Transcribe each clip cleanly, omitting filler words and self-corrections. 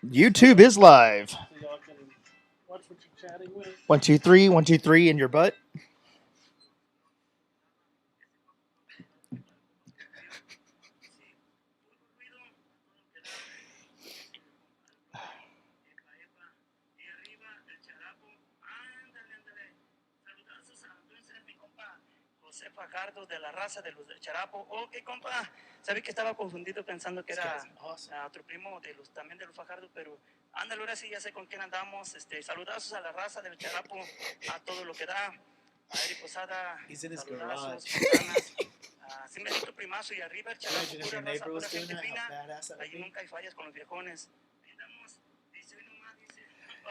YouTube is live. So y'all can watch what you're chatting with. 1, 2, 3 in your butt. José Fajardo de la raza de los del Charapo. Ok, compa, sabí que estaba confundido pensando que era otro primo de los, también de los Fajardo, pero ándale, ahora sí ya sé con quién andamos. Saludazos a la raza del Charapo, a todo lo que da. A Eric Posada, saludazos, Montanas, a Cimerito Primazo y arriba el Charapo, pura raza, pura gente fina. Allí nunca hay fallas con los viejones.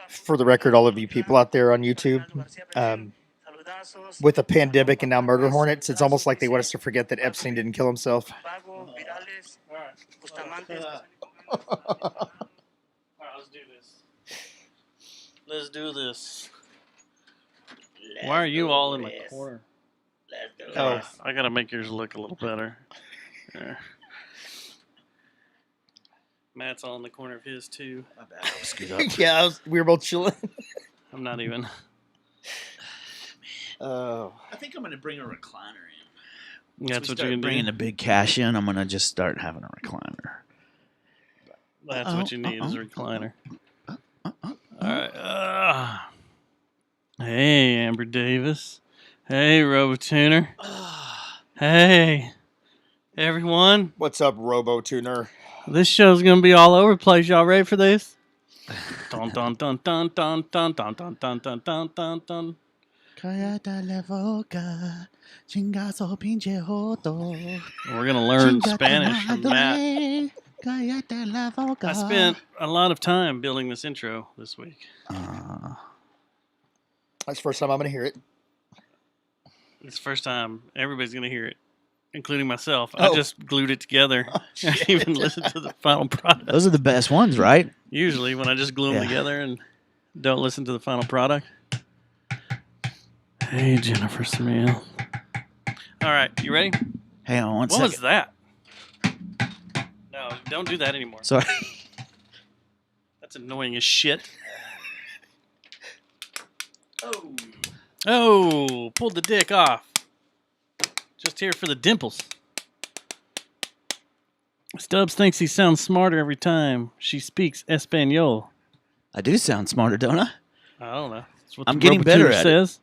For the record, all of you people out there on YouTube, with a pandemic and now murder hornets, it's almost like they want us to forget that Epstein didn't kill himself. All right, let's do this. Let's do this. Why are you all in the corner? Oh, I gotta make yours look a little better. There. Matt's all in the corner of his too. My bad. I'll scoot up. yeah, we were both chilling. I'm not even. Oh, I think I'm gonna bring a recliner in. That's what you're you're gonna bringing do. the big cash in. I'm gonna just start having a recliner. That's what you need is a recliner. All right. Hey, Amber Davis. Hey, RoboTuner. Hey, everyone. what's up, RoboTuner? This show's gonna be all over the place. Y'all ready for this? Dun dun dun dun dun dun dun dun dun dun dun dun dun. Cállate la boca, chingazo pinche joto. We're gonna learn Spanish from Matt. Cállate la boca. I spent a lot of time building this intro this week. That's the first time I'm going to hear it. It's the first time everybody's gonna hear it, including myself. Oh. I just glued it together. I even listened to the final product. Those are the best ones, right? Usually, when I just glue them Yeah. together and don't listen to the final product. Hey, Jennifer Smith. All right, you ready? Hang on one What second. was that? No, don't do that anymore. Sorry. That's annoying as shit. Oh, pulled the dick off. Just here for the dimples. Stubbs thinks he sounds smarter every time she speaks Espanol. I do sound smarter, don't I? I don't know. That's what I'm the getting better RoboTuner at it. says.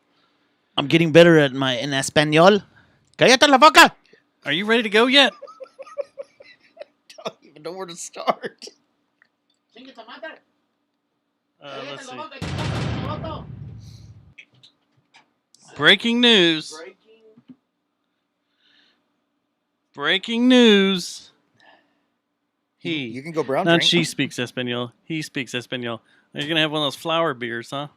I'm getting better at my in Espanol. Cállate la boca. Are you ready to go yet? I don't even know where to start. Let's see. Breaking news. Breaking news. You can go brown. Not drink. she speaks Espanol. He speaks Espanol. You're going to have one of those flower beers, huh?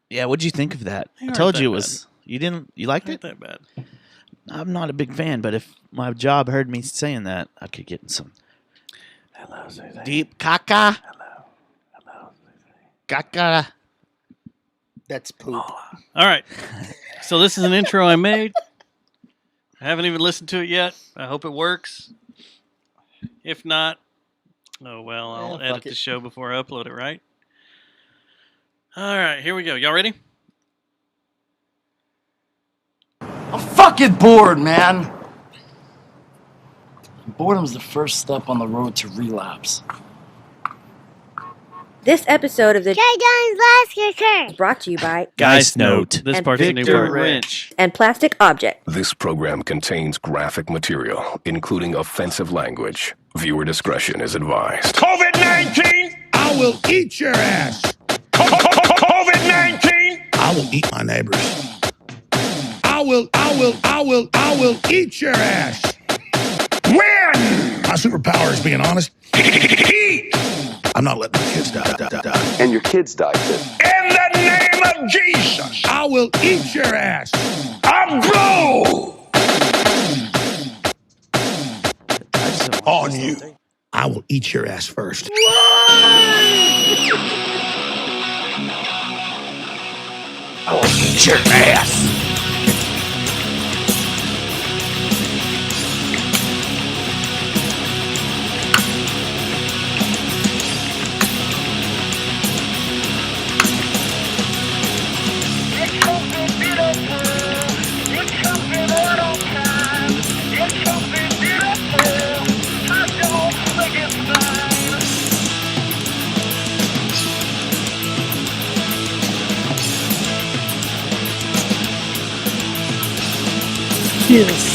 Yeah, what'd you think of that? They I aren't told that you it was. You didn't. You liked Not it? that bad. I'm not a big fan, but if my job heard me saying that, I could get in some Hello, Zay. deep caca. Hello. Caca. That's poop. All right. So this is an intro I made. I haven't even listened to it yet. I hope it works. If not, oh well, I'll fuck edit it. the show before I upload it, right? All right, here we go. Y'all ready? I'm fucking bored, man. Boredom's the first step on the road to relapse. This episode of the Jay Jones Last Kicker. is brought to you by Geist Note. This And part's a new Victor part. Wrench. and Plastic Object. This program contains graphic material, including offensive language. Viewer discretion is advised. COVID-19, I will eat your ass. COVID-19, I will eat my neighbors. I will eat your ass. When? My superpower is being honest. Eat. I'm not letting my kids die. And your kids died too. In the name of Jesus, I will eat your ass. I'll grow on you. I will eat your ass first. I will eat your ass. Kiss.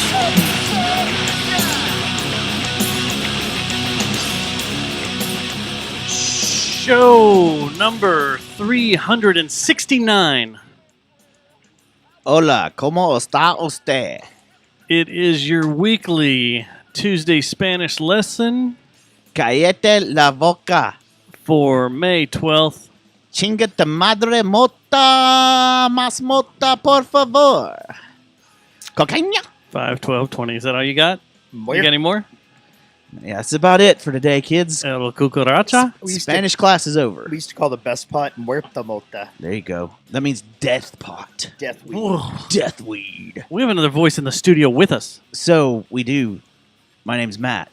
Show number 369. Hola, ¿cómo está usted? It is your weekly Tuesday Spanish lesson Cállate la boca. for May 12th. Chinga tu madre mota. Más mota, por favor. Cocaína. 5/12/20. Is that all you got? You got any more? Yeah, that's about it for today, kids. El cucaracha? Spanish class is over. We used to call the best pot muerta mota. There you go. That means death pot. Death weed. Whoa. Death weed. We have another voice in the studio with us. So we do. My name's Matt.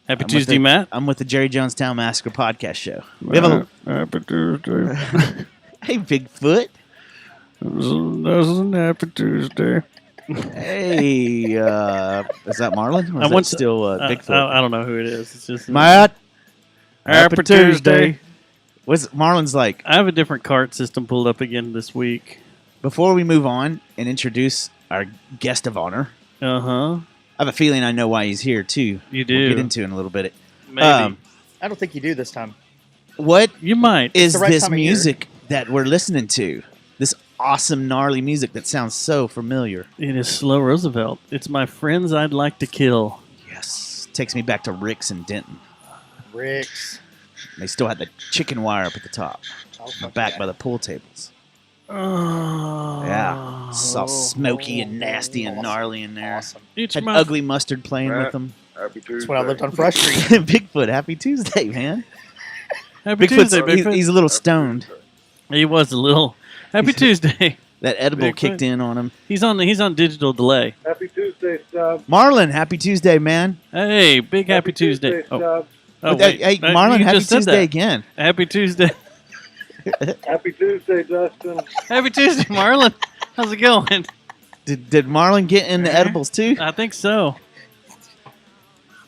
Happy I'm Tuesday, with the- Matt. I'm with the Jerry Jonestown Massacre podcast show. We have a Happy Tuesday. hey Bigfoot. Happy Tuesday. Hey, is that Marlon? Or is that still Bigfoot? I don't know who it is. It's just Matt. Happy Tuesday. What's Marlon's like? I have a different cart system pulled up again this week. Before we move on and introduce our guest of honor, Uh-huh. I have a feeling I know why he's here too. You do. We'll get into it in a little bit. Maybe. I don't think you do this time. What You might. is the right this time of year. music that we're listening to? This awesome, gnarly music that sounds so familiar. It is Slow Roosevelt. It's my friends I'd like to kill. Yes. Takes me back to Rick's and Denton. Ricks. They still had the chicken wire up at the top, Oh, fuck back yeah. by the pool tables. Oh. Yeah. It's all smoky and nasty and Awesome. gnarly in there. Awesome. It's Had my ugly mustard playing with them. That's when I lived on Fresh Street. Bigfoot, happy Tuesday, man. Happy Bigfoot's Tuesday, Bigfoot. he's a little stoned. He was a little. Happy Tuesday. That edible Bigfoot. kicked in on him. He's on digital delay. Happy Tuesday, Sub. Marlon, happy Tuesday, man. Hey, big happy Tuesday. Oh, Sub. oh, Hey, wait. Marlon, You happy just said Tuesday that. again. Happy Tuesday. Happy Tuesday, Dustin. Happy Tuesday, Marlon. How's it going? Did Marlon get in the edibles too? I think so.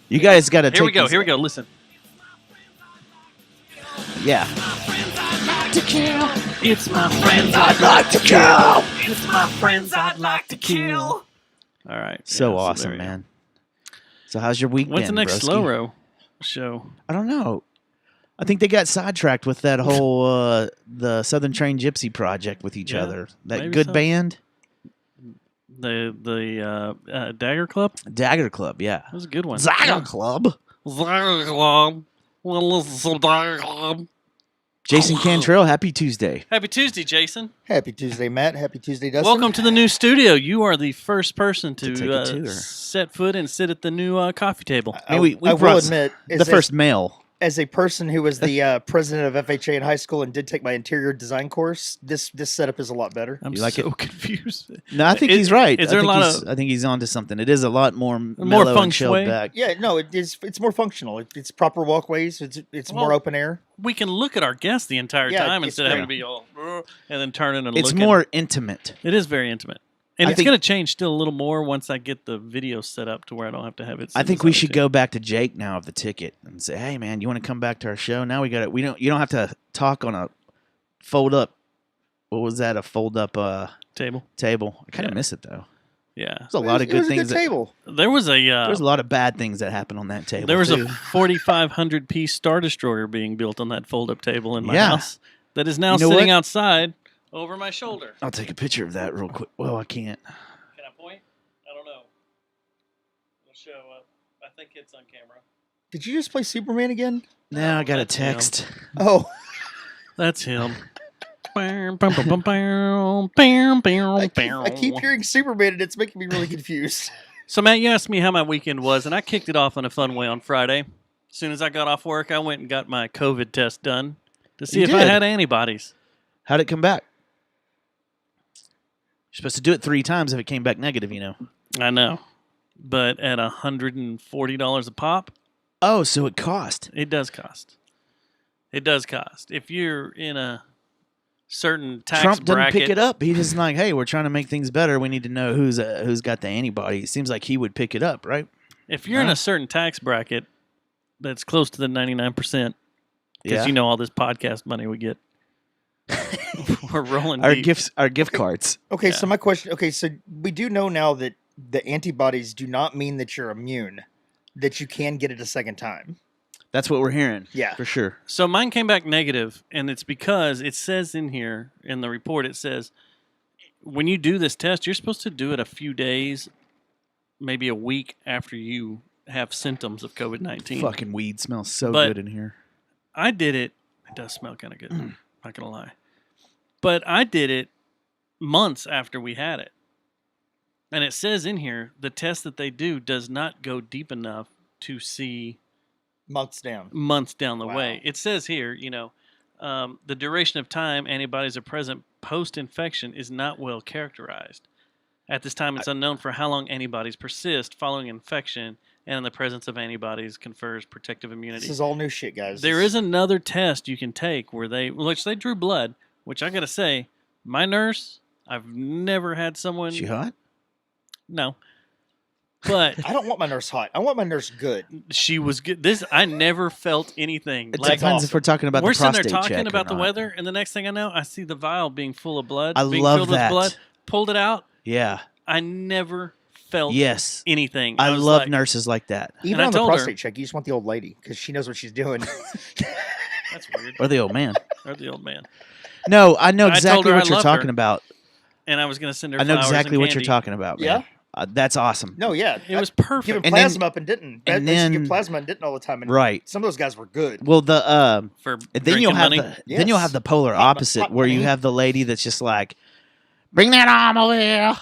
You guys got to take Here we go. these- Here we go. Listen. Yeah. It's my friends I'd like to kill. It's my friends I'd like to kill. All right. So there awesome, we go. man. So how's your week When's the been, next broski? Slow Ro show? I don't know. I think they got sidetracked with that whole the Southern Train Gypsy project with each Yeah, other. That maybe good so. band, The Dagger Club? Dagger Club. Yeah, That was a good one. Dagger Club. Dagger Club. Well, listen to Dagger Club. Jason Cantrell, happy Tuesday. Happy Tuesday, Jason. Happy Tuesday, Matt. Happy Tuesday, Dustin. Welcome to the new studio. You are the first person To take to a tour. set foot and sit at the new coffee table. I mean, we I will brought admit, the first male. as a person who was the president of FHA in high school and did take my interior design course, this setup is a lot better. I'm You like so it? confused. No, I think Is- he's right. is there a lot of- I think he's onto something. It is a lot more More mellow feng and chilled shui? back. Yeah, no, it's more functional. It's proper walkways. It's more Well, open air. We can look at our guests the entire Yeah, time it's instead of having to great. be all and then turning and It's looking. more intimate. It is very intimate. And I it's think- going to change still a little more once I get the video set up to where I don't have to have it. I sitting think we beside should the go back to Jake now of the ticket and say, "Hey, man, you want to come back to our show? Now we got it. You don't have to talk on a fold up. What was that? A fold up table. table. I kind of Yeah. miss it though. Yeah, There's a lot of It good was a things. good table. there was a There's a lot of bad things that happen on that table. there was too. a 4,500 piece Star Destroyer being built on that fold up table in my Yeah. house that is now You know sitting what? outside over my shoulder. I'll take a picture of that real quick. Well, I can't. Can I point? I don't know. It'll show up. I think it's on camera. Did you just play Superman again? Now I got a that's him. text. Oh, That's him. I I keep hearing Superman and it's making me really confused. So, Matt, you asked me how my weekend was, and I kicked it off in a fun way on Friday. As soon as I got off work, I went and got my COVID test done to see You if I did? had antibodies. How'd it come back? You're supposed to do it 3 times if it came back negative, you know. I know. But at $140 a pop, Oh, so it cost. it does cost. It does cost. If you're in a certain tax Trump didn't bracket, pick it up. He just like, hey, we're trying to make things better. We need to know who's got the antibody. It seems like he would pick it up, right? if you're in a certain tax bracket that's close to the 99%, because Yeah. you know all this podcast money we get, we're rolling Our deep. gift cards. Okay, so my question. Okay, so we do know now that the antibodies do not mean that you're immune, that you can get it a second time. That's what we're hearing. Yeah. For sure. So mine came back negative, and it's because it says in here in the report, it says when you do this test, you're supposed to do it a few days, maybe a week after you have symptoms of COVID-19. Fucking weed smells so But- good in here. I did it. It does smell kind of good. Not gonna lie, but I did it months after we had it, and it says in here the test that they do does not go deep enough to see Months down. the Wow. way. It says here, the duration of time antibodies are present post-infection is not well characterized. At this time, it's unknown for how long antibodies persist following infection, and in the presence of antibodies confers protective immunity. This is all new shit, guys. There is another test you can take where they drew blood, which I gotta say, my nurse, I've never had someone. She hot? No, but I don't want my nurse hot. I want my nurse good. she was good. I never felt anything. It Like, depends if we're talking about we're the sitting prostate there talking check about or the not. weather, and the next thing I know, I see the vial being full of blood. I being love filled that. with blood. Pulled it out. Yeah. I never felt Yes. anything. I was love like, nurses like that. Even I on the told her- prostate check, you just want the old lady because she knows what she's doing. That's weird. Or the old man. Or the old man. No, I know I told exactly her what I you're loved talking her. about. And I was gonna send her. I know flowers exactly and what you're candy. talking about, man. Yeah? That's awesome. No, yeah. It was perfect. Giving And plasma then- up and didn't. and They used to then- give plasma and didn't all the time. And Right. Some of those guys were good. Well, the for and then you'll drinking have money. then you'll Yes. have the polar Hot- opposite hot where you money. have the lady that's just like, bring that arm over here. And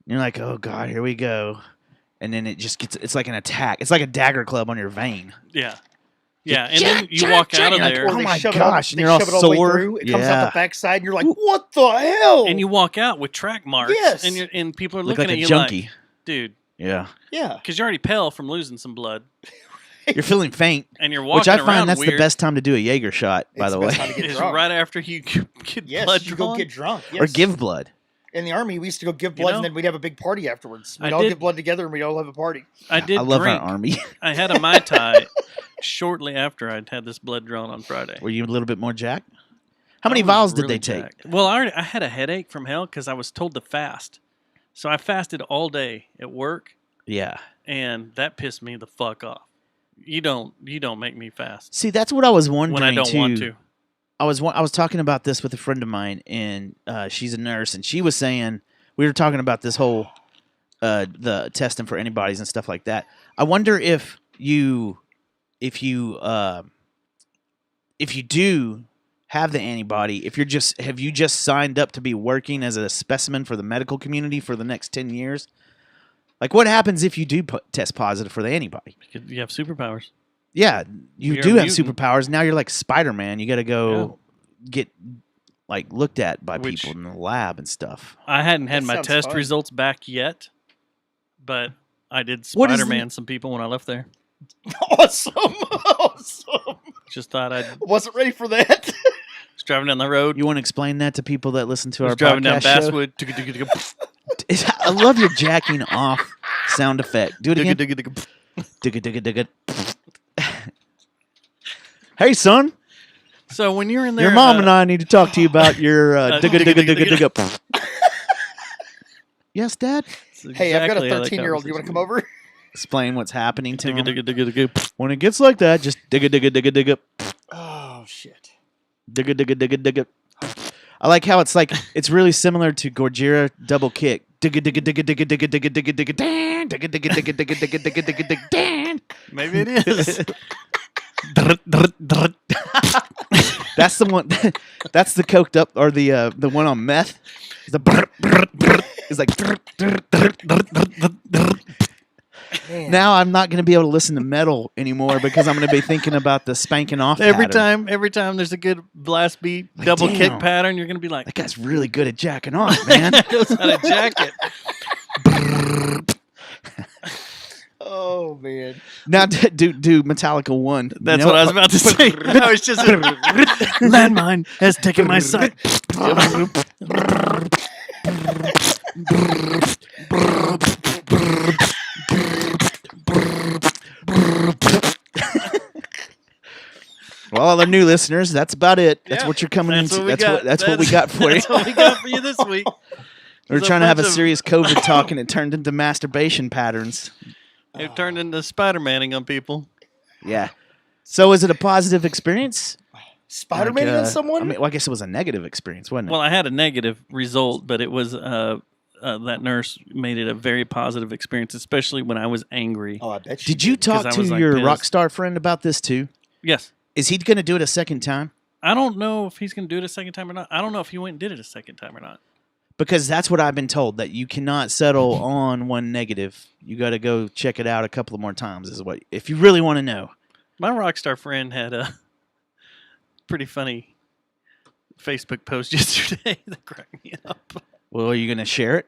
you're like, oh god, here we go. And then it just gets it's like an attack. It's like a dagger club on your vein. Yeah. Yeah, and then you walk out of You're like, there, oh They my shove it gosh, and they you're all shove it all the way sore. through. It comes out Yeah. the backside, and you're like, "What the hell?" and you walk out with track marks. Yes. and people are Look looking like at a you junkie. like, dude, Yeah. yeah, because you're already pale from losing some blood, You're feeling faint, and you're walking which I around find that's weird. the best time to do a Jaeger shot, by It's the the way. best time to get Is drunk. right after you get Yes, blood you drawn. go get drunk. Yes. Or give blood. In the army, we used to go give blood, know? and then we'd have a big party afterwards. We'd I all did- give blood together, and we'd all have a party. I did I love drink. our army. I had a Mai Tai shortly after I'd had this blood drawn on Friday. Were you a little bit more jacked? How many I was vials did really they take? jacked. Well, I had a headache from hell because I was told to fast. So I fasted all day at work, Yeah. and that pissed me the fuck off. You don't make me fast See, that's what I was wondering when I don't too. want to. I was talking about this with a friend of mine, and she's a nurse, and she was saying we were talking about this whole the testing for antibodies and stuff like that. I wonder if you do have the antibody, if have you just signed up to be working as a specimen for the medical community for the next 10 years? Like, what happens if you do test positive for the antibody? You have superpowers. Yeah, you You're do a have mutant. superpowers. Now you're like Spider-Man. You got to go get like looked at by Which- people in the lab and stuff. I hadn't had That my sounds test fun. results back yet, but I did What is the- Spider-Man some people when I left there. Awesome, awesome. Just thought I Wasn't ready for that. was driving down the road. You want to explain that to people that listen to I our was driving down podcast show? Basswood. I love your jacking off sound effect. Do it again. Digga, digga, digga. Hey, son. So when you're in there, Your mom and I need to talk to you about your digga, digga, digga, digga. Yes, Dad? Hey, I've got a 13-year-old. You want to come over? Explain what's happening to him. Digga. When it gets like that, just digga, digga, digga, digga. Oh shit. Digga, digga, digga, digga. I like how it's like it's really similar to Gojira double kick. Digga, digga, digga, digga, digga, digga, digga, digga, dan. Digga, digga, digga, digga, digga, digga, digga, digga, dan. Maybe it is. That's the one. That's the coked up or the one on meth. It's the it's like. Man. Now I'm not going to be able to listen to metal anymore because I'm going to be thinking about the spanking off. every pattern. time there's a good blast beat, double kick damn. pattern, you're gonna be like, That guy's really good at jacking off, man. knows how to jack it. Oh man. Now do Metallica 1. That's what I was about to say. I was just landmine has taken my sight. Well, all the new listeners, that's about it. That's Yeah, what you're coming that's into. what we That's got. what we got for you. That's what we got for you this week. We were There's a trying to have a bunch of- serious COVID talk, and it turned into masturbation patterns. It turned into Spider-Manning on people. Yeah. So is it a positive experience? Spider-Man Like, on someone? I mean, well, I guess it was a negative experience, wasn't it? Well, I had a negative result, but it was that nurse made it a very positive experience, especially when I was angry. Oh, I bet you Did you talk 'Cause I to was, like, your pissed. rock star friend about this too? Yes. Is he going to do it a second time? I don't know if he's going to do it a second time or not. I don't know if he went and did it a second time or not. Because that's what I've been told, that you cannot settle on one negative. You got to go check it out a couple of more times. Is what if you really want to know. My rock star friend had a pretty funny Facebook post yesterday that cracked me up. Well, are you going to share it?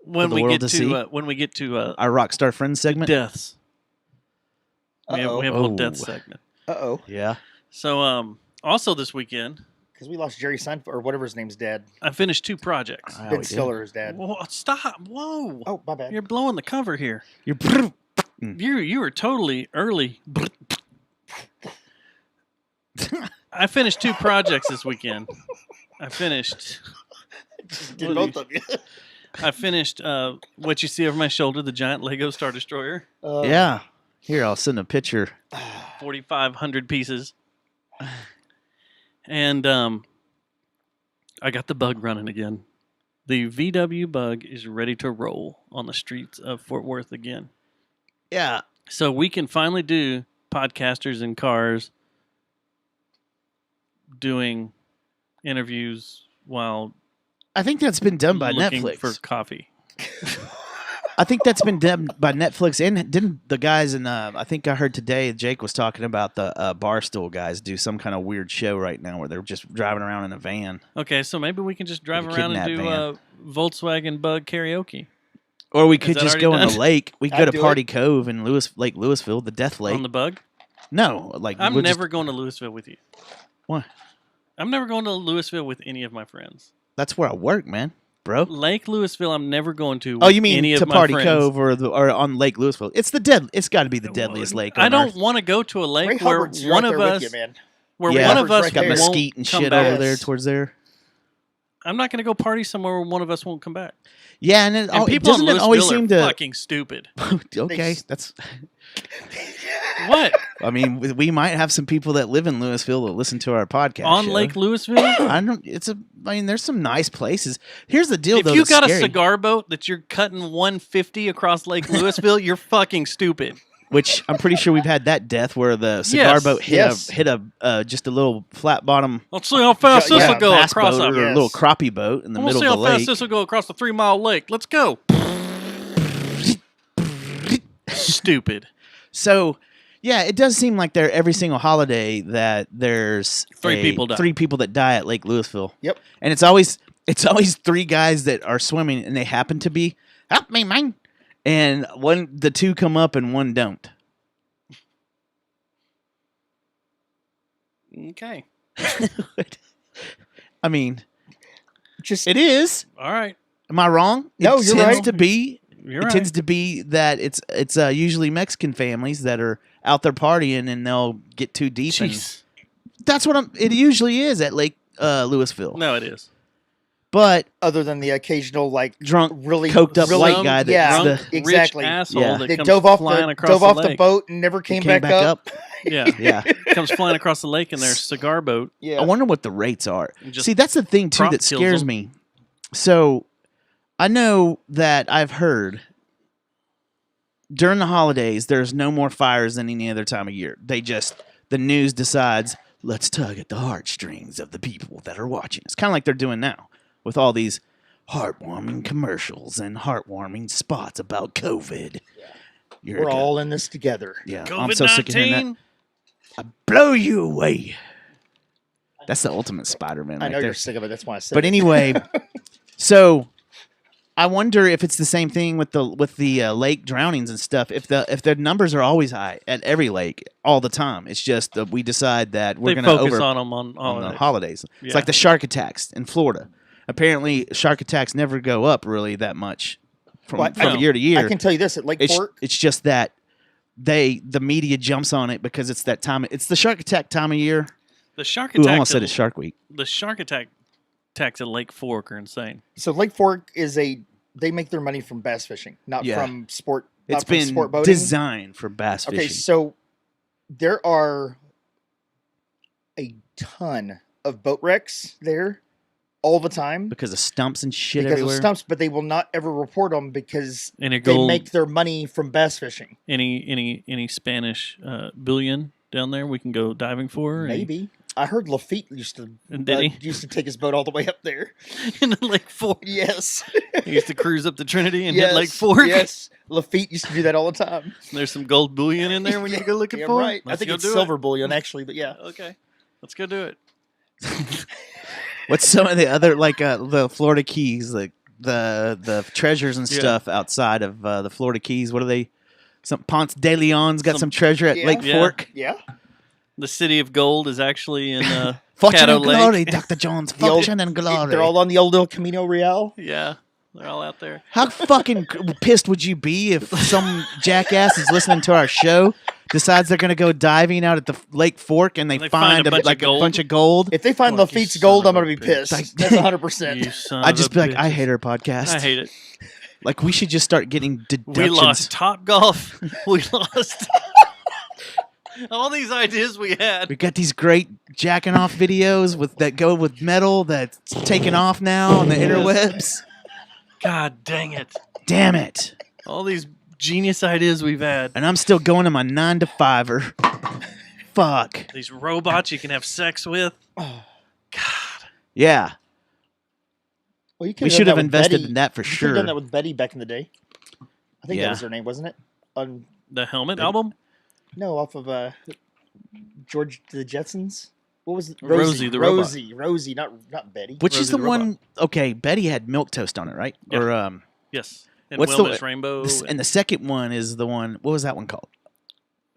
When the we, world get to see? when we get to Our rock star friend segment. deaths, we have a whole death Oh. segment. Uh-oh. Yeah. So also this weekend, Because we lost Jerry Seinfeld, or whatever his name's dad. I finished 2 projects. Oh, we Ben did. Stiller, his dad. Whoa, stop! Whoa! Oh, my bad. You're blowing the cover here. You're You were totally early. I finished 2 projects this weekend. I finished Did both of you. I finished what you see over my shoulder, the giant Lego Star Destroyer, yeah. Here, I'll send a picture. 4,500 pieces, and I got the bug running again. The VW bug is ready to roll on the streets of Fort Worth again. Yeah. So we can finally do podcasters in cars doing interviews while I think that's been done by looking Netflix. for coffee. I think that's been done by Netflix. And didn't the guys in, I think I heard today, Jake was talking about the Barstool guys do some kind of weird show right now where they're just driving around in a van. Okay, so maybe we can just drive Like a around and do kidnap Volkswagen Bug karaoke Or we Is could that just already go in done? the lake. We could I'd go to do Party it. Cove in Lake Lewisville, the Death Lake. on the bug. No, like I'm we'll never Just, going to Louisville with you. Why? I'm never going to Louisville with any of my friends. That's where I work, man, bro. Lake Louisville, I'm never going to. Oh, with you mean any to of my Party friends. Cove or on Lake Lewisville? It's It's got to be the deadliest lake. I on don't Earth. want to go to a lake Ray where Hubbard's one right of there us, with you, man. where Yeah. one of us Right Got there. won't mesquite and come shit back. over there Yes. towards there. I'm not going to go party somewhere where one of us won't come back. Yeah, and, And people in doesn't it Louisville always are seem to? fucking stupid. Okay, s- that's. What? I mean, we might have some people that live in Louisville that listen to our podcast On show. Lake Louisville? I don't. I mean, there's some nice places. Here's the deal, If though. you that's got a scary, cigar boat that you're cutting 150 across Lake Louisville, you're fucking stupid. which I'm pretty sure we've had that death where the cigar Yes. boat Yes. hit a just a little flat bottom Let's see how fast Yeah, this yeah, will go bass across boat a. or a Yes. little crappie boat in the We'll middle see of how the lake. fast this will go across the 3-mile lake. Let's go. Stupid. So, yeah, it does seem like there every single holiday that there's Three people die. 3 people that die at Lake Louisville. Yep. And it's always 3 guys that are swimming, and they happen to be help me, man. And the 2 come up and 1 don't. Okay. I mean, Just it is. All right. Am I wrong? No, it you're tends right. to be. You're It right. tends to be that it's usually Mexican families that are out there partying and they'll get too deep. And Jeez. that's what it usually is at Lake Louisville. No, it is. But other than the occasional like drunk, really coked up really, white guy that yeah, the, Drunk, exactly. Rich asshole Yeah. that They comes dove off flying the across the lake. boat and never came, back, up. Yeah. yeah. Comes flying across the lake in their cigar boat. Yeah. I wonder what the rates are. And just See, that's the thing too prop that kills scares them. me. So, I know that I've heard during the holidays there's no more fires than any other time of year. The news decides, let's tug at the heartstrings of the people that are watching. It's kind of like they're doing now with all these heartwarming commercials and heartwarming spots about COVID. You're We're a- all in this together. yeah. I'm so sick of hearing COVID-19. that. Blow you away. That's the ultimate Spider-Man. I right know there. you're sick of it. That's why I said But it. anyway, so I wonder if it's the same thing with the lake drownings and stuff. If the numbers are always high at every lake all the time, it's just that we decide that we're They going to focus over on them on the holidays. holidays. Yeah. It's like the shark attacks in Florida. Apparently, shark attacks never go up really that much from, Well, from No. year to year. I can tell you this at Lake Fork. It's just that the media jumps on it because it's that time. It's the shark attack time of year. The shark Ooh, I attack. almost said it's Shark Week. The shark attack tax at Lake Fork are insane. So Lake Fork they make their money from bass fishing, not Yeah. from sport. It's not from been sport boating. designed for bass Okay, fishing. so there are a ton of boat wrecks there all the time Because of stumps and shit because everywhere. of stumps, but they will not ever report them because Any they gold, make their money from bass fishing. any Spanish bullion down there we can go diving for? Maybe. I heard Lafitte used to Did he? used to take his boat all the way up there. In the Lake Fork. Yes. He used to cruise up the Trinity and yes. hit Lake Fork. Yes. Lafitte used to do that all the time. There's some gold bullion in there when you go looking Yeah, for right. it. I Let's think go it's do silver bullion actually, but yeah. it. Okay. Let's go do it. What's some of the other the Florida Keys, like the treasures and Yeah. stuff outside of the Florida Keys? What are they? Some Ponce de Leon's got some treasure at Yeah. Lake Yeah. Fork. Yeah. The city of gold is actually in Fortune Caddo and glory, Lake. Dr. Jones. The old- Fortune and glory. They're all on the old little Camino Real. Yeah, they're all out there. How fucking pissed would you be if some jackass is listening to our show, decides they're gonna go diving out at the Lake Fork, and they find a bunch of gold? If they find Fuck, you Lafitte's son gold, of I'm a gonna be bitch. pissed. Like- That's 100%. You son I'd of just a be like, I bitches. hate our podcast. I hate it. Like, we should just start getting deductions. We lost Top Golf. We lost all these ideas we had. We got these great jacking off videos that go with metal that's taken off now on the interwebs. God dang it. Damn it. All these genius ideas we've had. And I'm still going to my 9 to 5er. Fuck. These robots you can have sex with. Yeah. Well, you We should have invested in that for You could sure. have done that with Betty back in the day. I think Yeah. that was her name, wasn't it? On The Helmet album? no, off of George the Jetsons. What was it? Rosie the robot. Rosie, not Betty. Which is Rosie the the Robot. one? Okay, Betty had milk toast on it, right? Yeah. Or Yes. And What's the- Wellness Rainbow. and the second one is the one. What was that one called?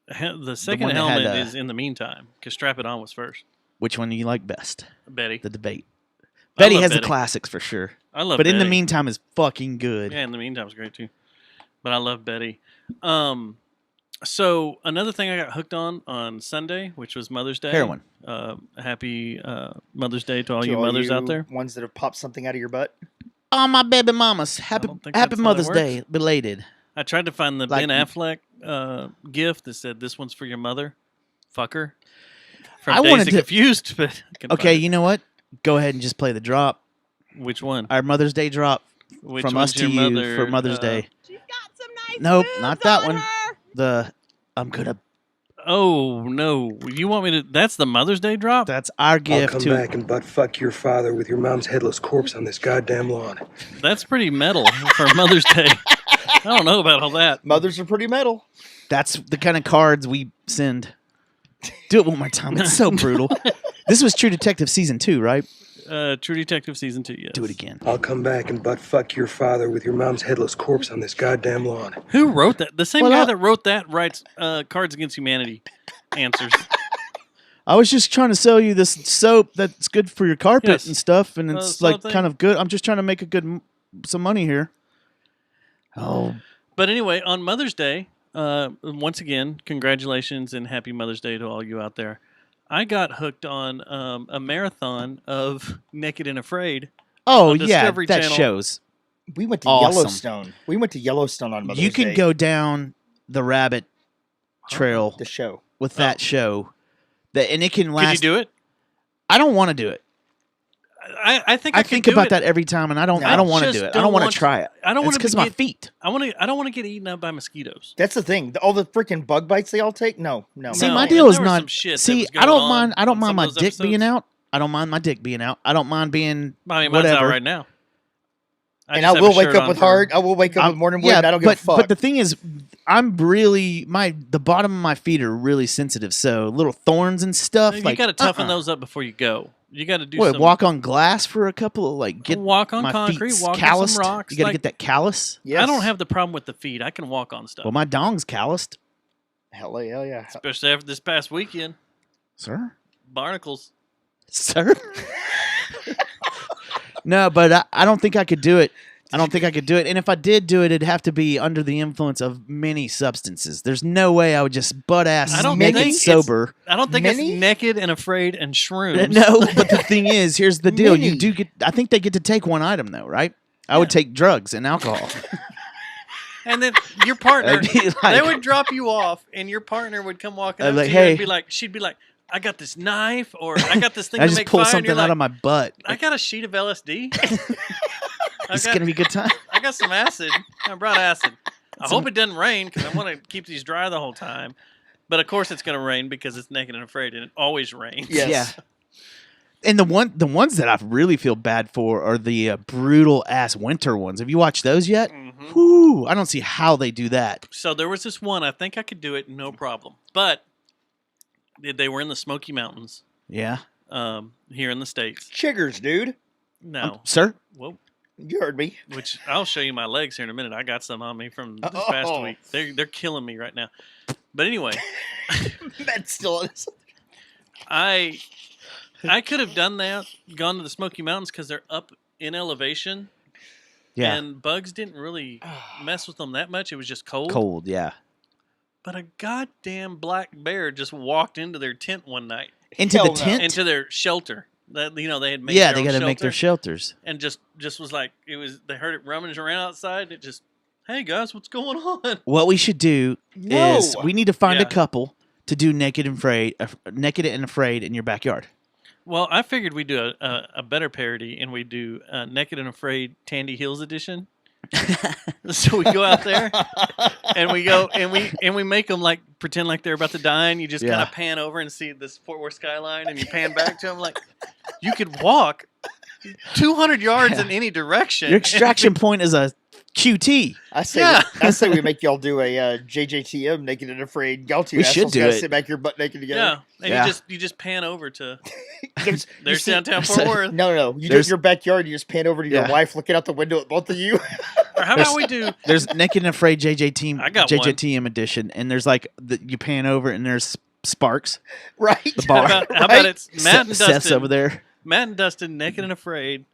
The second one that had, helmet is in the meantime, because Strap It On was first. Which one do you like best? Betty. The debate. I Betty love has Betty. the classics for sure, I love but Betty. in the meantime is fucking good. Yeah, in the meantime it's great too. But I love Betty. So another thing I got hooked on Sunday, which was Mother's Day. Heroin. Happy Mother's Day to all To you mothers out you there. ones that have popped something out of your butt. Oh, my baby mamas! Happy don't think Happy that's how Mother's that Day, belated. I tried to find the Like- Ben Affleck gift that said this one's for your mother, fucker. From I Dazed wanted and to- Confused, but I couldn't Okay, find you know what? Go ahead and just play the drop. it. Which one? Our Mother's Day drop Which from one's us to your you mother, for Mother's Day. She's got some nice Nope, boobs not that on one. her. The I'm gonna. Oh no! You want me to? That's the Mother's Day drop. That's our I'll gift come to. back and butt fuck your father with your mom's headless corpse on this goddamn lawn. That's pretty metal for Mother's Day. I don't know about all that. Mothers are pretty metal. That's the kind of cards we send. Do it one more time. It's so brutal. This was True Detective season 2, right? True Detective season 2. Yes. Do it again. I'll come back and butt fuck your father with your mom's headless corpse on this goddamn lawn. Who wrote that? The same Well, guy that wrote that writes Cards Against Humanity answers. I was just trying to sell you this soap that's good for your carpet Yes. and stuff, and it's like something. kind of good. I'm just trying to make a good some money here. Oh, But anyway, on Mother's Day, once again, congratulations and happy Mother's Day to all you out there. I got hooked on a marathon of Naked and Afraid. oh On yeah, Discovery that Channel. shows. We went to Awesome. Yellowstone. We went to Yellowstone on Mother's You can Day. go down the rabbit trail The show. with that show, and it can last. Could you do it? I don't want to do it. I think I, I could think do about it. that every time, and I don't. No, I don't want to just do it. I don't don't want want to try it. I don't It's want to because my get. feet. I don't want to get eaten up by mosquitoes. That's the thing. All the freaking bug bites they all take. No. See, No, my and deal is there was some not. shit that See, was I don't going mind. on I don't in mind some my of those dick being episodes. out. I don't mind my dick being out. I don't mind being I mean, mine's out whatever. right now. And just I have will a wake shirt up on with for- hard. I will wake up with morning wood. And I don't give a fuck. But the thing is, I'm really the bottom of my feet are really sensitive. So little thorns and stuff. You like, got to toughen uh-uh. those up before you go. You got to do What, some walk on glass for a couple of get walk on my concrete, feet walk on calloused. some rocks. You got to like, get that callus. yes. I don't have the problem with the feet. I can walk on stuff. Well, my dong's calloused, Hell yeah. Especially after this past weekend. sir. Barnacles. Sir. No, but I don't think I could do it. I don't think I could do it. And if I did do it, it'd have to be under the influence of many substances. There's no way I would just butt ass I don't naked think it's- sober. I don't think Mini? it's naked and afraid and shrooms. No, but the thing is, here's the deal. You Mini. do get. I think they get to take one item though, right? I would take drugs and alcohol. And then your partner, I'd be like- they would drop you off, and your partner would come walking I'd up like, to you "Hey." and be like, she'd be like, I got this knife, or I got this thing I to just make pull fire, and something you're out like, of my butt. I got a sheet of LSD. It's gonna be a good time. I got some acid. I brought acid. I hope it doesn't rain because I want to keep these dry the whole time. But of course, it's going to rain because it's Naked and Afraid, and it always rains. Yes. Yeah. And the ones that I really feel bad for are the brutal ass winter ones. Have you watched those yet? Mhm. Whoo! I don't see how they do that. So there was this one. I think I could do it, no problem. But they were in the Smoky Mountains Yeah, here in the States. Chiggers, dude. No. sir. Whoa. You heard me. Which I'll show you my legs here in a minute. I got some on me from this past Oh. week. They're killing me right now. But anyway, Matt's still on his. I could have done that, gone to the Smoky Mountains because they're up in elevation, Yeah, and bugs didn't really mess with them that much. It was just cold. cold. Yeah, But a goddamn black bear just walked into their tent one night, into Hell the no. tent. into their shelter. That they had made. Yeah, their they own got to make their shelter, shelters. and just was like it was. They heard it rummaging around outside. And it just, hey guys, what's going on? What we should do No. is we need to find a Yeah. couple to do naked and afraid in your backyard. Well, I figured we'd do a better parody, and we'd do Naked and Afraid Tandy Hills edition. So we go out there, and we make them like pretend like they're about to die, and you just kind Yeah. of pan over and see this Fort Worth skyline, and you pan back to them like you could walk 200 yards in any direction. Your extraction point is a QT. I say, Yeah. I say we make y'all do a JJTM Naked and Afraid. Y'all two We should assholes do gotta it. sit back your butt naked Yeah, together. and Yeah. you just pan over to There's there's you see- downtown there's Fort a- Worth. No, you do it There's- in your backyard. You just pan over to your Yeah. wife, looking out the window at both of you. Or how about we do? There's naked and afraid JJTM I got one. JJTM edition, and there's like you pan over and there's Sparks. right? The How bar. about Right? it's Matt and Seth's Dustin over there. Matt and Dustin, Naked and Afraid.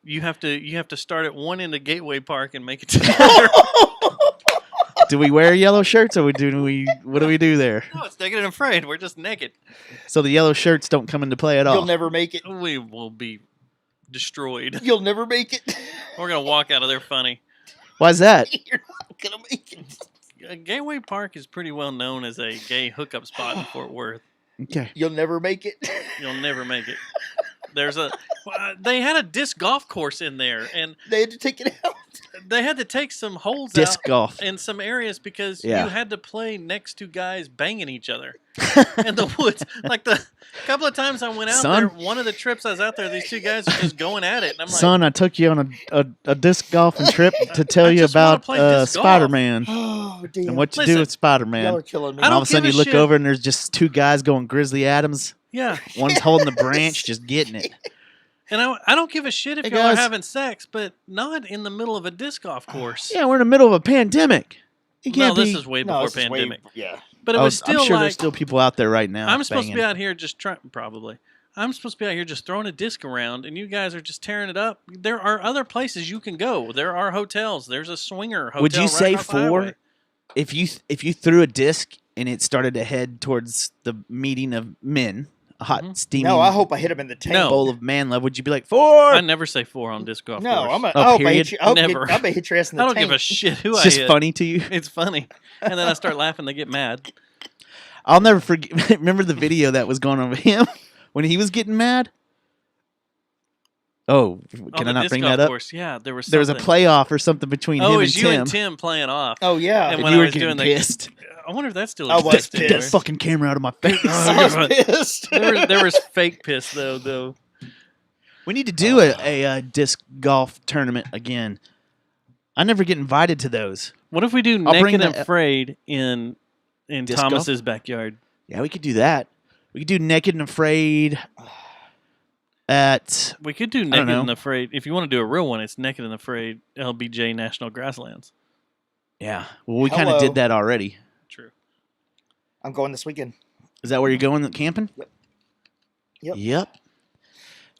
You have to start at one end of Gateway Park and make it to the other. Do we wear yellow shirts or what do we do there? No, it's Naked and Afraid. We're just naked. So the yellow shirts don't come into play at all. You'll never make it. We will be destroyed. You'll never make it. We're gonna walk out of there funny. Why's that? You're not gonna make it. Gateway Park is pretty well known as a gay hookup spot in Fort Worth. Okay. You'll never make it. You'll never make it. They had a disc golf course in there, and They had to take it out. they had to take some holes Disc out golf. in some areas because Yeah. you had to play next to guys banging each other in the woods. Like the couple of times I went out Son. there, one of the trips I was out there, these two guys were just going at it, and I'm like, Son, I took you on a disc golfing trip to tell I you just wanna about play disc golf. Spider-Man Oh damn! and what to Listen, do with Y'all Spider-Man. are killing me. I And don't all of a sudden give you a look shit. over and there's just two guys going Grizzly Adams. yeah. One's holding the branch, just getting it. And I don't give a shit if Hey, y'all are guys. having sex, but not in the middle of a disc golf course. Yeah, we're in the middle of a pandemic. You No, can't this be. is way No, before this is way- pandemic. yeah. But it was still I'm sure like there's still people out there right now. I'm supposed to be banging. out here just trying. Probably, I'm supposed to be out here just throwing a disc around, and you guys are just tearing it up. There are other places you can go. There are hotels. There's a swinger hotel. Would you right say across the highway. if you threw a disc and it started to head towards the meeting of men, a hot Mhm. steaming No, I hope I hit him in the tank. No. bowl of man love, would you be like 4? I never say 4 on disc golf No, course. I'm a, Oh, I hope I period? hit you. I hope Never. I'm gonna hit your ass in the I don't tank. give a shit who It's I just hit. funny to you. It's funny, and then I start laughing. They get mad. I'll never forget. Remember the video that was going on with him when he was getting mad? Oh, On can the I not disc bring golf that up? Course. Yeah, there was. There was a something. playoff or something between Oh, him it and was you Tim. and Tim playing off. Oh yeah. And And when you I were was getting doing the- pissed. I wonder if that's still I was exists pissed. Get that anywhere. fucking camera out of my face. I was pissed. there was fake piss though. We need to do a disc golf tournament again. I never get invited to those. What if we do I'll bring Naked and that- Afraid in Disc golf? Thomas's backyard? Yeah, we could do that. We could do Naked and Afraid at. We could do don't Naked know. and Afraid. If you want to do a real one, it's Naked and Afraid LBJ National Grasslands. Yeah, well, we kind of Hello. did that already. True. I'm going this weekend. Is that where you're going camping? Yep. Yep.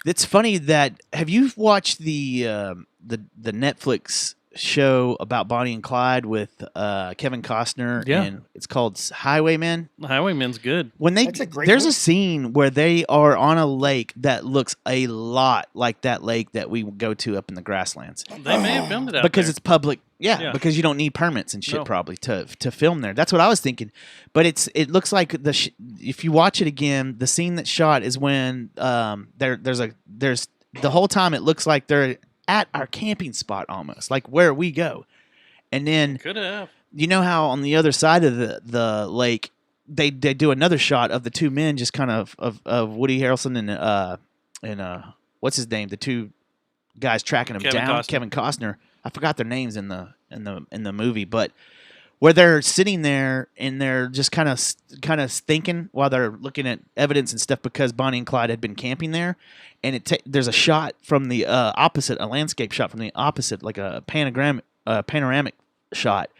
It's funny that have you watched the Netflix show about Bonnie and Clyde with Kevin Costner? Yeah. And it's called Highwaymen. Highwayman's good. When That's a great there's movie. a scene where they are on a lake that looks a lot like that lake that we go to up in the grasslands. They may have filmed it out Because there. it's public, Yeah. because you don't need permits and shit No. probably to film there. That's what I was thinking. But it looks like if you watch it again, the scene that's shot is when there's the whole time it looks like they're at our camping spot almost, like where we go. And then Could have. you know how on the other side of the lake they do another shot of the two men just kind of Woody Harrelson and what's his name, the two guys tracking him Kevin down, Costner. Kevin Costner. I forgot their names in the movie, but where they're sitting there and they're just kind of thinking while they're looking at evidence and stuff because Bonnie and Clyde had been camping there, and there's a shot from the opposite, a landscape shot from the opposite, like a panoramic shot,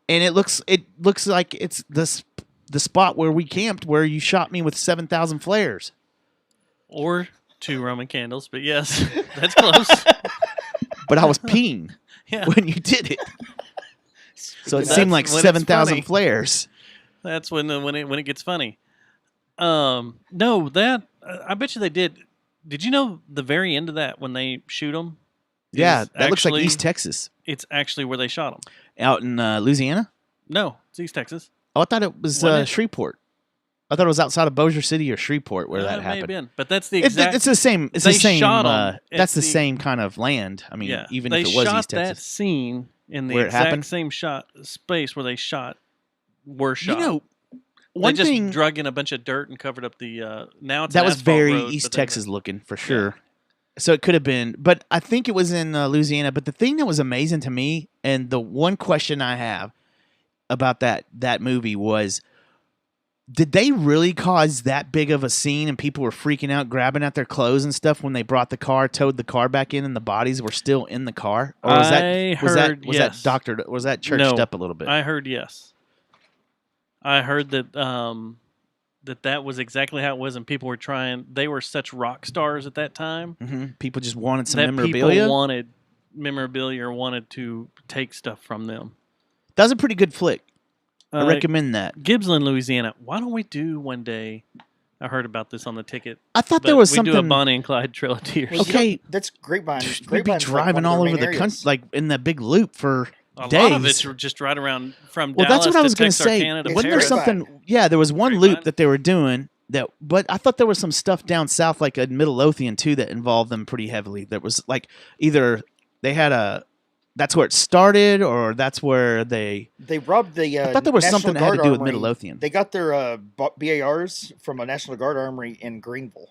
and it looks like it's the spot where we camped, where you shot me with 7,000 flares. Or 2 Roman candles, but yes, that's close. But I was peeing Yeah. when you did it, so it That's seemed like when it's 7,000 funny. flares. That's when it gets funny. No, that I bet you they did. Did you know the very end of that when they shoot them? Yeah, that looks like actually- East Texas, It's actually where they shot them. out in Louisiana. No, it's East Texas. Oh, I thought it was Wasn't it? Shreveport. I thought it was outside of Bossier City or Shreveport where It that may have happened. been, but that's the It's exact. the same. It's they the same. shot 'em at That's the the- same kind of land. I mean, yeah, even they if it was shot East that Texas. scene in the Where it exact happened? same space where they were shot. You know, they one just thing drug in a bunch of dirt and covered up the. Now it's that an was asphalt very road, East but they- Texas looking for sure. So it could have been, but I think it was in Louisiana. But the thing that was amazing to me, and the one question I have about that movie was, did they really cause that big of a scene and people were freaking out, grabbing at their clothes and stuff when they brought the car, towed the car back in, and the bodies were still in the car? Or was that yes. was that churched No, up a little bit? I heard yes. I heard that that was exactly how it was, and people were trying. They were such rock stars at that time People just wanted some that memorabilia. people wanted memorabilia or wanted to take stuff from them. That was a pretty good flick. I Uh, recommend that. Gibbsland, Louisiana. Why don't we do one day? I heard about this on the ticket. I thought But there was we do a something. Bonnie and Clyde trilogy. Or Well, something. Okay. That's Grapevine. We'd be Grapevine's like driving one of all their over main the country, areas. like in that big loop for A days. lot of it's just right around from Well, Dallas that's what I was to going to say. Texarkana to It's Wasn't there Paris. Grapevine. something? Yeah, there was one Grapevine. loop that they were doing that, but I thought there was some stuff down south, like in Midlothian too, that involved them pretty heavily. That was like either they had that's where it started, or that's where they. They robbed the. I thought there was National something that had to Guard do with Armory. Midlothian. They got their BARs from a National Guard Armory in Greenville.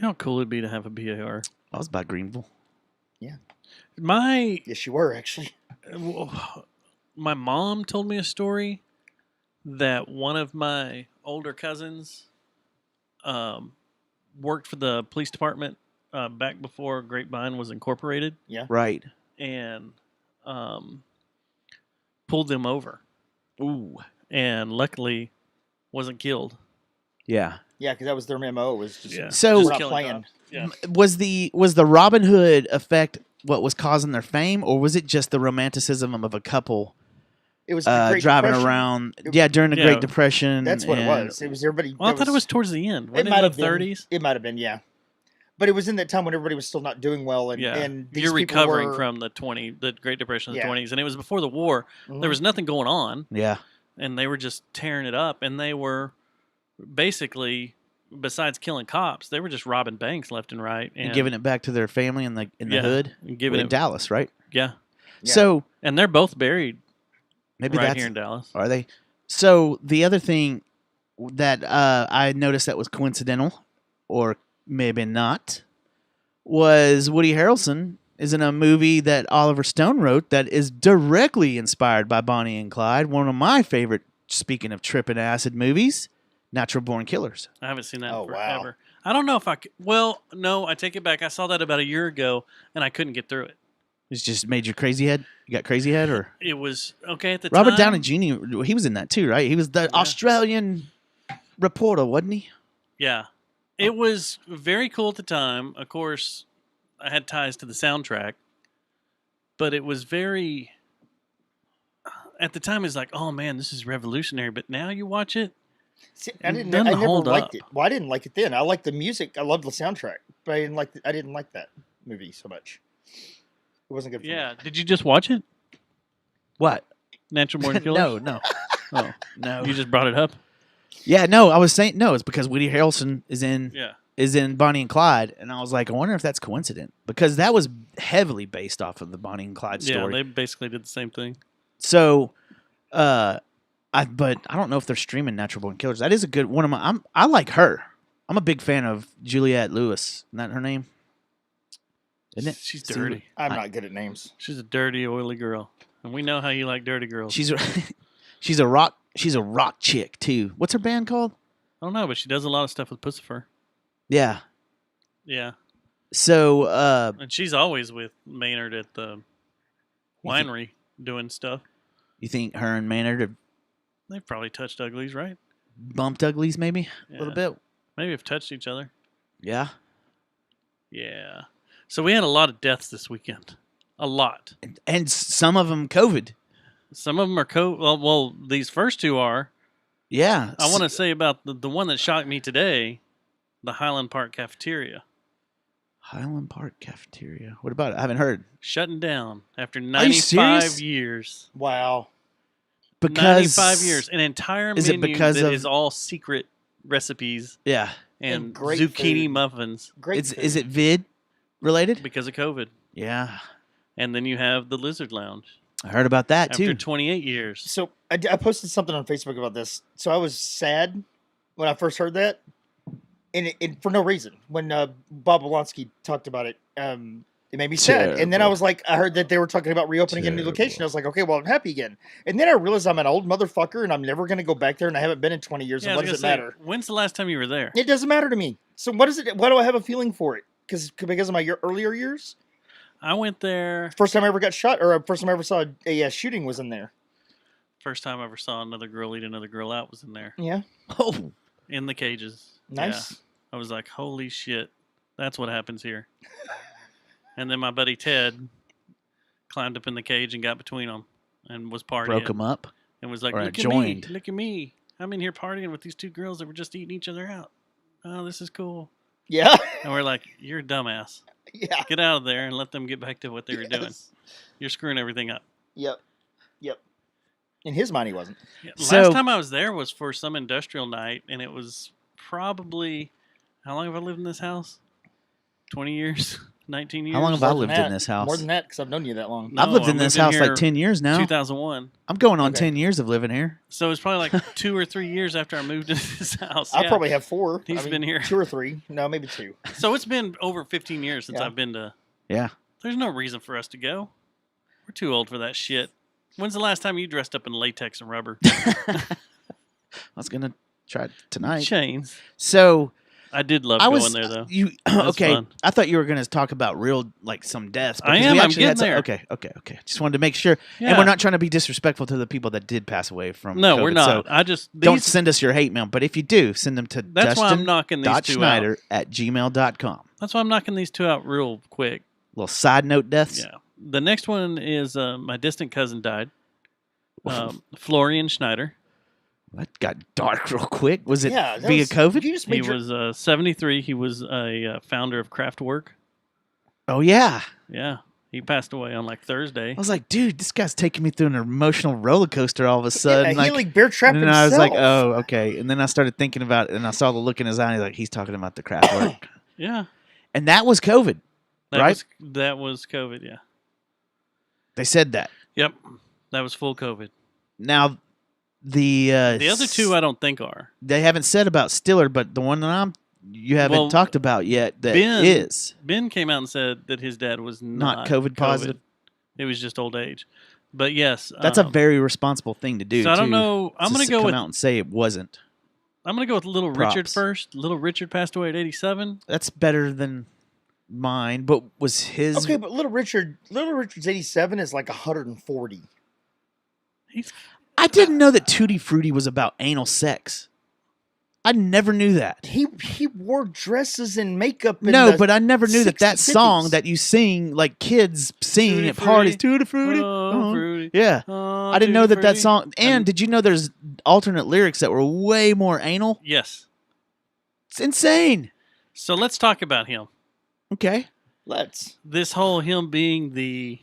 How cool it'd be to have a BAR. I was by Greenville. My Yes, you were actually. my mom told me a story that one of my older cousins worked for the police department back before Grapevine was incorporated, Right. and pulled them over, Ooh. and luckily wasn't killed. Yeah. Yeah, because that was their MO. Was just So- we're just not killing playing. cops. Yeah. Was the Robin Hood effect what was causing their fame, or was it just the romanticism of a couple It was the Great driving Depression. around? It- Yeah, during the Yeah. Great Depression. That's what it and- was. It was everybody. Well, I that thought it was towards the end. It Wasn't might in have the been. 30s. It might have been, yeah. But it was in that time when everybody was still not doing well, and Yeah, and these you're people recovering were, from the Great Depression of the Yeah. 20s, and it was before the war. Mhm. There was nothing going on, Yeah. and they were just tearing it up, and they were basically, besides killing cops, they were just robbing banks left and right, And giving it back to their family in the Yeah, hood. and giving in it, Dallas, right? yeah. Yeah. So And they're both buried maybe right that's here in Dallas. are they? So the other thing that I noticed that was coincidental, or maybe not, was Woody Harrelson is in a movie that Oliver Stone wrote that is directly inspired by Bonnie and Clyde. One of my favorite, speaking of tripping acid movies, Natural Born Killers. I haven't seen that Oh, in wow. forever. I don't know if I could. Well, no, I take it back. I saw that about a year ago, and I couldn't get through it. It's just made you crazy head. You got crazy head, or It was okay at the Robert time. Downey Jr. He was in that too, right? He was the Australian reporter, wasn't he? Yeah. It was very cool at the time. Of course, I had ties to the soundtrack, but it was very. At the time, it's like, oh man, this is revolutionary. But now you watch it, See, I never liked up. it. Well, I didn't like it then. I liked the music. I loved the soundtrack, but I didn't like that movie so much. It wasn't good for me. yeah. Did you just watch it? What? Natural Born Killers? No. Oh, No. you just brought it up. Yeah, no, I was saying no. It's because Woody Harrelson is in Yeah. Bonnie and Clyde, and I was like, I wonder if that's coincident because that was heavily based off of the Bonnie and Clyde Yeah, story. they basically did the same thing. So, but I don't know if they're streaming Natural Born Killers. That is a good one of my. I like her. I'm a big fan of Juliette Lewis. Isn't that her name? Isn't it? She's dirty. I'm not good at names. She's a dirty, oily girl, and we know how you like dirty girls. She's a rock chick too. What's her band called? I don't know, but she does a lot of stuff with Pussifer. Yeah. Yeah, So and she's always with Maynard at the winery doing stuff. you think her and Maynard have They've probably touched uglies, right? bumped uglies maybe a little Yeah. bit? Maybe have touched each other. Yeah. Yeah. So we had a lot of deaths this weekend. A lot. And some of them COVID. Some of them are well, these first two are. Yeah. I want to say about the one that shocked me today, the Highland Park cafeteria. Highland Park cafeteria. What about it? I haven't heard. Shutting down after you 95 serious? years. Wow. Because 95 years. An entire Is it menu because that of- is all secret recipes Yeah. and great zucchini food. muffins Great. Is it vid related? because of COVID. Yeah. And then you have the Lizard Lounge I heard about that after too. 28 years. So I posted something on Facebook about this. So I was sad when I first heard that, and for no reason. When Bob Wolanski talked about it, it made me sad. And then I was like, I heard that they were talking about reopening a new location. I was like, okay, well, I'm happy again. And then I realized I'm an old motherfucker, and I'm never going to go back there, and I haven't been in 20 years. Yeah, and I what was does it gonna say, matter? When's the last time you were there? It doesn't matter to me. So what is it? Why do I have a feeling for it? Because of my earlier years. I went there. First time I ever got shot, or first time I ever saw a shooting was in there. First time I ever saw another girl eat another girl out was in there. Yeah. Oh, In the cages. Nice. Yeah. I was like, holy shit. That's what happens here. And then my buddy Ted climbed up in the cage and got between them and was partying. broke them up. And was like, or look at joined. me. Look at me. I'm in here partying with these two girls that were just eating each other out. Oh, this is cool. Yeah. And we're like, you're a dumbass. Yeah. Get out of there and let them get back to what they were doing. Yes. You're screwing everything up. Yep. In his mind, he wasn't. Yeah, So- last time I was there was for some industrial night, and it was probably how long have I lived in this house? 20 years, 19 years. How long have I More than lived in that. this house? More than that, because I've known you that long. No, I've lived I in this moved in house like here 10 years now. 2001. I'm going on Okay. 10 years of living here. So it's probably like 2 or 3 years after I moved into this house. I Yeah. probably have 4. He's been here. 2 or 3. No, maybe 2. So it's been over 15 years since Yeah. I've been to. Yeah. There's no reason for us to go. We're too old for that shit. When's the last time you dressed up in latex and rubber I was going to try it tonight. chains? So I did love I going was there though. you That's okay. fun. I thought you were going to talk about real like some deaths. I because am, we I'm actually had getting there. Okay. Just wanted to make sure. And Yeah. we're not trying to be disrespectful to the people that did pass away from No, COVID, we're not. So I just don't these, send us your hate mail, but if you do, send them to That's why I'm knocking these two out. Dustin.Schneider@gmail.com. That's why I'm knocking these two out real quick. Little side note deaths. Yeah. The next one is my distant cousin died. Florian Schneider. That got dark real quick. Was it Yeah, that via was- COVID? You just He made your, was 73. He was a founder of Kraftwerk. Oh yeah. Yeah. He passed away on like Thursday. I was like, dude, this guy's taking me through an emotional roller coaster all of a sudden. yeah, he like bear trapped and then himself. I was like, oh, okay. And then I started thinking about it, and I saw the look in his eye. And he's talking about the craft work, Yeah. and that was COVID. That Right? that was COVID. Yeah. They said that. Yep. That was full COVID. Now, the other two I don't think are. they haven't said about Stiller, but the one that you haven't Well, talked about yet that Ben- is Ben came out and said that his dad was not COVID positive. It was just old age. But yes, That's a very responsible thing to do. So I don't too, know. I'm to going to go come with out and say it wasn't. I'm going to go with Little Richard Props. first. Little Richard passed away at 87. That's better than mine, but was his okay, but Little Richard's 87 is like 140. He's I didn't know that Tutti Frutti was about anal sex. I never knew that. He wore dresses and makeup. In No, the but I never knew that 60s, song 50s. that you sing, like kids sing Tutti at parties. Frutti. Tutti Frutti. Oh, fruity. Yeah. Oh, I didn't know tutti that frutti. song. And did you know there's alternate lyrics that were way more anal? Yes. It's insane. So let's talk about him. Okay. Let's. This whole him being the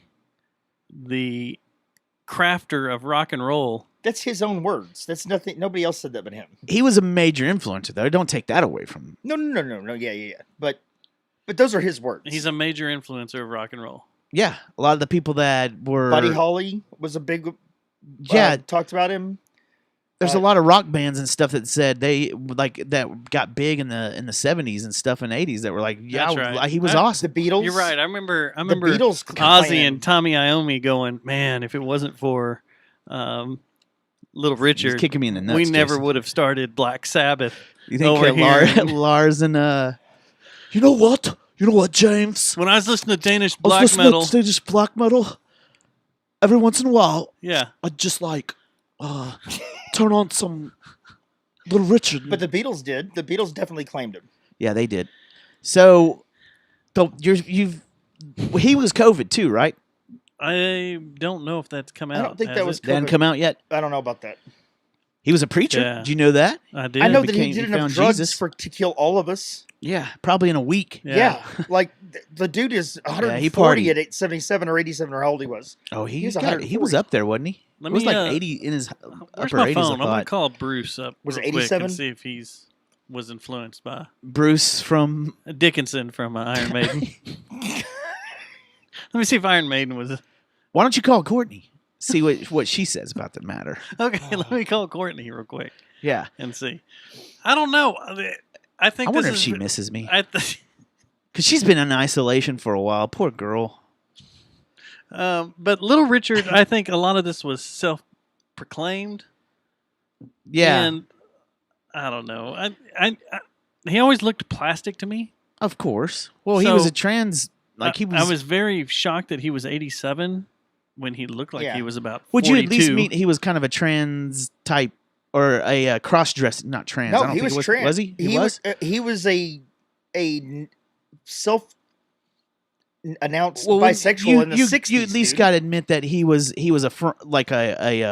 crafter of rock and roll. That's his own words. That's nothing. Nobody else said that but him. He was a major influencer, though. Don't take that away from him. No. Yeah. But those are his words. He's a major influencer of rock and roll. Yeah. A lot of the people that were. Buddy Holly was a big. Yeah. Talked about him. There's a lot of rock bands and stuff that said they like that got big in the 70s and stuff in the 80s that were like, yeah, That's right. he was The awesome. The Beatles. You're right. I remember The Beatles Ozzy clan. and Tommy Iommi going, man, if it wasn't for Little He's Richard, kicking me in the nuts. we never Jason. would have started Black Sabbath. You think over here. Lars and you know what? You know what, James? When I was listening to Danish I was black listening metal, to Danish black metal. Every once in a while, yeah, I'd just like turn on some Little Richard. But the Beatles did. The Beatles definitely claimed him. Yeah, they did. So, he was COVID too, right? I don't know if that's come out. I don't think has that was. it? They hadn't COVID. come out yet. I don't know about that. He was a preacher. Yeah. Did you know that? I did. I know He that he became- did he enough found drugs Jesus. to kill all of us. Yeah, probably in a week. Yeah, like the dude is he 140 partied. at 77 or 87 or how old he was. Oh, He was he was 140. up there, wasn't he? Let it was me, like 80 in his Where's upper my 80s. phone? I I'm gonna thought. call Bruce up. Was it real quick 87? and see if was influenced by Bruce from. Dickinson from Iron Maiden. Let me see if Iron Maiden was. Why don't you call Courtney? See what she says about the matter. Okay, let me call Courtney real quick Yeah, and see. I don't know. I think I wonder this if she is- misses me because she's been in isolation for a while. Poor girl. but Little Richard, I think a lot of this was self-proclaimed. Yeah, And I don't know. I he always looked plastic to me. of course. Well, he was So, a trans. Like he was. I was very shocked that he was 87 when he looked like Yeah. he was about. Would you at least 42. meet? He was kind of a trans type or a cross-dressing, not trans. I No, don't he think was it trans. Was he? He was a self announced Well, bisexual in the 60s. You at least dude. got to admit that he was a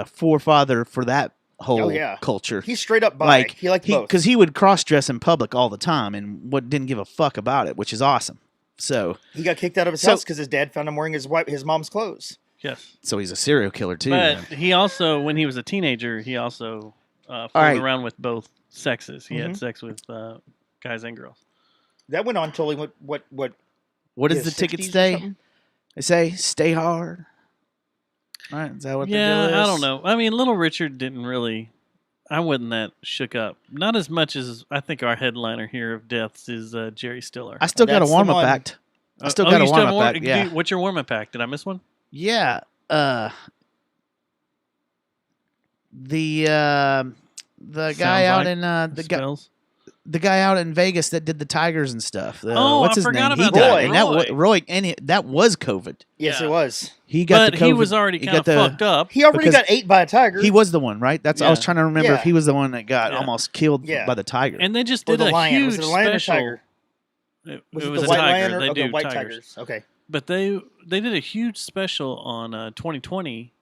forefather for that whole Oh, yeah. culture. He's straight up bi. Like he liked both. because he would cross-dress in public all the time and didn't give a fuck about it, which is awesome. So He got kicked out of his So- house because his dad found him wearing his mom's clothes. Yes, he's a serial killer too. but he also, when he was a teenager, he also fooled right. around with both sexes. He Mm-hmm. had sex with guys and girls. That went on until he went what what does his the ticket 60s or say? something? They say stay hard. All right, is that what the Yeah, deal I is? don't know. I mean, Little Richard didn't really. I wasn't that shook up. Not as much as I think our headliner here of deaths is Jerry Stiller. I still got a That's the warm-up one. act. I still Oh, got a you still have warm-up act. Yeah. What's your warm-up act? Did I miss one? Yeah. The guy Sounds out like in Spells. the guy out in Vegas that did the Tigers and stuff. Oh, what's I his forgot name? He about died. that. And that Roy. Roy, and that was COVID. Yes, Yeah. it was. He got But the COVID. he was already he kind of got the- fucked up. He already Because got ate by a tiger. He was the one, right? I was Yeah. trying to remember if Yeah. he was the one that got Yeah. almost killed Yeah. by the tiger. And they just or did the a lion. huge Was it a lion special. or tiger? It Was was it a the white tiger. lion or They okay, do white tigers. tigers? Okay. But they did a huge special on 2020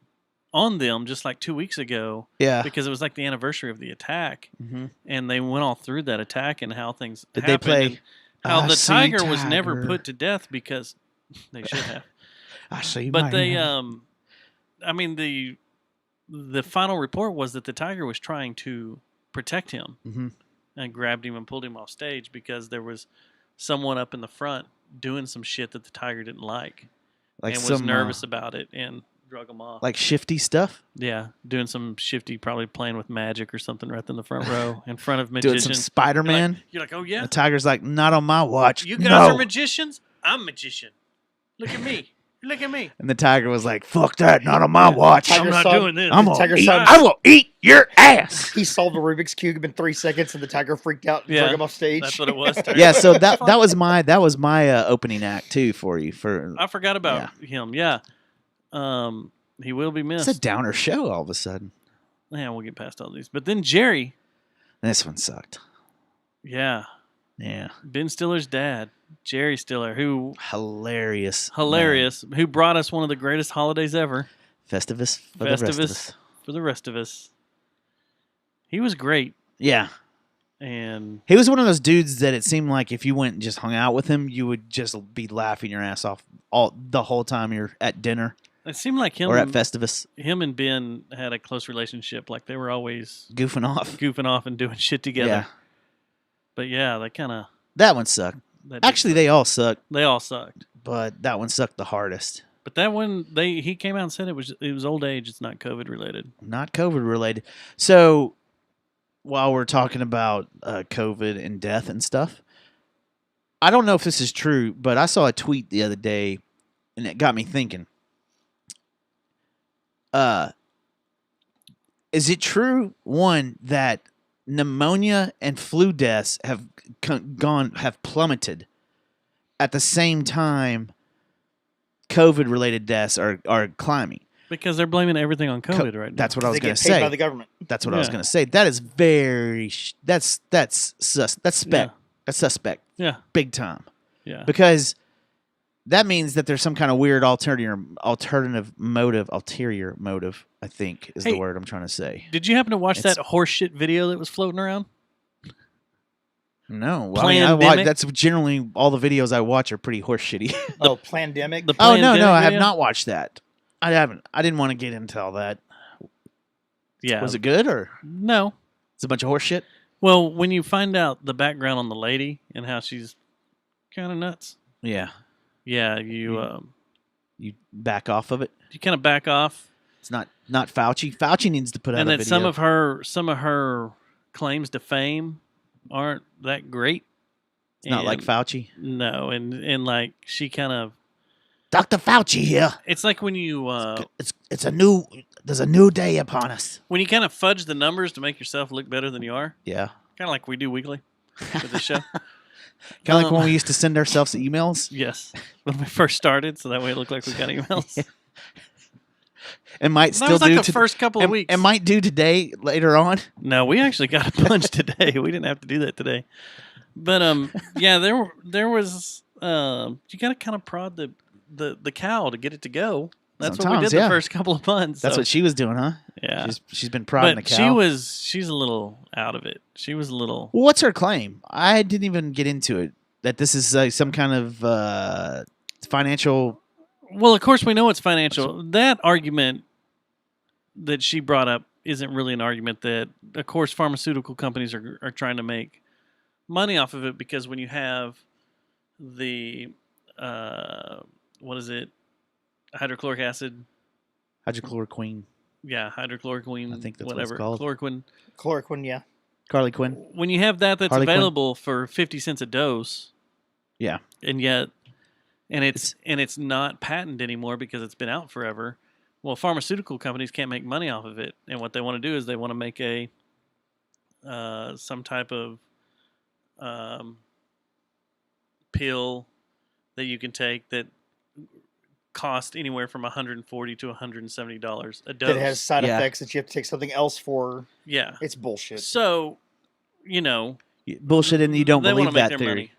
on them just like 2 weeks ago yeah. because it was like the anniversary of the attack, hmm and they went all through that attack and how things Did they happened play? and how I the see tiger was never tiger. put to death because they should have. I see. But my they, hand. I mean, the final report was that the tiger was trying to protect him Mhm. and grabbed him and pulled him off stage because there was someone up in the front doing some shit that the tiger didn't like, like and some was nervous about it and drug him off. like shifty stuff. Yeah, doing some shifty, probably playing with magic or something right in the front row in front of Doing magicians. some You're Spider-Man. like, you're like, oh yeah, The tiger's like, not on my watch. you guys no. are magicians. I'm magician. Look at me. Look at me. And the tiger was like, fuck that, not on my watch. Tiger I'm not saw- doing this. I'm the gonna tiger eat, saw- I will eat your ass. He solved a Rubik's Cube in 3 seconds, and the tiger freaked out and Yeah, drug him off stage. That's what it was. Yeah, so that was my opening act too for you. For I forgot about him. Yeah. He will be it's missed. a downer show all of a sudden. Yeah, we'll get past all these. But then Jerry, This one sucked. Yeah. Yeah. Ben Stiller's dad, Jerry Stiller, who Hilarious. who brought us one of the greatest holidays ever. Festivus for the rest of us. For the rest of us. He was great. Yeah. And he was one of those dudes that it seemed like if you went and just hung out with him, you would just be laughing your ass off the whole time you're at dinner. It seemed like him or at Festivus. Him and Ben had a close relationship. Like they were always goofing off and doing shit together. Yeah. But yeah, they kind of that one sucked. Actually, they all sucked. They all sucked. But that one sucked the hardest. But that one, he came out and said it was old age. It's not COVID related. Not COVID related. So while we're talking about COVID and death and stuff, I don't know if this is true, but I saw a tweet the other day, and it got me thinking. Is it true, one, that pneumonia and flu deaths have plummeted at the same time COVID related deaths are climbing? Because they're blaming everything on COVID right now. That's what I was going to They get paid say. by the government. That's what I was going to say. That is that's suspect. Yeah. Big time. Yeah. Because that means that there's some kind of weird ulterior motive, I think is the word I'm trying to say. Did you happen to watch that horseshit video that was floating around? No. Well, I mean, that's generally all the videos I watch are pretty horseshitty. Pandemic? No, I have not watched that. I haven't. I didn't want to get into all that. Yeah. Was it good or? No. It's a bunch of horseshit? Well, when you find out the background on the lady and how she's kind of nuts. Yeah. Yeah, you back off of it. You kind of back off. It's not Fauci. Fauci needs to put out a video. And that some of her claims to fame aren't that great. It's not like Fauci. No, and like she kind of Dr. Fauci here. It's like when you there's a new day upon us. When you kind of fudge the numbers to make yourself look better than you are. Yeah. Kind of like we do weekly with the show. Kind of like when we used to send ourselves emails. Yes, when we first started, so that way it looked like we got emails. Yeah. It might still that was do like the first couple of weeks. It might do today later on. No, we actually got a bunch today. We didn't have to do that today. But yeah, there was you got to kind of prod the cow to get it to go. That's what we did the first couple of months. That's what she was doing, huh? Yeah, she's been prodding the cow. She's a little out of it. She was a little. Well, what's her claim? I didn't even get into it. That this is some kind of financial. Well, of course we know it's financial. That argument that she brought up isn't really an argument. That of course pharmaceutical companies are trying to make money off of it, because when you have the what is it? Hydrochloric acid. Hydrochloroquine. Yeah, hydrochloroquine. I think that's whatever. what it's called. Chloroquine, yeah. Carly Quinn. When you have that's Harley available for 50 cents a dose. Yeah. And yet, it's not patented anymore because it's been out forever. Well, pharmaceutical companies can't make money off of it, and what they want to do is they want to make a some type of pill that you can take that cost anywhere from $140 to $170 a dose. That has side effects that you have to take something else for. Yeah, it's bullshit. So, bullshit, and you don't they believe that their theory. Money.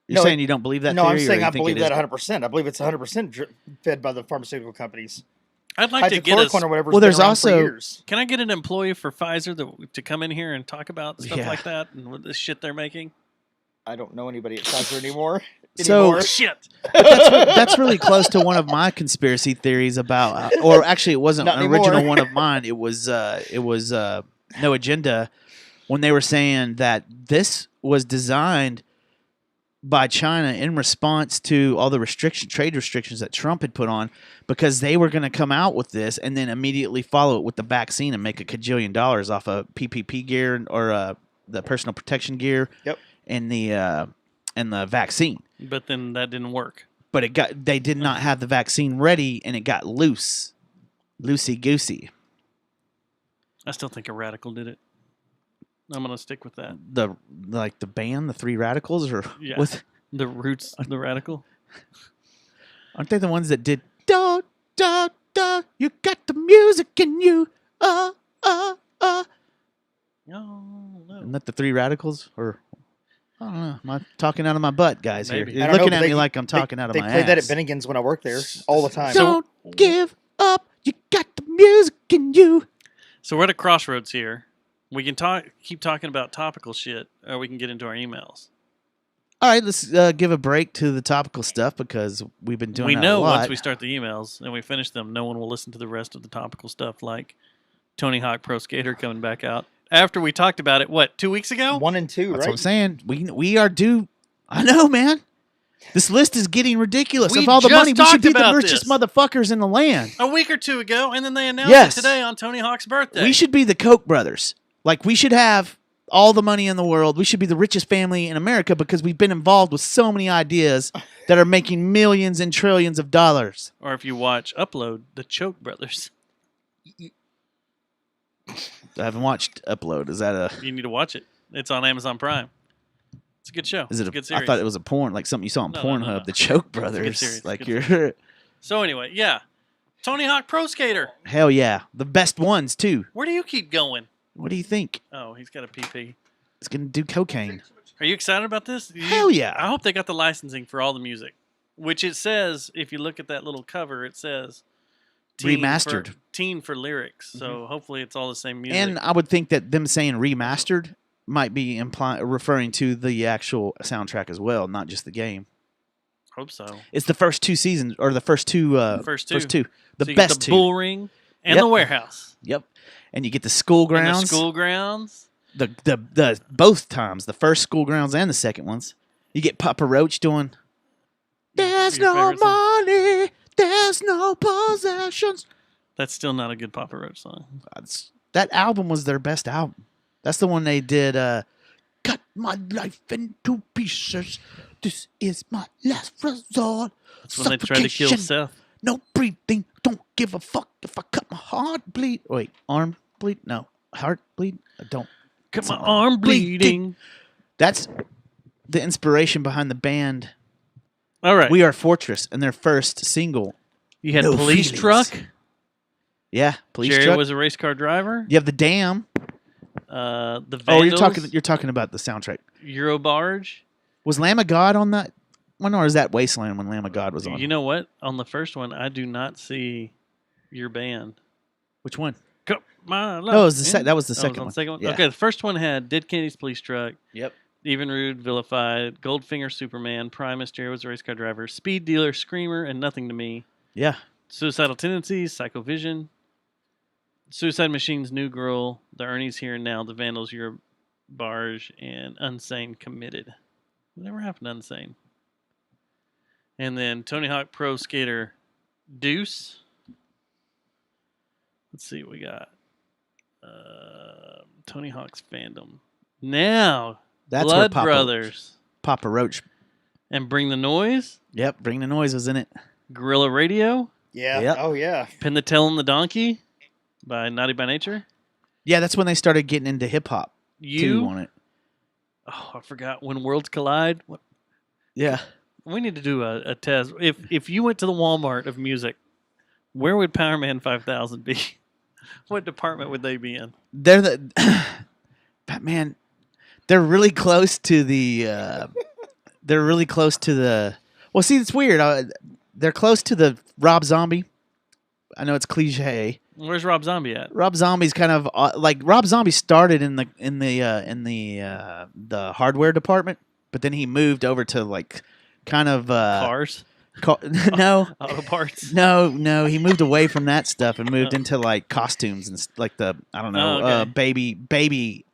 You're saying you don't believe that theory? No, I'm saying I I believe that 100%. I believe it's 100% fed by the pharmaceutical companies. I'd like to get or whatever. Well, there's also. Can I get an employee for Pfizer to come in here and talk about stuff like that and what the shit they're making? I don't know anybody at Pfizer anymore. So shit. That's really close to one of my conspiracy theories about, or actually, it wasn't an original one of mine. It was No Agenda, when they were saying that this was designed by China in response to all the trade restrictions that Trump had put on, because they were going to come out with this and then immediately follow it with the vaccine and make $1 kajillion off of PPP gear or the personal protection gear. Yep. And the vaccine. But then that didn't work. But they did not have the vaccine ready, and it got loosey goosey. I still think a radical did it. I'm gonna stick with that. The band, the Three Radicals, or the Roots, the Radical. Aren't they the ones that did da da da? You got the music in you, No. Isn't that the Three Radicals, or I don't know. Am I talking out of my butt, guys? Maybe. Here, I you're don't know, looking but at they- me like I'm talking out of They my play ass. that at Bennigan's when I work there all the time. Don't give up. You got the music in you. So we're at a crossroads here. We can keep talking about topical shit, or we can get into our emails. All right, let's give a break to the topical stuff because we've been doing We that know a lot. once we start the emails and we finish them, no one will listen to the rest of the topical stuff, like Tony Hawk Pro Skater coming back out after we talked about it. What, 2 weeks ago? 1 and 2, That's right? what I'm saying. We are due. I know, man. This list is getting ridiculous. We Of all the just money, we should talked be the about richest this. motherfuckers in the land. A week or two ago, and then they announced Yes. it today on Tony Hawk's birthday. We should be the Koch brothers. Like, we should have all the money in the world. We should be the richest family in America because we've been involved with so many ideas that are making millions and trillions of dollars. Or if you watch Upload, the Choke Brothers. I haven't watched Upload. Is that a? You need to watch it. It's on Amazon Prime. It's a good show. Is it It's a good series. I thought it was a porn, like something you saw on No, Pornhub. no. The Choke good Brothers. series. Like Good you're. So anyway, yeah. Tony Hawk Pro Skater. Hell yeah, the best ones too. Where do you keep going? What do you think? Oh, he's got a PP. It's gonna do cocaine. Are you excited about this? Hell yeah. I hope they got the licensing for all the music. Which it says, if you look at that little cover, it says Remastered. teen for lyrics. So hopefully it's all the same music. And I would think that them saying remastered might be referring to the actual soundtrack as well, not just the game. hope so. It's the first two seasons, or the first two. First The So you best get the two. bull ring and Yep. the warehouse. Yep. And you get the school And grounds. the school grounds. The both times, the first school grounds and the second ones. You get Papa Roach doing. There's Your no favorite song. money. There's no possessions. That's still not a good Papa Roach song. That album was their best album. That's the one they did. Cut my life into pieces. This is my last resort. That's when they tried to kill Suffocation. Seth. No breathing. Don't give a fuck if I cut my heart bleed. Wait, arm bleed? No, heart bleed. I don't. Cut my Something. arm bleeding. That's the inspiration behind the band. All right. We Are Fortress and their first single. You had No Police Feelings. Truck. Yeah, police Jerry truck. was a race car driver. You have the Dam. The Vandals. Oh, you're talking about the soundtrack. Euro Barge. Was Lamb of God on that one, or is that Wasteland when Lamb of God was on? You know what? On the first one, I do not see your band. Which one? Cut my life No, it was the in- that was the Oh, it second on one. the second one. Yeah. Okay, the first one had Dead Kennedy's Police Truck, Yep. Even Rude, Vilified, Goldfinger, Superman, Primus, Jerry was a race car driver, Speed Dealer, Screamer, and Nothing to Me. Yeah. Suicidal Tendencies, Psycho Vision, Suicide Machines, New Girl, The Ernie's Here and Now, The Vandals, Euro Barge, and Unsane Committed. Whatever happened to Unsane? And then Tony Hawk Pro Skater Deuce. Let's see what we got. Tony Hawk's fandom. Now, That's where Blood Brothers. Papa Roach. And Bring the Noise. Yep. Bring the Noise was in it. Gorilla Radio. Yeah. Yep. Oh, yeah. Pin the Tail on the Donkey by Naughty by Nature. Yeah, that's when they started getting into hip hop too You. on it. Oh, I forgot. When Worlds Collide. What? Yeah. We need to do a test. If you went to the Walmart of music, where would Power Man 5000 be? What department would they be in? They're the Batman. They're really close to the. They're really close to the. Well, see, it's weird. They're close to the Rob Zombie. I know it's cliche. Where's Rob Zombie at? Rob Zombie's kind of like Rob Zombie started in the hardware department, but then he moved over to like kind of Cars? no. Auto parts? No, he moved away from that stuff and moved into like costumes and like the I don't know, Oh, okay. baby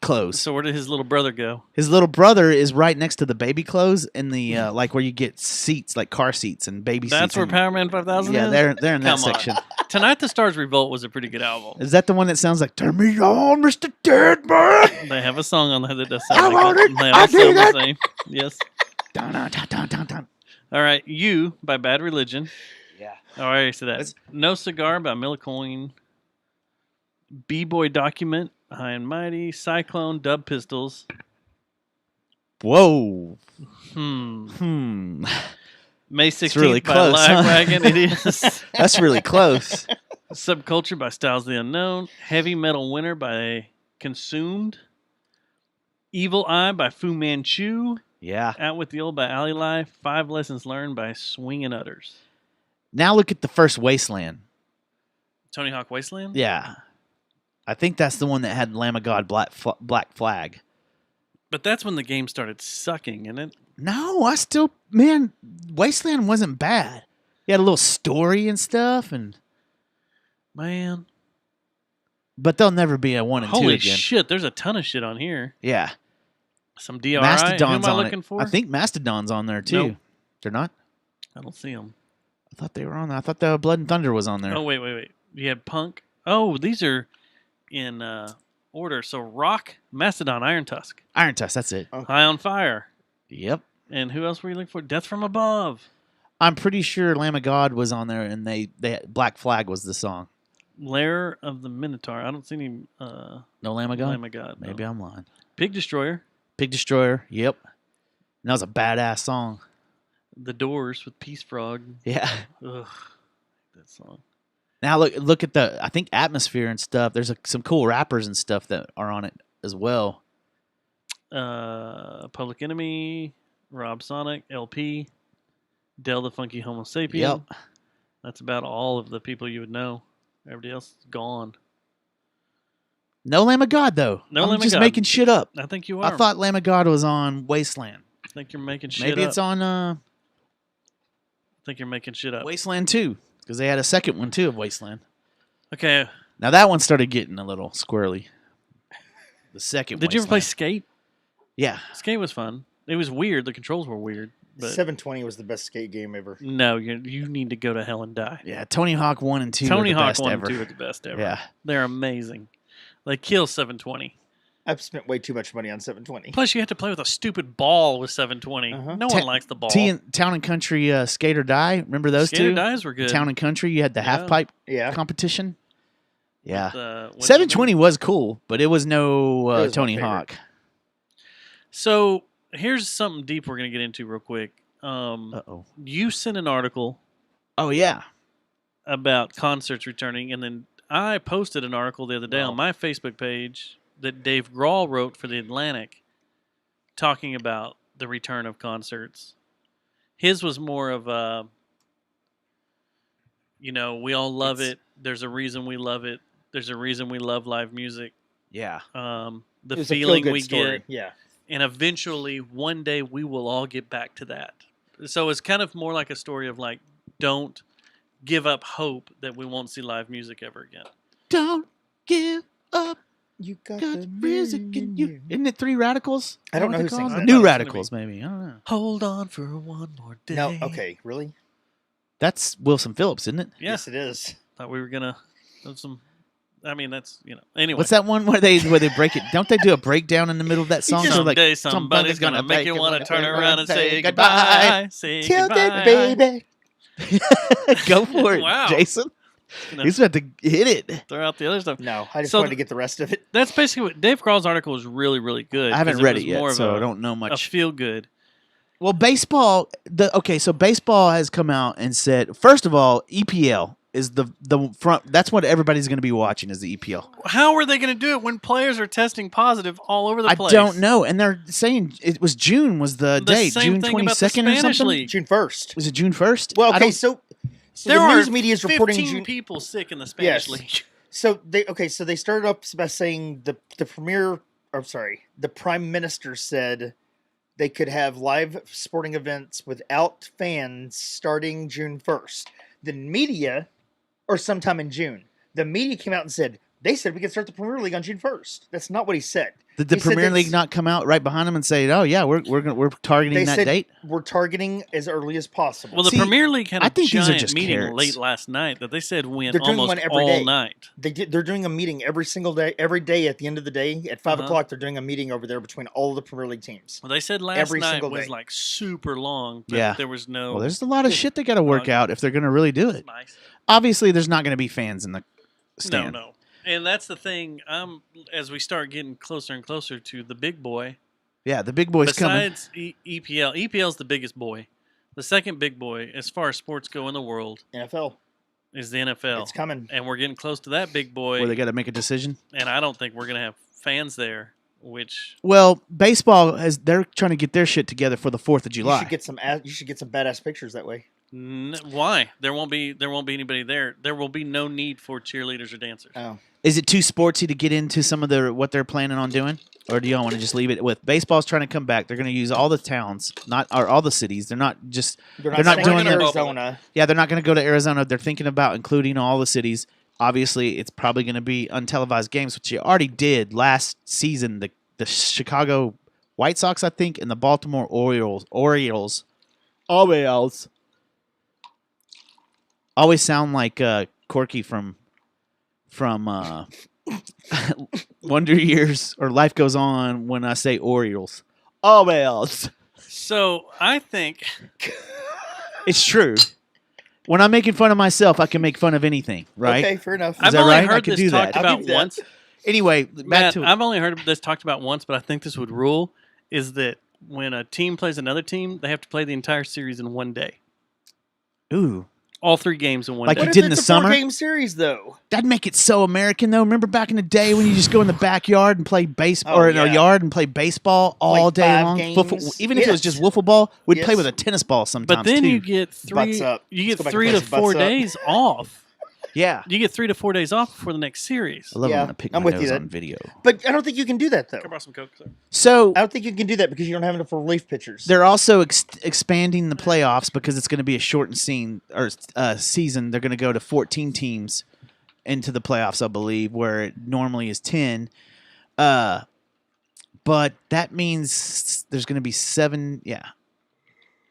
clothes. So where did his little brother go? His little brother is right next to the baby clothes in the like where you get seats, like car seats and baby seats. That's where and- Power Man 5000 Yeah, is? they're in that Come on. section. Tonight the Stars Revolt was a pretty good album. Is that the one that sounds like "Turn Me On, Mr. Deadman"? They have a song on there that does I sound like want it. it. They I all sound need the it. same. Yes. Dun, dun, dun, dun, dun, dun. All right. You by Bad Religion. Yeah. All right. So that. That's- No Cigar by Millicoin. B-Boy Document, High and Mighty. Cyclone, Dub Pistols. Whoa. May 16th really by close, Live huh? Wagon. It is. That's really close. Subculture by Styles the Unknown. Heavy Metal Winter by Consumed. Evil Eye by Fu Manchu. Yeah. Out with the Old by Alley Life. 5 Lessons Learned by Swingin' Utters. Now look at the first Wasteland. Tony Hawk Wasteland? Yeah. I think that's the one that had Lamb of God Black Flag. But that's when the game started sucking, isn't it? No, Wasteland wasn't bad. You had a little story and stuff, Man. but there'll never be a 1 and 2 Holy again. shit, there's a ton of shit on here. Yeah. Some DRI. Who am Mastodon's I on looking it. for? I think Mastodon's on there too. Nope. They're not? I don't see them. I thought they were on there. I thought the Blood and Thunder was on there. Oh, wait. You had Punk. Oh, these are in order. So Rock, Mastodon, Iron Tusk, Iron Tusk, that's it. High on Fire. Yep. And who else were you looking for? Death from Above. I'm pretty sure Lamb of God was on there, and they Black Flag was the song. Lair of the Minotaur. I don't see any No Lamb of God? Lamb of God. Maybe no. I'm lying. Pig Destroyer. Pig Destroyer, yep. And that was a badass song. The Doors with Peace Frog. Yeah. Ugh. That song. Now look at the, I think, Atmosphere and stuff. There's some cool rappers and stuff that are on it as well. Public Enemy, Rob Sonic, LP, Del the Funky Homo Sapien. Yep. That's about all of the people you would know. Everybody else is gone. No Lamb of God, though. No I'm Lamb of just God. making shit up. I think you are. I thought Lamb of God was on Wasteland. I think you're making shit Maybe up. it's on I think you're making shit up. Wasteland 2, because they had a second one, too, of Wasteland. Okay. Now, that one started getting a little squirrely. The second Did you ever play Wasteland. Skate? Yeah. Skate was fun. It was weird. The controls were weird. But 720 was the best skate game ever. no, you need to go to hell and die. Yeah, Tony Hawk 1 and 2 Tony were the Hawk best 1 ever. and 2 are the best ever. Yeah. They're amazing. They kill 720. I've spent way too much money on 720. Plus, you have to play with a stupid ball with 720. Uh-huh. No one likes the ball. Town and Country Skate or Die. Remember those Skate or two? Dies were good. Town and Country. You had the half pipe Yeah. competition. Yeah. What's his 720 name? was cool, but it was no It was my Tony favorite. Hawk. So here's something deep we're going to get into real quick. Uh-oh. You sent an article Oh, yeah. about concerts returning, and then I posted an article the other day Wow. on my Facebook page that Dave Grohl wrote for The Atlantic talking about the return of concerts. His was more of a, we all love it. There's a reason we love it. There's a reason we love live music. Yeah. The It was a feeling feel-good we story. get. Yeah. And eventually, one day, we will all get back to that. So it's kind of more like a story of like, don't give up hope that we won't see live music ever again. Don't give up. You got Got the music in you. Isn't it Three Radicals? I don't Is that know what who they're sings called? that. New I thought it was gonna Radicals, maybe. I don't know. Hold on for one more day. No, okay, really? That's Wilson Phillips, isn't it? Yeah. Yes, it is. Thought we were gonna have some. I mean, that's Anyway, What's that one where they break it? Don't they do a breakdown in the middle of that song? So someday like, somebody's gonna make you want to turn around and say goodbye. goodbye. Say Killed goodbye. it, baby. Go for it, Wow. Jason. You know, He's about to hit it. throw out the other stuff. No, I just So wanted the- to get the rest of it. That's basically what Dave Grohl's article was really, really good. I haven't 'cause read was it yet, more of so I a- don't know A much. feel good. Well, baseball. So baseball has come out and said, first of all, EPL is the front. That's what everybody's going to be watching is the EPL. How are they going to do it when players are testing positive all over the I place? don't know, and they're saying it was June was the date, same June thing about the 22nd or Spanish something. league. June 1st. Was it June 1st? Well, I okay, don't- so There the are news media is 15 reporting June. people sick in the Spanish Yes. league. So they started up by saying the Prime Minister said they could have live sporting events without fans starting June 1st. The media, or sometime in June, the media came out and said they said we could start the Premier League on June 1st. That's not what he said. Did the He said Premier that's- League not come out right behind them and say, "Oh yeah, we're targeting They that said date"? we're targeting as early as possible. Well, the See, Premier League had I a think these are giant just meeting carrots. late last night that they said went They're doing almost one every all day. night. They're doing a meeting every single day. Every day at the end of the day at 5 Uh-huh. o'clock, they're doing a meeting over there between all the Premier League teams. Well, they said last Every night single was day. like super long. But Yeah. there was no. Well, there's a lot of shit they got to work out if they're going to really do it. nice. Obviously, there's not going to be fans in the stand. No. And that's the thing. As we start getting closer and closer to the big boy. Yeah, the big boys coming. Besides EPL, EPL's the biggest boy. The second big boy, as far as sports go in the world, NFL, is the NFL. it's coming. And we're getting close to that big boy. Where they got to make a decision. And I don't think we're going to have fans there which Well, baseball they're trying to get their shit together for the 4th of July. You should get some badass pictures that way. why? There won't be anybody there. There will be no need for cheerleaders or dancers. Oh. Is it too sportsy to get into some of what they're planning on doing? Or do y'all want to just leave it with baseball's trying to come back? They're going to use all the towns, or all the cities. They're not saying doing Arizona. Yeah, they're not going to go to Arizona. They're thinking about including all the cities. Obviously, it's probably going to be untelevised games, which you already did last season. The Chicago White Sox, I think, and the Baltimore Orioles. Always sound like Corky from Wonder Years or Life Goes On when I say Orioles. Orioles. So I think It's true. When I'm making fun of myself, I can make fun of anything, right? Okay, fair enough. Is I've that only right? I heard could this do talked that. about I'll give you that. once. Anyway, back Matt, to I've only heard this talked about once, but I think this would rule is that when a team plays another team, they have to play the entire series in one day. ooh. All 3 games in one Like day. you did in it's the a summer? 4-game series, though. That'd make it so American, though. Remember back in the day when you just go in the backyard and play baseball, Oh, or in a yeah. yard and play baseball all Like day 5 long? games. Even if it was Yes. just wiffle ball, we'd play Yes. with a tennis ball sometimes. But then too. you get Butts up. you Let's get go back 3 and to play some 4 butts up. days off. yeah. You get 3 to 4 days off before the next series. I love Yeah, when I pick I'm my with you nose then. on video. But I don't think you can do that, though. Can I borrow some Coke, sir? So I don't think you can do that because you don't have enough relief pitchers. they're also expanding the playoffs because it's going to be a shortened season. They're going to go to 14 teams into the playoffs, I believe, where it normally is 10. But that means there's going to be 7.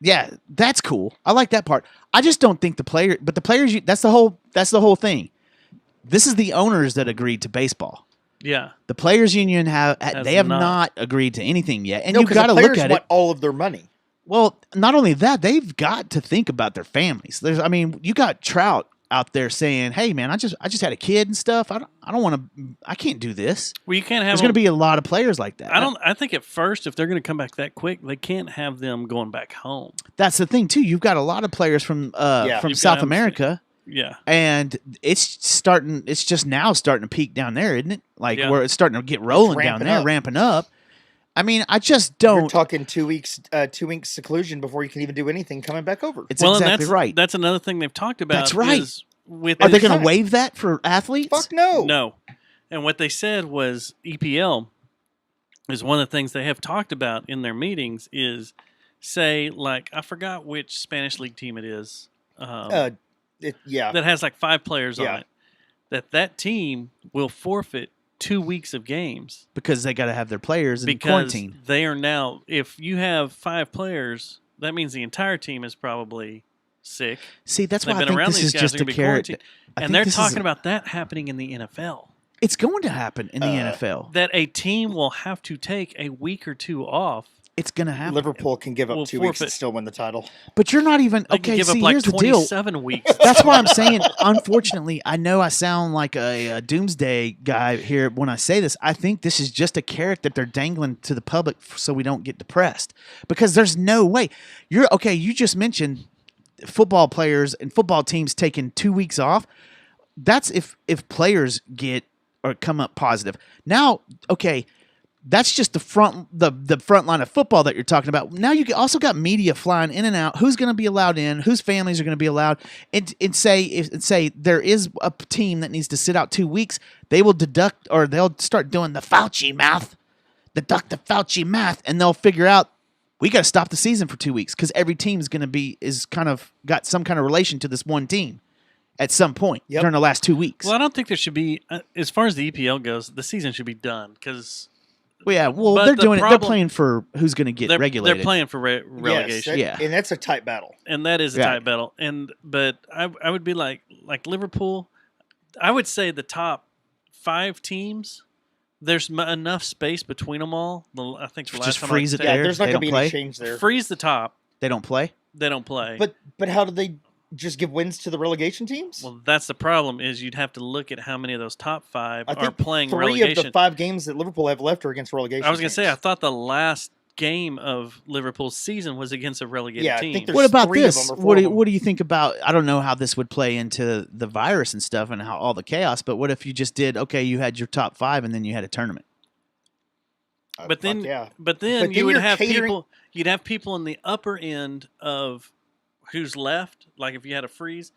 Yeah, that's cool. I like that part. I just don't think the players. That's the whole thing. This is the owners that agreed to baseball. Yeah. The players union have not. not agreed to anything yet, and no, you've 'cause got the to look players at want it. all of their money. Well, not only that, they've got to think about their families. You got Trout out there saying, "Hey, man, I just had a kid and stuff. I don't want to. I can't do this." Well, you can't have. There's going to be a lot of players like that. I think at first, if they're going to come back that quick, they can't have them going back home. That's the thing too. You've got a lot of players from You've South got- America, Yeah. and it's just now starting to peak down there, isn't it? Like Yeah. where it's starting to get rolling down ramping there, up. ramping up. I mean, I just You're don't. talking 2 weeks, 2 weeks seclusion before you can even do anything coming back over. It's and exactly right. That's another thing they've talked about. That's right. Is with Are they this- going to waive that for athletes? Fuck no. No. And what they said was EPL is one of the things they have talked about in their meetings is say, like, I forgot which Spanish league team it is Yeah. that has like 5 players Yeah. on it, that team will forfeit 2 weeks of games Because they got to have their players in because quarantine. they are now, if you have 5 players, that means the entire team is probably sick. See, that's why They've I been think around this these is guys, just they're a gonna be carrot. quarantined. I think And they're this is talking about that happening in the NFL. It's going to happen in the NFL. That a team will have to take a week or 2 off. It's going to happen. Liverpool can give up Will 2 weeks and forfeit. still win the title. But you're not even They can okay. give See, up like here's the deal. 27 weeks. That's why I'm saying. Unfortunately, I know I sound like a doomsday guy here when I say this. I think this is just a carrot that they're dangling to the public so we don't get depressed. Because there's no way. You're okay. You just mentioned football players and football teams taking 2 weeks off. That's if players get or come up positive. Now, okay. That's just the front line of football that you're talking about. Now you also got media flying in and out. Who's going to be allowed in? Whose families are going to be allowed? And say there is a team that needs to sit out 2 weeks. They will deduct or they'll start doing the Fauci math, deduct the Fauci math, and they'll figure out we got to stop the season for 2 weeks because every team is kind of got some kind of relation to this one team at some point during the last 2 weeks. Well, I don't think there should be, as far as the EPL goes, the season should be done because. Well, yeah. Well, But they're the doing it. They're problem- playing for who's going to get regulated. They're playing for relegation. Yes, and that's a tight battle. And that is a Yeah. tight battle. But I would be like Liverpool. I would say the top 5 teams. There's enough space between them all. I think the last Just time freeze I it checked, there. Yeah, there's not They going to don't be play? any change there. freeze the top. They don't play. They don't play. But how do they just give wins to the relegation teams? well, that's the problem. Is you'd have to look at how many of those top 5 I are think playing 3 relegation. of the 5 games that Liverpool have left are against relegation. I was going to say, I teams. thought the last game of Liverpool's season was against a relegated Yeah, I team. think there's What about 3 of this? them or 4 of them. What do you think about? I don't know how this would play into the virus and stuff and how all the chaos. But what if you just did? Okay, you had your top 5 and then you had a tournament. But then, yeah. but then But you then would you're have catering- people. You'd have people in the upper end of who's left. Like if you had a freeze,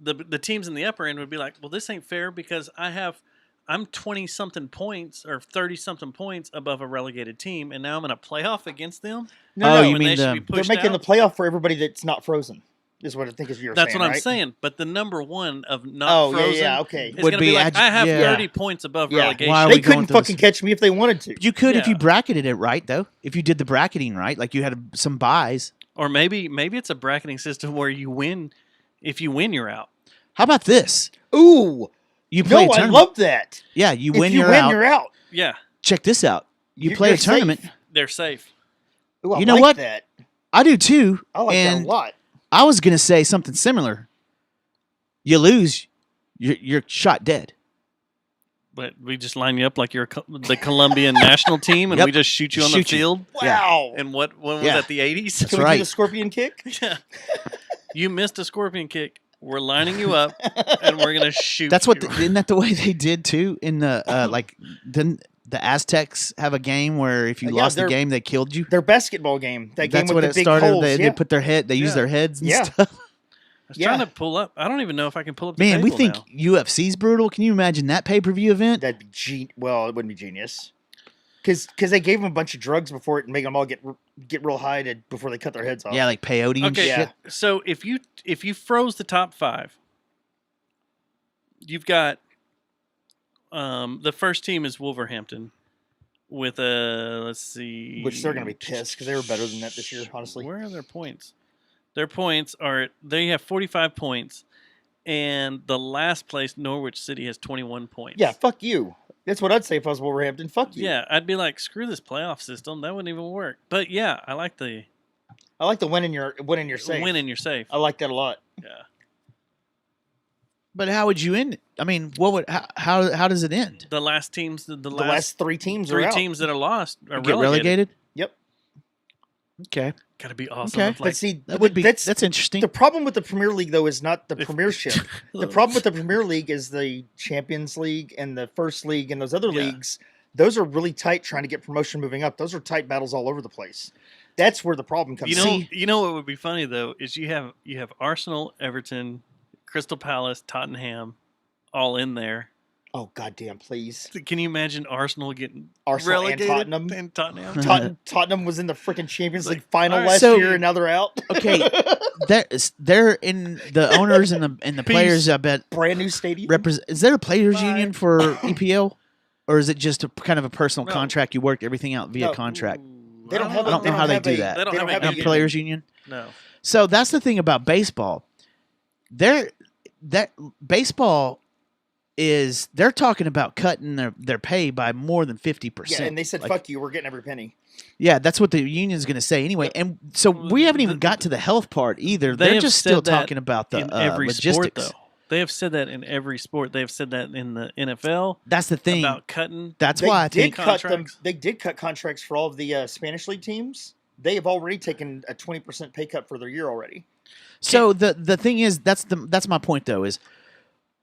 the teams in the upper end would be like, well, this ain't fair because I'm 20 something points or 30 something points above a relegated team, and now I'm in a playoff against them. No, Oh, no, you and mean they should the- be they're pushed making out. the playoff for everybody that's not frozen. Is what I think is you're That's saying. what I'm right? saying. But the number one of not Oh, frozen yeah, okay. is Would going to be be like, I have yeah. 30 points above Yeah. relegation. Why are They we going couldn't through fucking catch me if they wanted to. You could if Yeah. you bracketed it right, though. If you did the bracketing right, like you had some buys. Or maybe it's a bracketing system where you win. If you win, you're out. How about this? Ooh, You play no, a I tournament. love that. Yeah, you If win, you you're win, out. you're out. Yeah, Check this out. You You're- play you're a tournament. safe. they're safe. Ooh, I You know like what? That. I do too. I like and that a lot. I was gonna say something similar. You lose, you're shot dead. But we just line you up like you're the Colombian national team, and Yep. we just shoot you on the Shoot you. field. Wow. And when was Yeah. that? The 80s? That's Can we right. do the scorpion kick? Yeah. You missed a scorpion kick. We're lining you up, and we're gonna shoot. That's what you. isn't that the way they did too in the like didn't the Aztecs have a game where if you Yeah, lost the they're- game they killed you? Their basketball game. That game That's with what the it big started. holes. They yeah. put their head. They use Yeah. their heads and Yeah. stuff. I was trying Yeah. to pull up. I don't even know if I can pull up. The Man, we table think now. UFC's brutal. Can you imagine that pay per view event? That'd be well, it wouldn't be genius. Because they gave them a bunch of drugs before it and make them all get real high before they cut their heads off. Yeah, like peyote and Okay, shit. so if you froze the top 5, you've got the first team is Wolverhampton with a let's see, Which they're going to be pissed because they were better than that this year, honestly. Where are their points? Their points are they have 45 points, and the last place Norwich City has 21 points. Yeah, fuck you. That's what I'd say if I was Wolverhampton. Fuck you. Yeah, I'd be like, screw this playoff system. That wouldn't even work. But yeah, I like the I like the win in your safe. win and you're safe. I like that a lot. Yeah. But how would you end it? I mean, what would how does it end? The last teams, the The last last 3 teams three are out. teams that are lost are Get relegated? Yep. Okay. Gotta be awesome. Okay. if, But like, see, That would be that's that's interesting. the problem with the Premier League though is not the If- Premiership. The problem with the Premier League is the Champions League and the First League and those other Yeah. leagues. Those are really tight trying to get promotion moving up. Those are tight battles all over the place. That's where the problem comes in. you know what would be funny though is you have Arsenal, Everton, Crystal Palace, Tottenham, all in there. Oh goddamn, please. Can you imagine Arsenal getting Arsenal and relegated Tottenham. And Tottenham? Tottenham was in the freaking Champions League Like, final all right. last So- year and now they're out. Okay. They're in the owners and the players. I bet Brand new stadium. Is there a players Bye. union for EPL, or is it just a kind of a personal No. contract? You work everything out via No. contract. They don't have. I don't know how they do that. They don't have a Not union. players union. No. So that's the thing about baseball. That baseball is they're talking about cutting their pay by more than 50%. Yeah, and they said, Like, "Fuck you, we're getting every penny." Yeah, that's what the union's going to say anyway. And so we haven't even got to the health part either. They They're have just still said that talking about the in every logistics. sport, though. They have said that in every sport. They have said that in the NFL That's the thing. about cutting. That's They why I did think cut them. contracts. They did cut contracts for all of the Spanish league teams. They have already taken a 20% pay cut for their year already. so. The thing is that's my point though is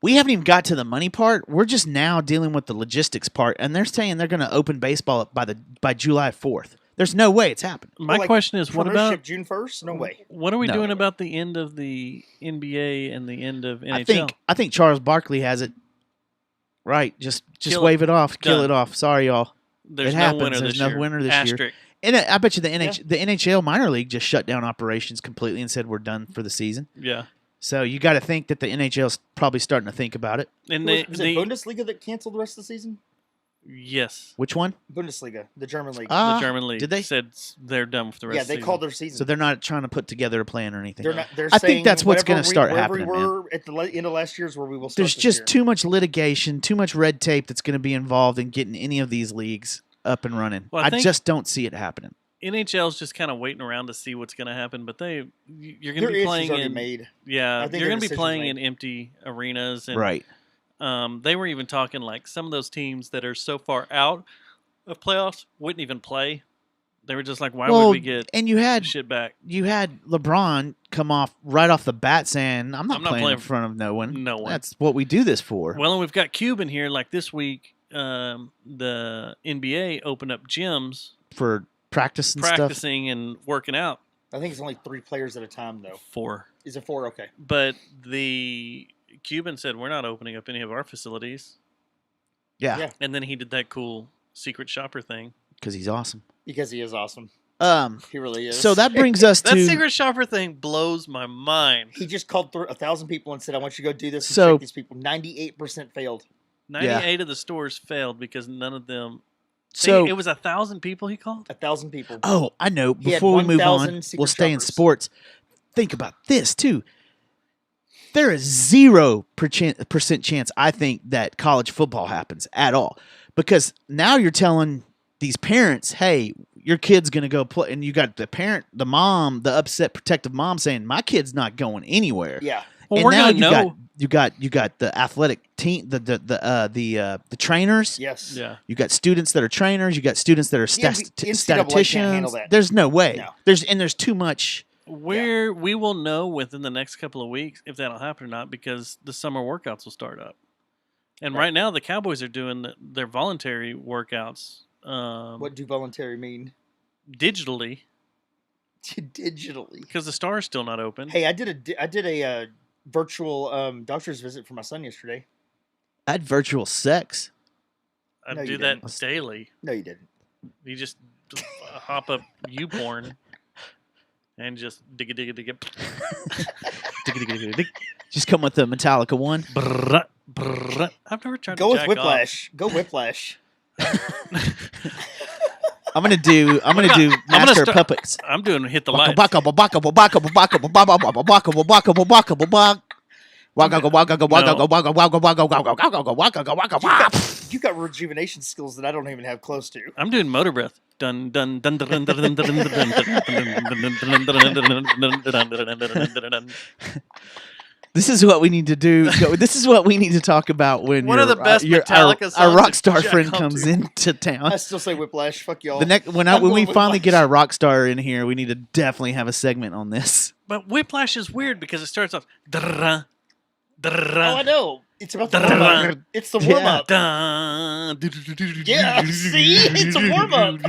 we haven't even got to the money part. We're just now dealing with the logistics part, and they're saying they're going to open baseball up by July 4th. There's no way it's happening. My Well, like, question is, what Premiership about June 1st? No way. what are we No. doing about the end of the NBA and the end of NHL? I think Charles Barkley has it right. Just Kill it. wave it off, kill Done. it off. Sorry, y'all. There's it no happens. winner There's this no year. winner this year. Asterisk. And I bet you the NHL minor league just shut down operations completely and said we're done for the season. Yeah. So you got to think that the NHL's probably starting to think about it. And Was, the, was the it Bundesliga that canceled the rest of the season? yes, Which one? Bundesliga, the German league. Ah, the German league did they? said they're done for the rest yeah, of the they season. called their season. So they're not trying to put together a plan or anything. They're not. They're I saying think that's what's going whatever to start wherever happening. we Man. were at the end of last year's where we will. Start There's this just year. too much litigation, too much red tape that's going to be involved in getting any of these leagues up and running. Well, I I think- just don't see it happening. NHL's just kind of waiting around to see what's going to happen, but you're going to Their be issues playing already in made. yeah, I think you're their going to be decision's playing made. in empty arenas, and Right. They were even talking like some of those teams that are so far out of playoffs wouldn't even play. They were just like, why would we get and you had shit back? LeBron come off right off the bat saying, "I'm not, I'm not playing playing in front of no one. No one. That's what we do this for." Well, and we've got Cuban here. Like this week, the NBA opened up gyms For practice and stuff. practicing and working out. I think it's only 3 players at a time, though. 4. Is it 4? Okay. But the Cuban said, we're not opening up any of our facilities. Yeah, Yeah. And then he did that cool secret shopper thing. because he's awesome. Because he is awesome. He really is. So that brings us That to secret shopper thing blows my mind. He just called 1,000 people and said, I want you to go do this and So- check these people. 98% failed. 98 of the stores failed because none of them. so. it was 1,000 people he called? 1,000 people. Oh, I know. He had Before we move on, 1,000 secret we'll stay in shoppers. sports. Think about this too. There is 0% chance I think that college football happens at all, because now you're telling these parents, "Hey, your kid's gonna go play," and you got the parent, the mom, the upset, protective mom saying, "My kid's not going anywhere." Yeah. Well, and we're now going to you know. you got the athletic team, the trainers. Yes. Yeah. You got students that are trainers. You got students that are The NCAA can't handle statisticians. that. There's no way. No. There's too much. We will know within the next couple of weeks if that'll happen or not, because the summer workouts will start up. And right now the Cowboys are doing their voluntary workouts What do voluntary mean? digitally Digitally. because the Star's still not open. Hey, I did a virtual doctor's visit for my son yesterday. I had virtual sex. I No, do you that didn't. daily. No, you didn't. You just hop up YouPorn and just dig it. Just come with the Metallica one. I've never tried Go to with jack Whiplash. Go Whiplash. I'm gonna do Master of start- Puppets. I'm doing hit the lights. You got rejuvenation skills that I don't even have close to. I'm doing motor breath. Dun dun dun dun dun dun dun dun dun. This is what we need to do. This is what we need to talk about when One of the best our Metallica our songs rock to star jack friend off comes to. into town. I still say Whiplash. Fuck y'all. The next when I'm we going finally get Whiplash. our rock star in here, we need to definitely have a segment on this. But Whiplash is weird because it starts off. Oh, I know. It's about the Dun. warm up. It's the warm up. Yeah, see? It's a warm-up.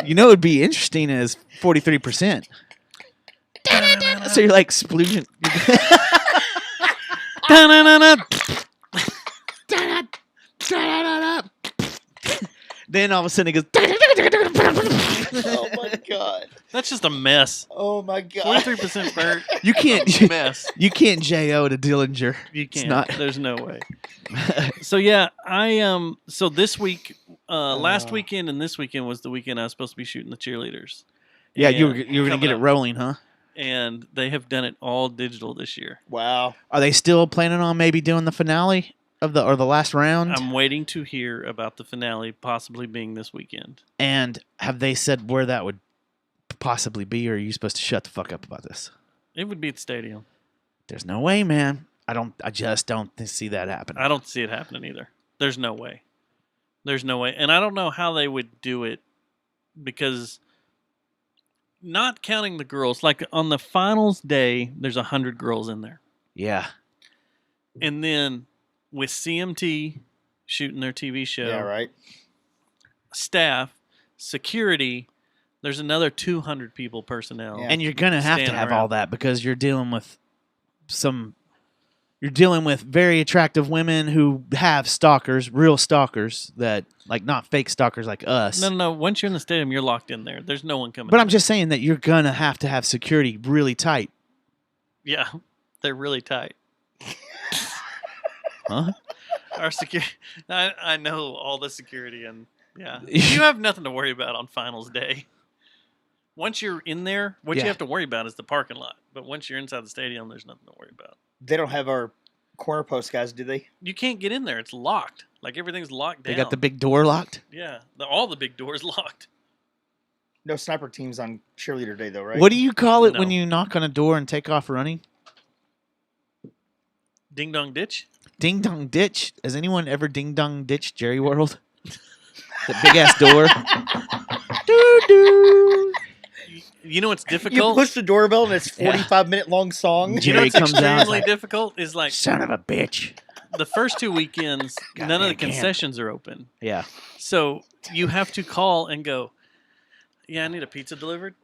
You know, it'd be interesting as 43%. So you're like splooshing. Then all of a sudden it goes. Oh my god. That's just a mess. Oh my god. 43% Bert. You can't. Mess. You can't Jo to Dillinger. You It's can't. not- There's no way. So yeah, I So this week, last weekend and this weekend was the weekend I was supposed to be shooting the cheerleaders. Yeah, you were And gonna coming get it up. rolling, huh? And they have done it all digital this year. Wow. Are they still planning on maybe doing the finale of the last round? I'm waiting to hear about the finale possibly being this weekend. And have they said where that would possibly be, or are you supposed to shut the fuck up about this? It would be at the stadium. There's no way, man. I just don't see that happening. I don't see it happening either. There's no way. There's no way. And I don't know how they would do it because not counting the girls, like on the finals day, there's 100 girls in there. Yeah. And then with CMT shooting their TV show, Yeah, right. staff, security, there's another 200 people personnel. Yeah. And you're gonna have to Standing have around. all that because you're dealing with very attractive women who have stalkers, real stalkers that like not fake stalkers like us. No. Once you're in the stadium, you're locked in there. There's no one coming. But in I'm just saying that you're gonna have to have security really tight. Yeah, they're really tight. Huh? Our security. I know all the security, and yeah, you have nothing to worry about on finals day. Once you're in there, what Yeah. you have to worry about is the parking lot. But once you're inside the stadium, there's nothing to worry about. They don't have our corner post guys, do they? You can't get in there; it's locked. Like everything's locked down. They got the big door locked. Yeah, all the big doors locked. No sniper teams on cheerleader day, though, right? What do you call it when No. you knock on a door and take off running? Ding dong ditch. Ding dong ditch. Has anyone ever ding dong ditched Jerry World? That big ass door. Doo doo. You know what's You difficult? push the doorbell and it's Yeah. 45-minute long song. You know Jerry what's comes out extremely like, difficult is like son of a bitch. the first 2 weekends, none of the Goddamn camp. concessions are open. Yeah. So you have to call and go, yeah, I need a pizza delivered.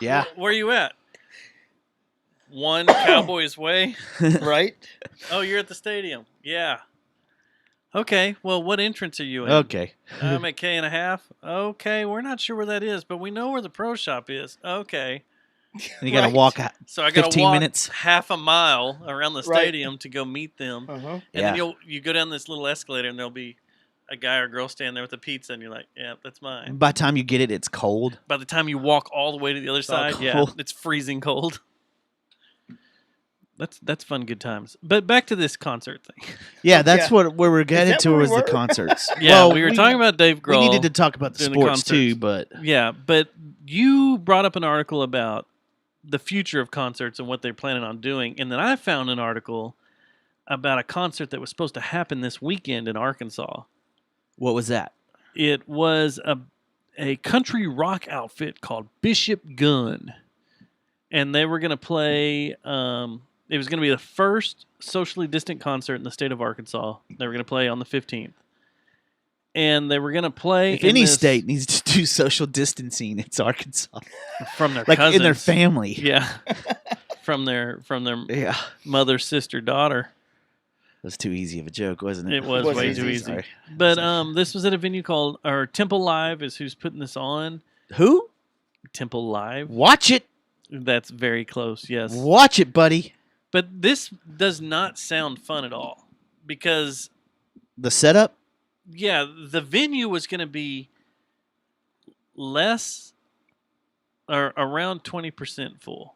Yeah. Where are you at? 1 Cowboys Way. Right? Oh, you're at the stadium. Yeah. Okay. Well, what entrance are you in? Okay. I'm at K and a half. Okay. We're not sure where that is, but we know where the pro shop is. Okay. And you got to Right. walk So I got to 15 walk minutes. half a mile around the Right. stadium to go meet them. Uh-huh. And Yeah. then you go down this little escalator and there'll be a guy or girl standing there with a pizza and you're like, yeah, that's mine. By the time you get it, it's cold. By the time you walk all the way to the other all side, yeah, cold. it's freezing cold. That's fun, good times. But back to this concert thing. Yeah, that's Yeah. where we're getting that to where we was the were? concerts. Yeah, Well, we were talking about Dave Grohl. We needed to talk about the doing the sports too, concerts. but Yeah, but you brought up an article about the future of concerts and what they're planning on doing, and then I found an article about a concert that was supposed to happen this weekend in Arkansas. what was that? It was a country rock outfit called Bishop Gunn, and they were going to play. It was going to be the first socially distant concert in the state of Arkansas. They were going to play on the 15th, and they were going to play. If in any this- state needs to do social distancing, it's Arkansas. from their Like cousins. in their family. Yeah, from their Yeah. mother, sister, daughter. That was too easy of a joke, wasn't it? It was Was way easy, too easy. Sorry. But this was at a venue called or Temple Live is who's putting this on. Who? Temple Live. Watch it. That's very close. Yes. Watch it, buddy. But this does not sound fun at all because The setup? yeah, the venue was going to be less or around 20% full.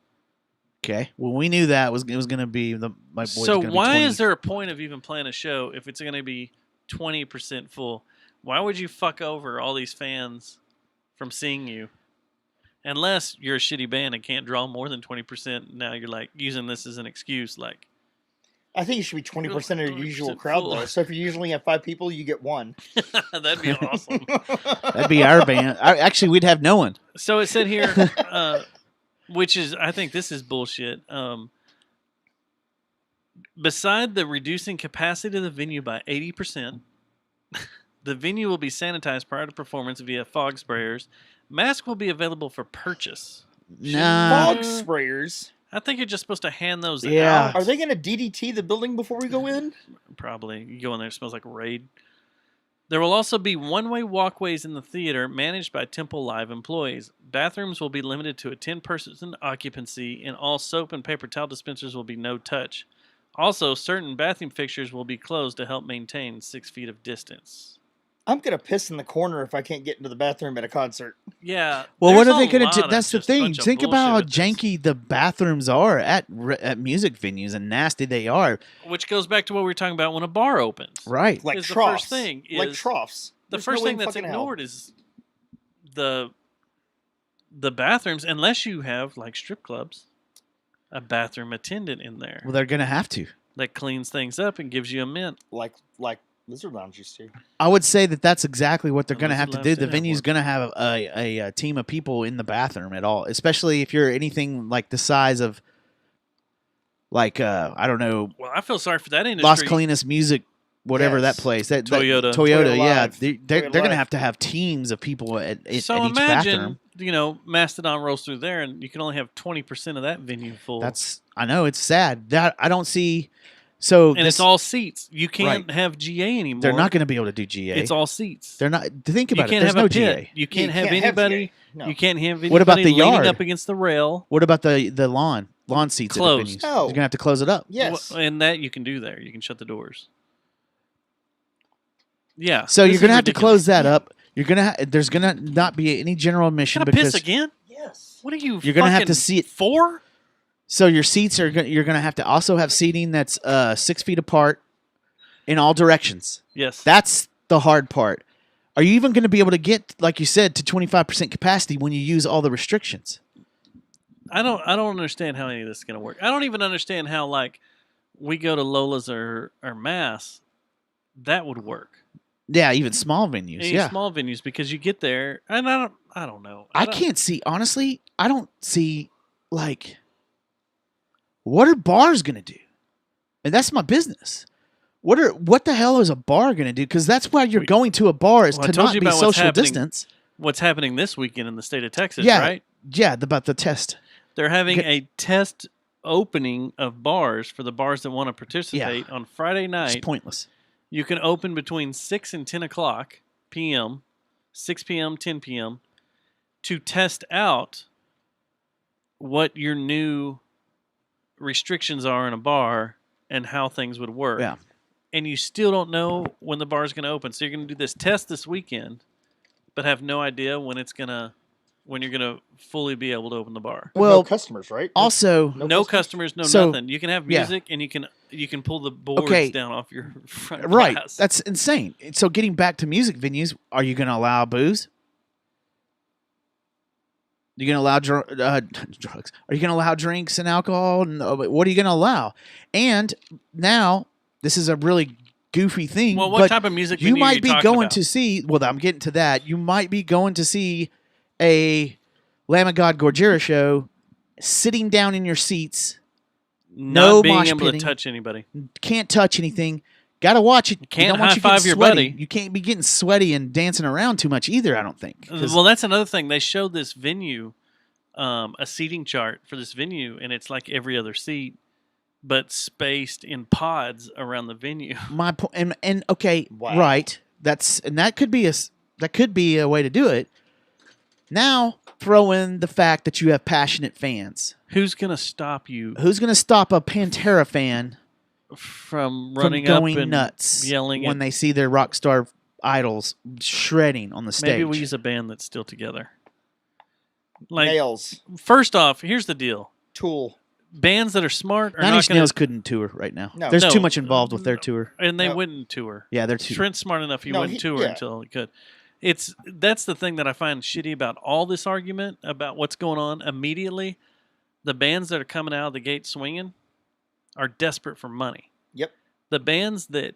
Okay. Well, we knew that it was going to be my boy's So gonna be why 20. is there a point of even playing a show if it's going to be 20% full? Why would you fuck over all these fans from seeing you? Unless you're a shitty band and can't draw more than 20%, now you're like using this as an excuse. Like, I think it should be 20% of your 20% usual crowd, full. though. So if you usually have 5 people, you get 1. that'd be awesome. That'd be our band. Actually, we'd have no one. So it said here, which is, I think this is bullshit. Beside the reducing capacity of the venue by 80%, the venue will be sanitized prior to performance via fog sprayers. Masks will be available for purchase. Nah. Fog sprayers. I think you're just supposed to hand those Yeah. out. Are they going to DDT the building before we go in? Probably. You go in there, it smells like Raid. There will also be one-way walkways in the theater managed by Temple Live employees. Bathrooms will be limited to a 10-person occupancy, and all soap and paper towel dispensers will be no touch. Also, certain bathroom fixtures will be closed to help maintain 6 feet of distance. I'm going to piss in the corner if I can't get into the bathroom at a concert. Yeah. Well, what there's are they a going lot to do? of That's the just thing. bunch of Think about how bullshit with this. janky the bathrooms are at music venues and nasty they are. Which goes back to what we were talking about when a bar opens. Right. Like Is the troughs. first thing like is- troughs. The There's first no way thing in that's fucking hell. ignored is the bathrooms, unless you have, like strip clubs, a bathroom attendant in there Well, they're going to have to. that cleans things up and gives you a mint. Like Lizard Lounge used to. I would say that that's exactly what they're Well, going to those have to labs do. did The have venue's one. going to have a team of people in the bathroom at all, especially if you're anything like the size of, like, I don't know, Well, I feel sorry for that industry. Las Colinas Music, whatever Yes. that place. That Toyota. Toyota, yeah. Live. They're Toyota going to Live. have teams of people at So each imagine, bathroom. Mastodon rolls through there, and you can only have 20% of that venue full. I know, it's sad. That I don't see. So and it's all seats. You can't have GA anymore. They're not going to be able to do GA. It's all seats. They're not. Think You about it. can't There's have no a pit. GA. You can't have can't have anybody. GA. No. You can't have anybody What about the leaning yard? up against the rail. What about the lawn seats? Closed. At the venues? No. You're gonna have to close it up. Yes. And that you can do there. You can shut the doors. Yeah. So this you're gonna is have to ridiculous. close that up. You're gonna. There's gonna not be any general admission Gonna because piss again? Yes. What are you? You're gonna have to fucking see it- 4? so your seats are. You're gonna have to also have seating that's 6 feet apart in all directions. Yes. That's the hard part. Are you even going to be able to get, like you said, to 25% capacity when you use all the restrictions? I don't understand how any of this is gonna work. I don't even understand how like we go to Lola's or Mass, that would work. Yeah, even small venues. Any Yeah, small venues because you get there and I don't know. I don't- can't see. Honestly, I don't see like what are bars going to do and that's my business. What the hell is a bar going to do? Because that's why you're going to a bar is Well, I to told not you be about what's social happening. distance. What's happening this weekend in the state of Texas, Yeah, right? yeah, about the test. They're having a test opening of bars for the bars that want to participate on Friday It's night. pointless. You can open between 6 and 10 o'clock p.m., 6 p.m., 10 p.m., to test out what your new restrictions are in a bar and how things would work. Yeah. And you still don't know when the bar is going to open. So you're going to do this test this weekend, but have no idea when you're going to fully be able to open the bar. Well, no customers, right? Also, No customers, no So, nothing. You can have yeah. music and you can pull the boards Okay. down off your front right. glass. That's insane. So getting back to music venues, are you going to allow booze? Are you going to allow drugs? Are you going to allow drinks and alcohol? No, but what are you going to allow? And now, this is a really goofy thing. Well, what but type of music you venue are might you be talking going about? to see? Well, I'm getting to that. You might be going to see a Lamb of God Gorgera show, sitting down in your seats, Not no being mosh able pitting. to touch anybody. Can't touch anything. Got to watch it. Can't don't want you high-five getting your sweaty. buddy. You can't be getting sweaty and dancing around too much either, I don't think. 'Cause- Well, that's another thing. They showed this venue, a seating chart for this venue, and it's like every other seat, but spaced in pods around the venue. my point, and okay, Wow. right. That could be a way to do it. Now throw in the fact that you have passionate fans. Who's going to stop you Who's going to stop a Pantera fan from from running going up and nuts yelling when at? they see their rock star idols shredding on the stage? Maybe we use a band that's still together. Like, Nails, first off, here's the deal: Tool. bands that are smart are Nine not Inch going to, Nails couldn't tour right now. No. There's No. too much involved with their tour. and they No. wouldn't tour. Yeah, they're too. Trent's smart enough; he No, wouldn't he- tour yeah. until he could. That's the thing that I find shitty about all this argument about what's going on. Immediately, the bands that are coming out of the gate swinging are desperate for money. Yep. The bands that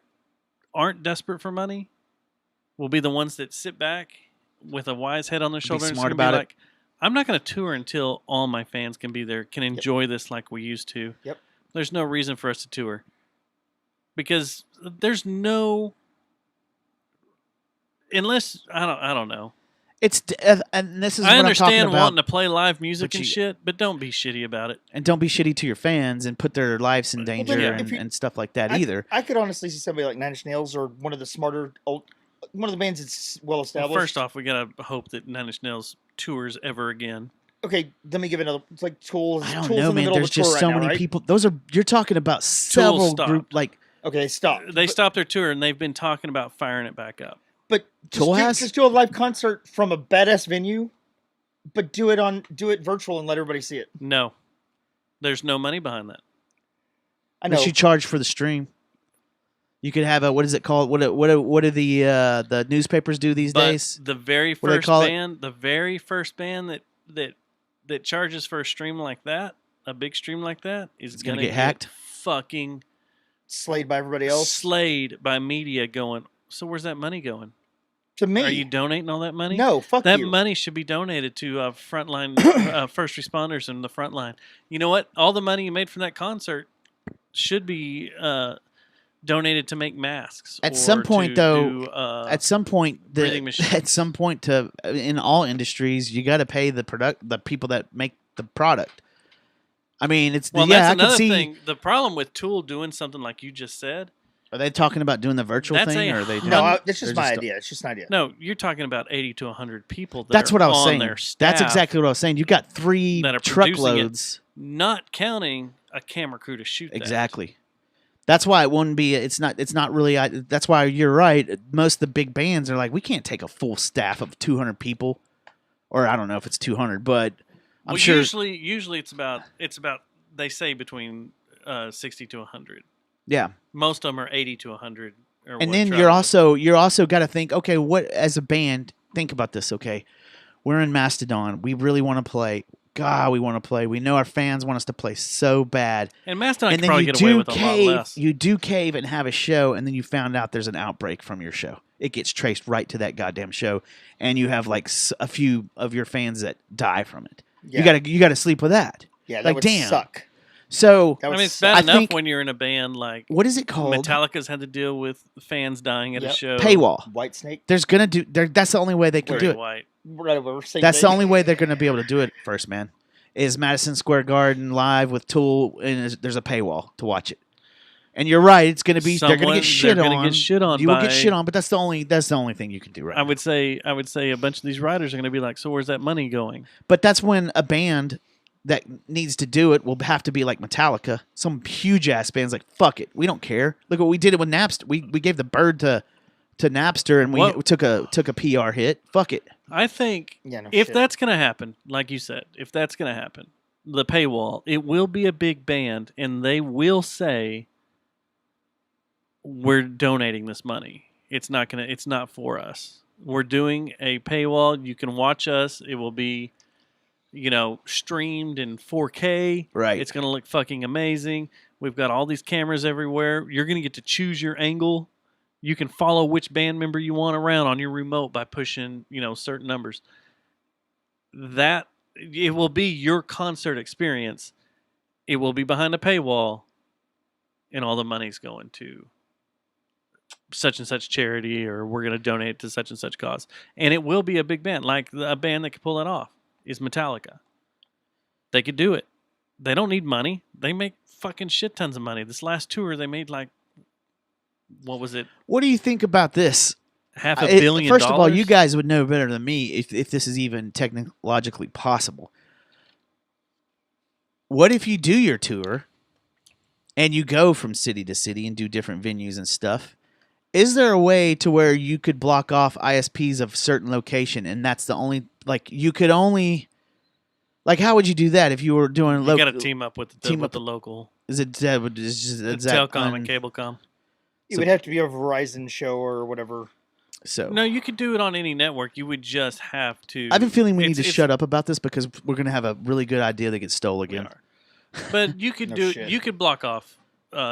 aren't desperate for money will be the ones that sit back with a wise head on their shoulder and smart it's gonna about be it. like, I'm not going to tour until all my fans can be there, can enjoy this like we used to. Yep. There's no reason for us to tour because there's no, unless I don't know. It's and this is I what I'm understand talking about. wanting to play live music But and you- shit, but don't be shitty about it. And don't be shitty to your fans and put their lives in danger yeah, if you- and stuff like that I- either. I could honestly see somebody like Nine Inch Nails or one of the smarter one of the bands that's well Well, established. first off, we gotta hope that Nine Inch Nails tours ever again. Okay, let me give another. It's like Tool. I don't Tool's know, in the man. middle There's of a tour just right so now, many right? people. You're talking about several stopped. group like Okay, stop. They stopped their tour and they've been talking about firing it back up. But Tool has? just do a live concert from a badass venue, but do it virtual and let everybody see it. No, there's no money behind that. I know. unless you charge for the stream. You could have a what is it called? What do the newspapers do these But days? the very What do they first call it? band that charges for a stream like that, a big stream like that, is It's gonna gonna get hacked? fucking Slayed by everybody else. slayed by media. Going, so where's that money going? To me, Are you donating all that money? no, fuck That you. money should be donated to frontline first responders in the front line. You know what? All the money you made from that concert should be donated to make masks. At or some point, to though, do, at some point, breathing machines. at some point, in all industries, you got to pay the people that make the product. I mean, it's well, yeah. that's I can another see. thing. The problem with Tool doing something like you just said. Are they talking about doing the virtual That's thing, a or are they? hun- no, doing- it's just they're my idea. It's just an idea. No, you're talking about 80 to 100 people. That That's are what I was on saying. Their That's staff, exactly what I was saying. You got 3 that are producing it. truckloads. Not counting a camera crew to shoot that. Exactly. That's why it wouldn't be. It's not really. That's why you're right. Most of the big bands are like, we can't take a full staff of 200 people, or I don't know if it's 200, but I'm Well, sure. usually it's about they say between 60 to 100. Yeah. Most of them are 80 to 100. Or And what then travel. you're also got to think, okay, what as a band, think about this, okay? We're in Mastodon. We really want to play. God, we want to play. We know our fans want us to play so bad. And Mastodon And can then probably you get away do with a lot cave. less. You do cave and have a show, and then you found out there's an outbreak from your show. It gets traced right to that goddamn show, and you have like a few of your fans that die from it. Yeah. You got to sleep with that. Yeah, that like, would damn. suck. So That I was mean, it's sad. bad I enough think- when you're in a band like what is it called? Metallica's had to deal with fans dying at a Yep. show. Paywall. White Snake. There's gonna do. That's the only way they can Barry do it. White. Whatever. Same That's thing. the only way they're gonna be able to do it first, man. Is Madison Square Garden live with Tool, and there's a paywall to watch it. And you're right. It's gonna be. They're gonna get shit They're on. gonna get shit on. You will by- get shit on, but that's the only thing you can do right. I would say a bunch of these writers are going to be like, so where's that money going? But that's when a band that needs to do it will have to be like Metallica. Some huge ass band's like, fuck it, we don't care. Look what we did it with Napster. We gave the bird to Napster, and we Well- took a PR hit. Fuck it. I think Yeah, no if shit. that's going to happen, like you said, if that's going to happen, the paywall, it will be a big band, and they will say, we're donating this money. It's not for us. We're doing a paywall. You can watch us. It will be, streamed in 4K. Right. It's going to look fucking amazing. We've got all these cameras everywhere. You're going to get to choose your angle. You can follow which band member you want around on your remote by pushing, certain numbers. That it will be your concert experience. It will be behind a paywall, and all the money's going to such and such charity, or we're going to donate to such and such cause. And it will be a big band. Like a band that could pull that off is Metallica. They could do it. They don't need money. They make fucking shit tons of money. This last tour, they made like, what was it? What do you think about this? $500 million. First of all, you guys would know better than me if this is even technologically possible. What if you do your tour and you go from city to city and do different venues and stuff? Is there a way to where you could block off ISPs of a certain location, and that's the only, you could only, how would you do that if you were doing you got to team up with the local. Is it Telcom and Cablecom? It would have to be a Verizon show or whatever. So no, you could do it on any network. You would just have to. I have a feeling we need to shut up about this because we're going to have a really good idea that gets stole again. But you could No shit. You could block off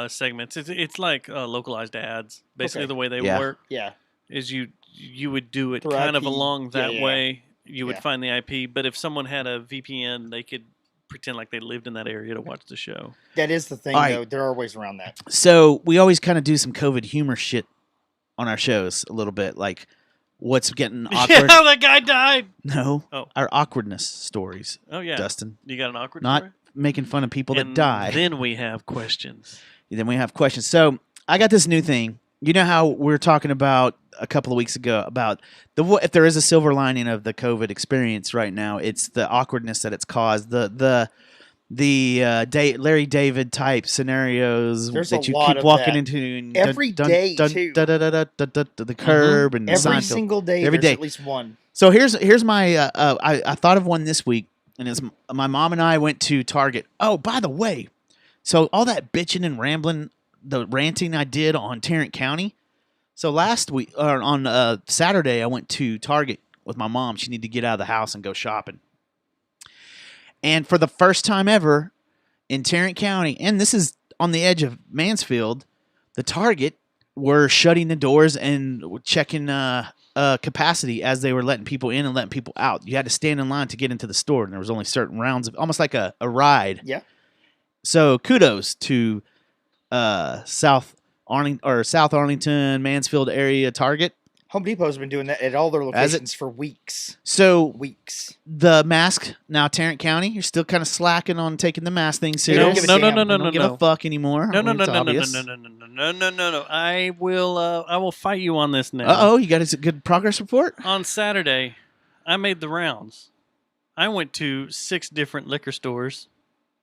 segments. It's like localized ads. Basically, Okay. the way they Yeah. work Yeah. is you would do it Through kind of IP. along Yeah, that yeah. way. You would Yeah. find the IP. But if someone had a VPN, they could pretend like they lived in that area to watch the show. That is the thing, All right. though. There are ways around that. So we always kind of do some COVID humor shit on our shows a little bit, like what's getting awkward. Yeah, that guy died. No, Oh. our awkwardness stories, Oh yeah, Dustin. You got an awkward Not story? making fun of people And that die. Then we have questions. Then we have questions. So I got this new thing. You know how we were talking about a couple of weeks ago about if there is a silver lining of the COVID experience right now, it's the awkwardness that it's caused. The Larry David type scenarios There's that a you lot keep of walking that. into and Every day, too. the curb and the Every Seinfeld. single day, Every there's day. at least one. So here's my I thought of one this week, and it's my mom and I went to Target. Oh, by the way, so all that bitching and rambling, the ranting I did on Tarrant County. So last week or on Saturday, I went to Target with my mom. She needed to get out of the house and go shopping. And for the first time ever in Tarrant County, and this is on the edge of Mansfield, the Target were shutting the doors and checking capacity as they were letting people in and letting people out. You had to stand in line to get into the store, and there was only certain rounds of almost like a ride. Yeah. So kudos to South Arlington, Mansfield area Target. Home Depot's been doing that at all their Has it? locations for weeks. So Weeks. the mask now, Tarrant County, you're still kind of slacking on taking the mask thing They serious. don't give a No, damn. no, They don't give a fuck anymore. No, no, no, It's no, no, no, obvious. no, no, no, no, no, no. I will fight you on this now. Uh-oh, you got a good progress report? On Saturday, I made the rounds. I went to 6 different liquor stores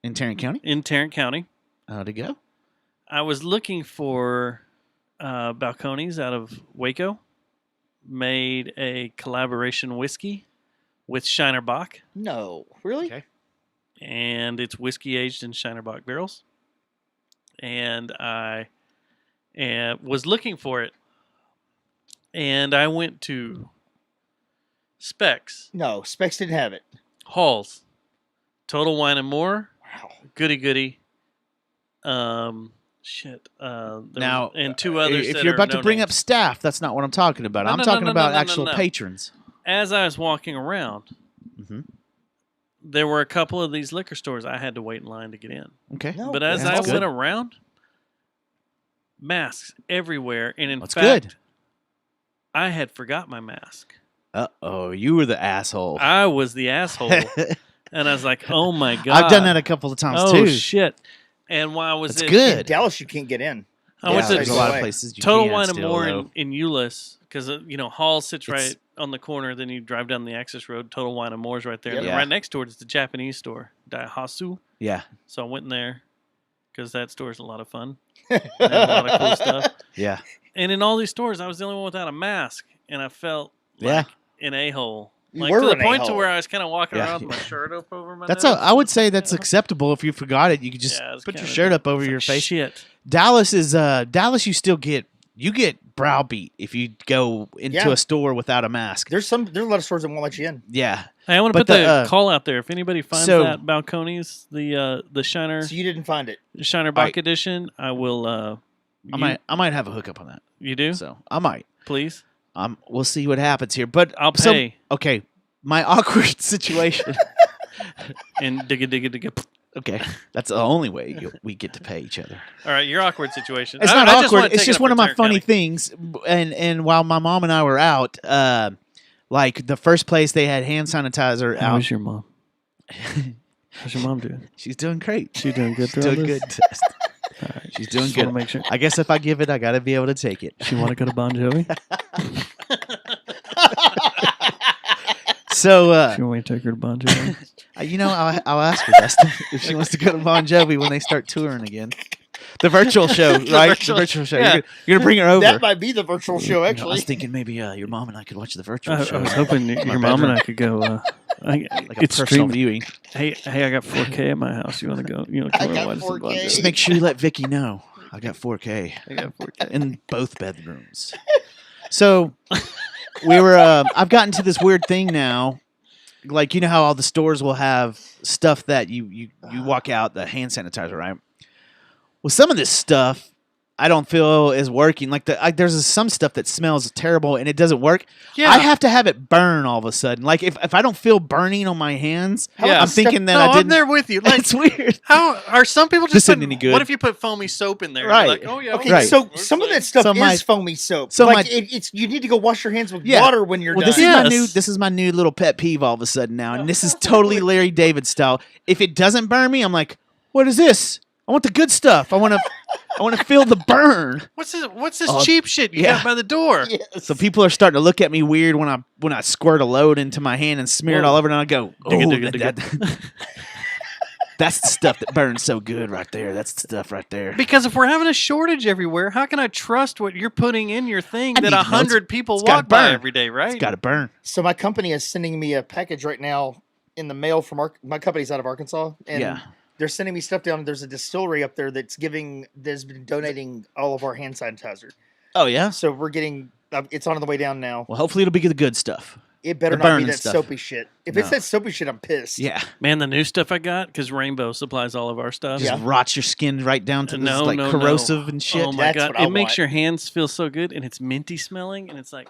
In Tarrant County? in Tarrant County. How'd it go? I was looking for Balcones out of Waco. Made a collaboration whiskey with Shiner Bock, No. Really? Okay. and it's whiskey aged in Shiner Bock barrels. And I was looking for it, and I went to Specs, No. Specs didn't have it. Halls, Total Wine and More, Wow. Goody. Now, and 2 others. if that you're are about to no bring up names. staff, that's not what I'm talking about. No, I'm no, talking no, about no, no, actual no. patrons. As I was walking around, Mhm. there were a couple of these liquor stores I had to wait in line to get in. Okay. No, But as that's I good. went around, masks everywhere, and in That's fact, good. I had forgot my mask. Uh-oh, you were the asshole. I was the asshole, and I was like, "Oh my god!" I've done that a couple of times Oh too. shit! And while I was That's in, In good. Dallas, you can't get in. I went Yeah, to there's a lot of places you Total can Wine still, and More though. in Euless, because Hall sits It's- right on the corner. Then you drive down the access road. Total Wine and More is right there. Yep. And then Yeah. right next to it is the Japanese store, Daihatsu. Yeah, So I went in there because that store is a lot of fun. They have a lot of cool stuff. yeah, And in all these stores, I was the only one without a mask, and I felt yeah. like an a-hole. You Like were to the an point to a-hole. where I was kind of walking Yeah. around with my shirt up over my That's nose. I would say that's acceptable if you forgot it. You could just Yeah, it's put your kinda- shirt up over it's your like, face. Shit. Dallas is Dallas. You still get browbeat if you go into Yeah. a store without a mask. There's a lot of stores that won't let you in. Yeah, Hey, I want to But put the, the, call out there. If anybody finds so- that Balcones, the Shiner So you didn't find it. Shiner Bach edition, I will. I might have a hookup on that. You do? So I might. Please. We'll see what happens here. But I'll so- pay. okay, my awkward situation. And digga. Okay, that's the only way we get to pay each other. All right, your awkward situation. It's I- not I just wanna awkward. It's take it just up one for of my Tarrant funny County. things. And while my mom and I were out, like the first place they had hand sanitizer How out. is your mom? How's your mom doing? She's doing great. She doing good? She's doing good. All right. She's doing Just good. wanna make sure. I guess if I give it, I got to be able to take it. She want to go to Bon Jovi? So, She want me to take her to Bon Jovi? I'll ask her Dustin if she wants to go to Bon Jovi when they start touring again. The virtual show, right? virtual- The virtual show. yeah. You're gonna bring her over. That might be the virtual show, I actually. was thinking maybe your mom and I could watch the virtual I show. was hoping in my your mom and bedroom. I could go. Like a It's personal streamed. viewing. Hey, I got 4K at my house. You want to go? Come I and got watch some Bon 4K. Just Jovi? make sure you let Vicky know. I got 4K I got 4K. in both bedrooms. So we were. I've gotten to this weird thing now. Like how all the stores will have stuff that you walk out, the hand sanitizer, right? Well, some of this stuff I don't feel is working. Like there's some stuff that smells terrible and it doesn't work. Yeah. I have to have it burn all of a sudden. Like if I don't feel burning on my hands, Yeah. I'm thinking that no, I didn't. I'm there with you. Like, It's weird. how are some people This just isn't put, any good. What if you put foamy soap in there? Right. You're like, oh yeah. Okay, Right. so some of that stuff So is my- foamy soap. so like my- it's you need to go wash your hands with Yeah. water when you're Well, done. this is my Yes. this is my new little pet peeve all of a sudden now, and this is totally Larry David style. If it doesn't burn me, I'm like, what is this? I want the good stuff. I want to feel the burn. What's this Oh, cheap shit you yeah. got by the door? Yes. So people are starting to look at me weird when I squirt a load into my hand and smear it Whoa. all over, and I go, oh, Digga, digga, that- that's the stuff that burns so good right there. That's the stuff right there. Because if we're having a shortage everywhere, how can I trust what you're putting in your thing I that need to know 100 people it's gotta walk by burn. every day, right? It's got to burn. So my company is sending me a package right now in the mail from my company's out of Arkansas, and Yeah. they're sending me stuff down. There's a distillery up there that's been donating all of our hand sanitizer. Oh yeah. So we're getting it's on the way down now. Well, hopefully it'll be the good stuff. It better the not be burning that stuff. soapy shit. If No. it's that soapy shit, I'm pissed. Yeah. Man, the new stuff I got, because Rainbow supplies all of our stuff. Just rots your skin right down to this like no. corrosive and shit. Oh my That's god, what I it makes want. your hands feel so good, and it's minty smelling, and it's like,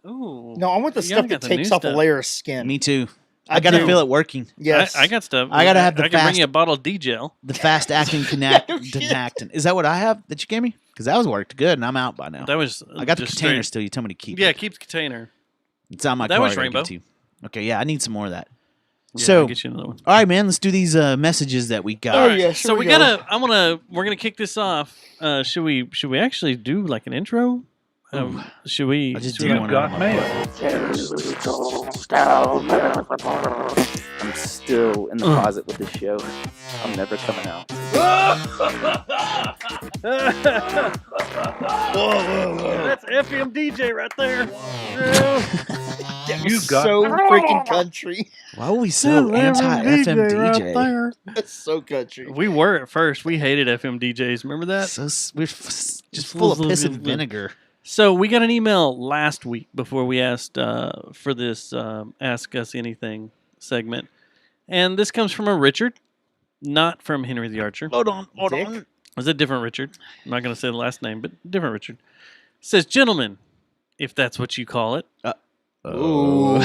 ooh. No, I want the You stuff got that the takes new off a stuff. layer of skin. Me too. I I got to do. feel it working. Yes, I got stuff. I gotta have the I can bring fast- you a bottle of D-gel. The fast acting Tinactin. Is that what I have that you gave me? Because that was worked good, and I'm out by now. That was. I got the just container straight- still. You told me to keep Yeah, it. keep the container. It's on my that car. was I gotta give Rainbow. it to you. Okay, yeah, I need some more of that. Yeah, So, I'll get you another one. all right, man, let's do these messages that we got. Oh, All right, yeah, so sure we we go. gotta. We're gonna kick this off. Should we actually do like an intro? Should we? I just should did we- one. on my phone. I'm still in the closet with this show. I'm never coming out. That's FM DJ right there. you so freaking country. Why are we so anti-FM DJ? That's so country. We were at first. We hated FM DJs. Remember that? So we're just full of piss and vinegar. So we got an email last week before we asked for this Ask Us Anything segment. And this comes from a Richard, not from Henry the Archer. Hold on. It was a different Richard. I'm not going to say the last name, but different Richard. Says, gentlemen, if that's what you call it. Oh.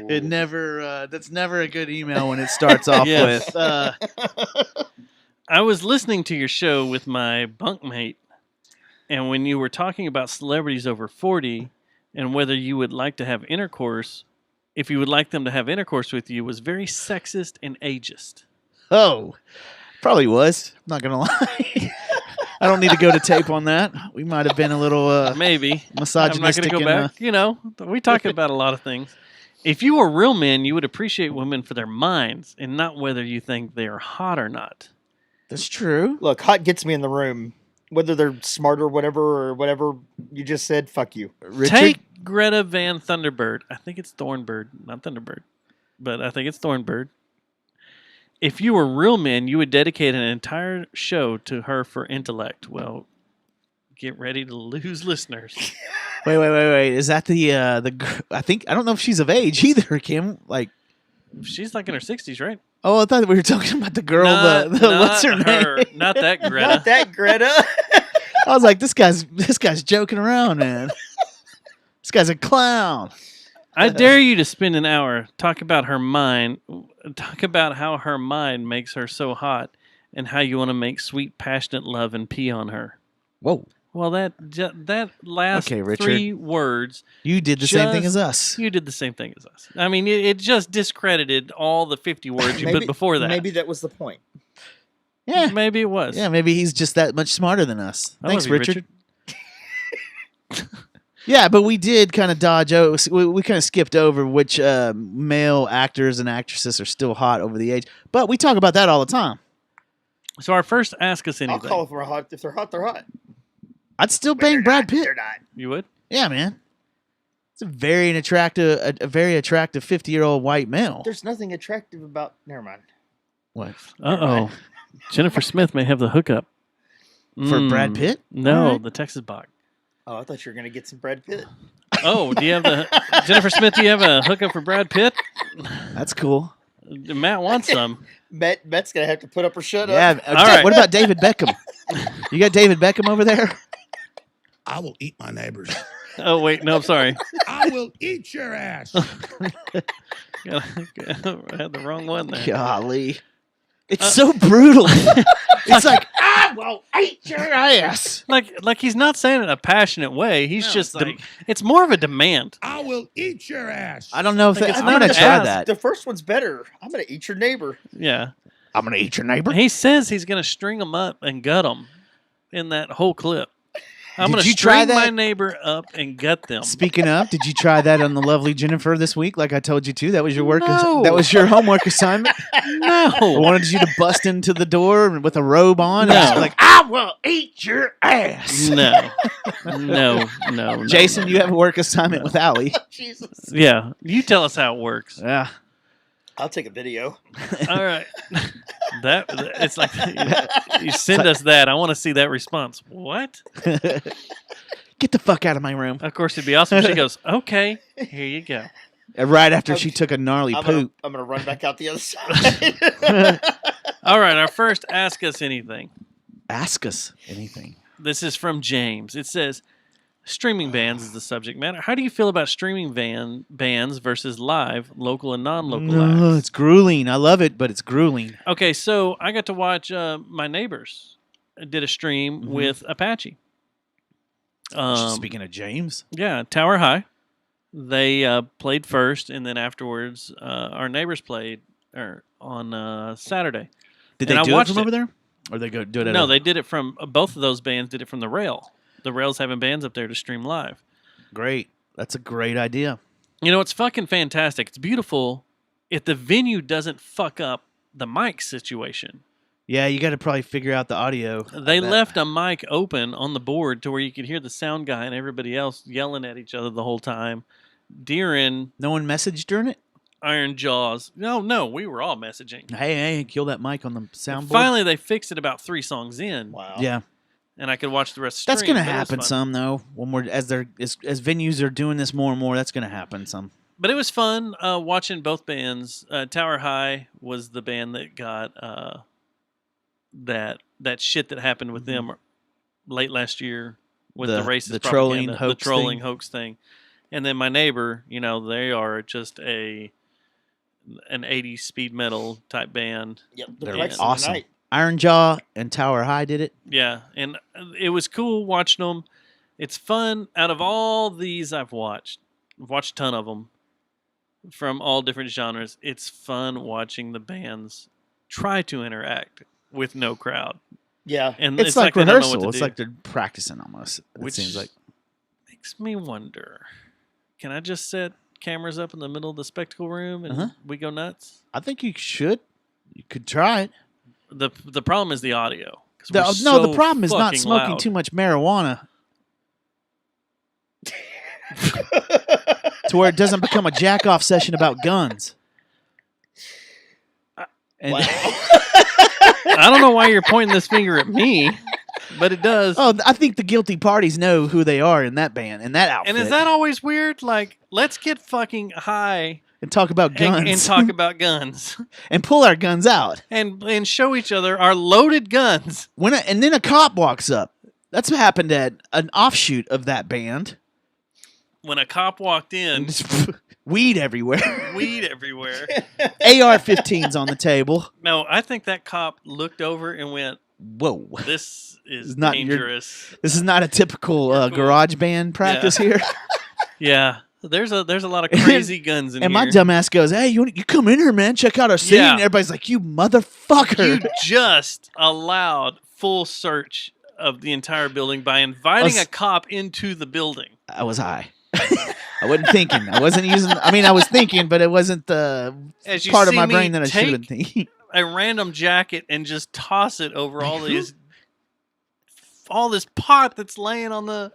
It never. That's never a good email when it starts off Yes. with. I was listening to your show with my bunkmate, and when you were talking about celebrities over 40 and whether you would like to have intercourse, if you would like them to have intercourse with you, was very sexist and ageist. Oh, probably was. I'm not gonna lie. I don't need to go to tape on that. We might have been a little Maybe. misogynistic. I'm not going to go back. You know, we talk about a lot of things. If you were real men, you would appreciate women for their minds and not whether you think they are hot or not. That's true. Look, hot gets me in the room. Whether they're smart or whatever you just said, fuck you. Richard? Take Greta Van Thunderbird. I think it's Thornbird, not Thunderbird, but I think it's Thornbird. If you were real men, you would dedicate an entire show to her for intellect. Well, get ready to lose listeners. Wait. Is that the I don't know if she's of age either, Kim. Like, She's like in her 60s, right? oh, I thought we were talking about the girl. Not What's her her. name? Not that Greta. Not that Greta. I was like, this guy's joking around, man. This guy's a clown. I dare you to spend an hour talk about her mind. Talk about how her mind makes her so hot, and how you want to make sweet, passionate love and pee on her. Whoa. Well, that last Okay, Richard. 3 words. You did the same thing as us. You did the same thing as us. I mean, it just discredited all the 50 words you put before that. Maybe that was the point. Yeah. Maybe it was. Yeah, maybe he's just that much smarter than us. I Thanks, love you, Richard. Yeah, but we did kind of dodge. We kind of skipped over which male actors and actresses are still hot over the age. But we talk about that all the time. So our first Ask Us I'll Anything. call if they're hot. If they're hot, they're hot. I'd still bang Brad Pitt. They're not. You would? Yeah, man. It's a very attractive 50-year-old white male. There's nothing attractive about. Never mind. What? Uh-oh. Jennifer Smith may have the hookup. For Brad Pitt? No, All right. the Texas Bach. Oh, I thought you were gonna get some Brad Pitt. Oh, do you have the Jennifer Smith? Do you have a hookup for Brad Pitt? That's cool. Matt wants some. Matt's gonna have to put up or shut Yeah. up. All right. What about David Beckham? You got David Beckham over there? I will eat my neighbors. Oh wait, no, I'm sorry. I will eat your ass. I had the wrong one there. Golly. It's so brutal. It's like, I will eat your ass. Like he's not saying it in a passionate way. He's No, just it's like- it's more of a demand. I will eat your ass. I don't know if Like, that, it's I'm not going to an try ass. that. The first one's better. I'm gonna eat your neighbor. Yeah. I'm going to eat your neighbor. He says he's going to string them up and gut them in that whole clip. I'm Did going to you try string my that? neighbor up and gut them. Speaking of, did you try that on the lovely Jennifer this week? Like I told you to. That was your work. No. That was your homework assignment. I No. wanted you to bust into the door with a robe on. No. And just like, I will eat your ass. No. No. Jason, you have a work assignment with Allie. Jesus. Yeah. You tell us how it works. Yeah. I'll take a video. All right. That it's like you send us that. I want to see that response. What? Get the fuck out of my room. Of course, it'd be awesome. She goes, "Okay, here you go." Right after she took a gnarly I'm poop. gonna run back out the other side. All right. Our first Ask Us Anything. Ask us anything. This is from James. It says, "Streaming bands is the subject matter. How do you feel about streaming bands versus live, local and non-local No, acts?" it's grueling. I love it, but it's grueling. Okay, so I got to watch my neighbors did a stream with Apache. Speaking of James. Yeah, Tower High. They played first, and then afterwards, our neighbors played on Saturday. Did And they I do it watched from over there? Or they go do it at No, a- they did it from both of those bands did it from the Rail. The Rail's having bands up there to stream live. Great. That's a great idea. You know, it's fucking fantastic. It's beautiful if the venue doesn't fuck up the mic situation. Yeah, you got to probably figure out the audio. They I bet. left a mic open on the board to where you could hear the sound guy and everybody else yelling at each other the whole time. Deering, No one messaged during it? Iron Jaws. No, we were all messaging. Hey, kill that mic on the soundboard. Finally, they fixed it about 3 songs in. Wow. Yeah. And I could watch the rest of the That's stream. going to but it was happen fun. some though. When we're as venues are doing this more and more, that's going to happen some. But it was fun watching both bands. Tower High was the band that got that shit that happened with them late last year with the racist the trolling propaganda, hoax the trolling thing. hoax thing. And then my neighbor, you know, they are just an 80s speed metal type band. Yep, They're Excellent awesome. night. Iron Jaw and Tower High did it. Yeah, and it was cool watching them. It's fun. Out of all these I've watched a ton of them from all different genres. It's fun watching the bands try to interact with no crowd. Yeah. And It's like they don't know what rehearsal. to It's do. like they're practicing almost. It Which seems like. makes me wonder, can I just set cameras up in the middle of the spectacle room and Uh-huh. we go nuts? I think you should. You could try it. The problem is the audio. 'Cause we're The so problem is not fucking smoking loud. too much marijuana to where it doesn't become a jack off session about guns. And I don't know why you're pointing this finger at me, but it does. oh, I think the guilty parties know who they are in that band, in that outfit. And is that always weird? Like, let's get fucking high and talk about guns and talk about guns and pull our guns out and show each other our loaded guns. and then a cop walks up. That's what happened at an offshoot of that band. When a cop walked in, Weed everywhere. weed everywhere. AR-15s on the table. No, I think that cop looked over and went, Whoa. "This is It's not your- dangerous." This is not a typical You're cool. garage band practice here. Yeah, there's a lot of crazy guns in And here. my dumbass goes, "Hey, you come in here, man. Check out our scene." Yeah. And everybody's like, "You motherfucker!" You just allowed full search of the entire building by inviting a cop into the building. I was high. I wasn't thinking. I wasn't using. I mean, I was thinking, but it wasn't the As you part of see my me brain that I should have take been thinking. a random jacket and just toss it over all this pot that's laying on the.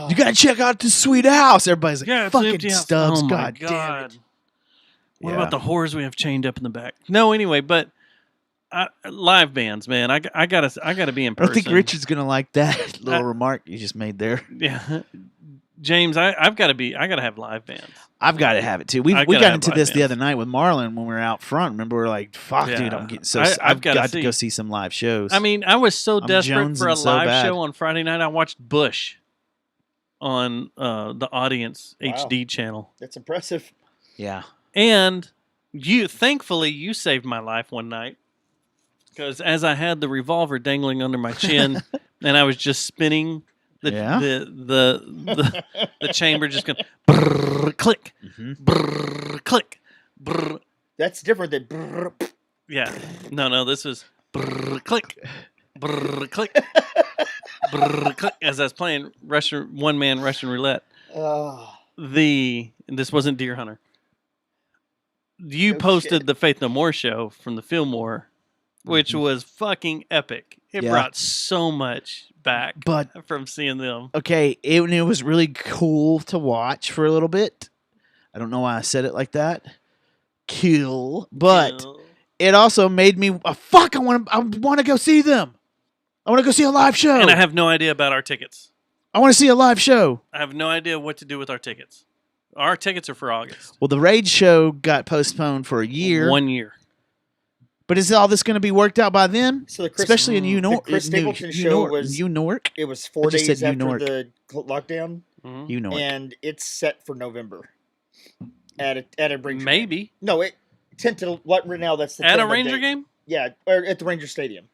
You gotta check out this sweet house. Everybody's like, Yeah, it's an "Fucking empty house." Stubbs, Oh my God damn it!" What Yeah. about the whores we have chained up in the back? No, anyway, but live bands, man. I gotta be in I person. don't think Richard's gonna like that little remark you just made there. Yeah, James, I gotta have live bands. I've got to have it too. We I got gotta have into live this the bands. other night with Marlon when we were out front. Remember, we were like, "Fuck, dude, Yeah. I'm getting so. I've gotta got to see. go see some live shows." I mean, I was so I'm desperate for a jonesing so live bad. show on Friday night. I watched Bush on the Audience HD channel, That's impressive. yeah. and thankfully you saved my life one night because as I had the revolver dangling under my chin and I was just spinning the chamber, just going brrr, click, brrr, click, brrr. That's different than. Brrr. Yeah, no, this was brrr, click, brrr, click, brrr, click. As I was playing one-man Russian roulette. Oh, This wasn't Deer Hunter. You No posted shit. the Faith No More show from the Fillmore, which was fucking epic. It Yeah. brought so much back But from seeing them. okay, it was really cool to watch for a little bit. I don't know why I said it like that. Cool, but it also made me fuck. I want to go see them. I want to go see a live show. And I have no idea about our tickets. I want to see a live show. I have no idea what to do with our tickets. Our tickets are for August. Well, the Rage show got postponed for a year. 1 year. But is all this going to be worked out by then? So the Chris, Especially in the Chris Stapleton show was Newark. It was 4 I just days said after Newark. the lockdown, Mhm. and it's set for November. At a Ranger. Maybe. No, it tentative. What right now? That's the At a tentative Ranger date. game? Yeah, or at the Ranger Stadium,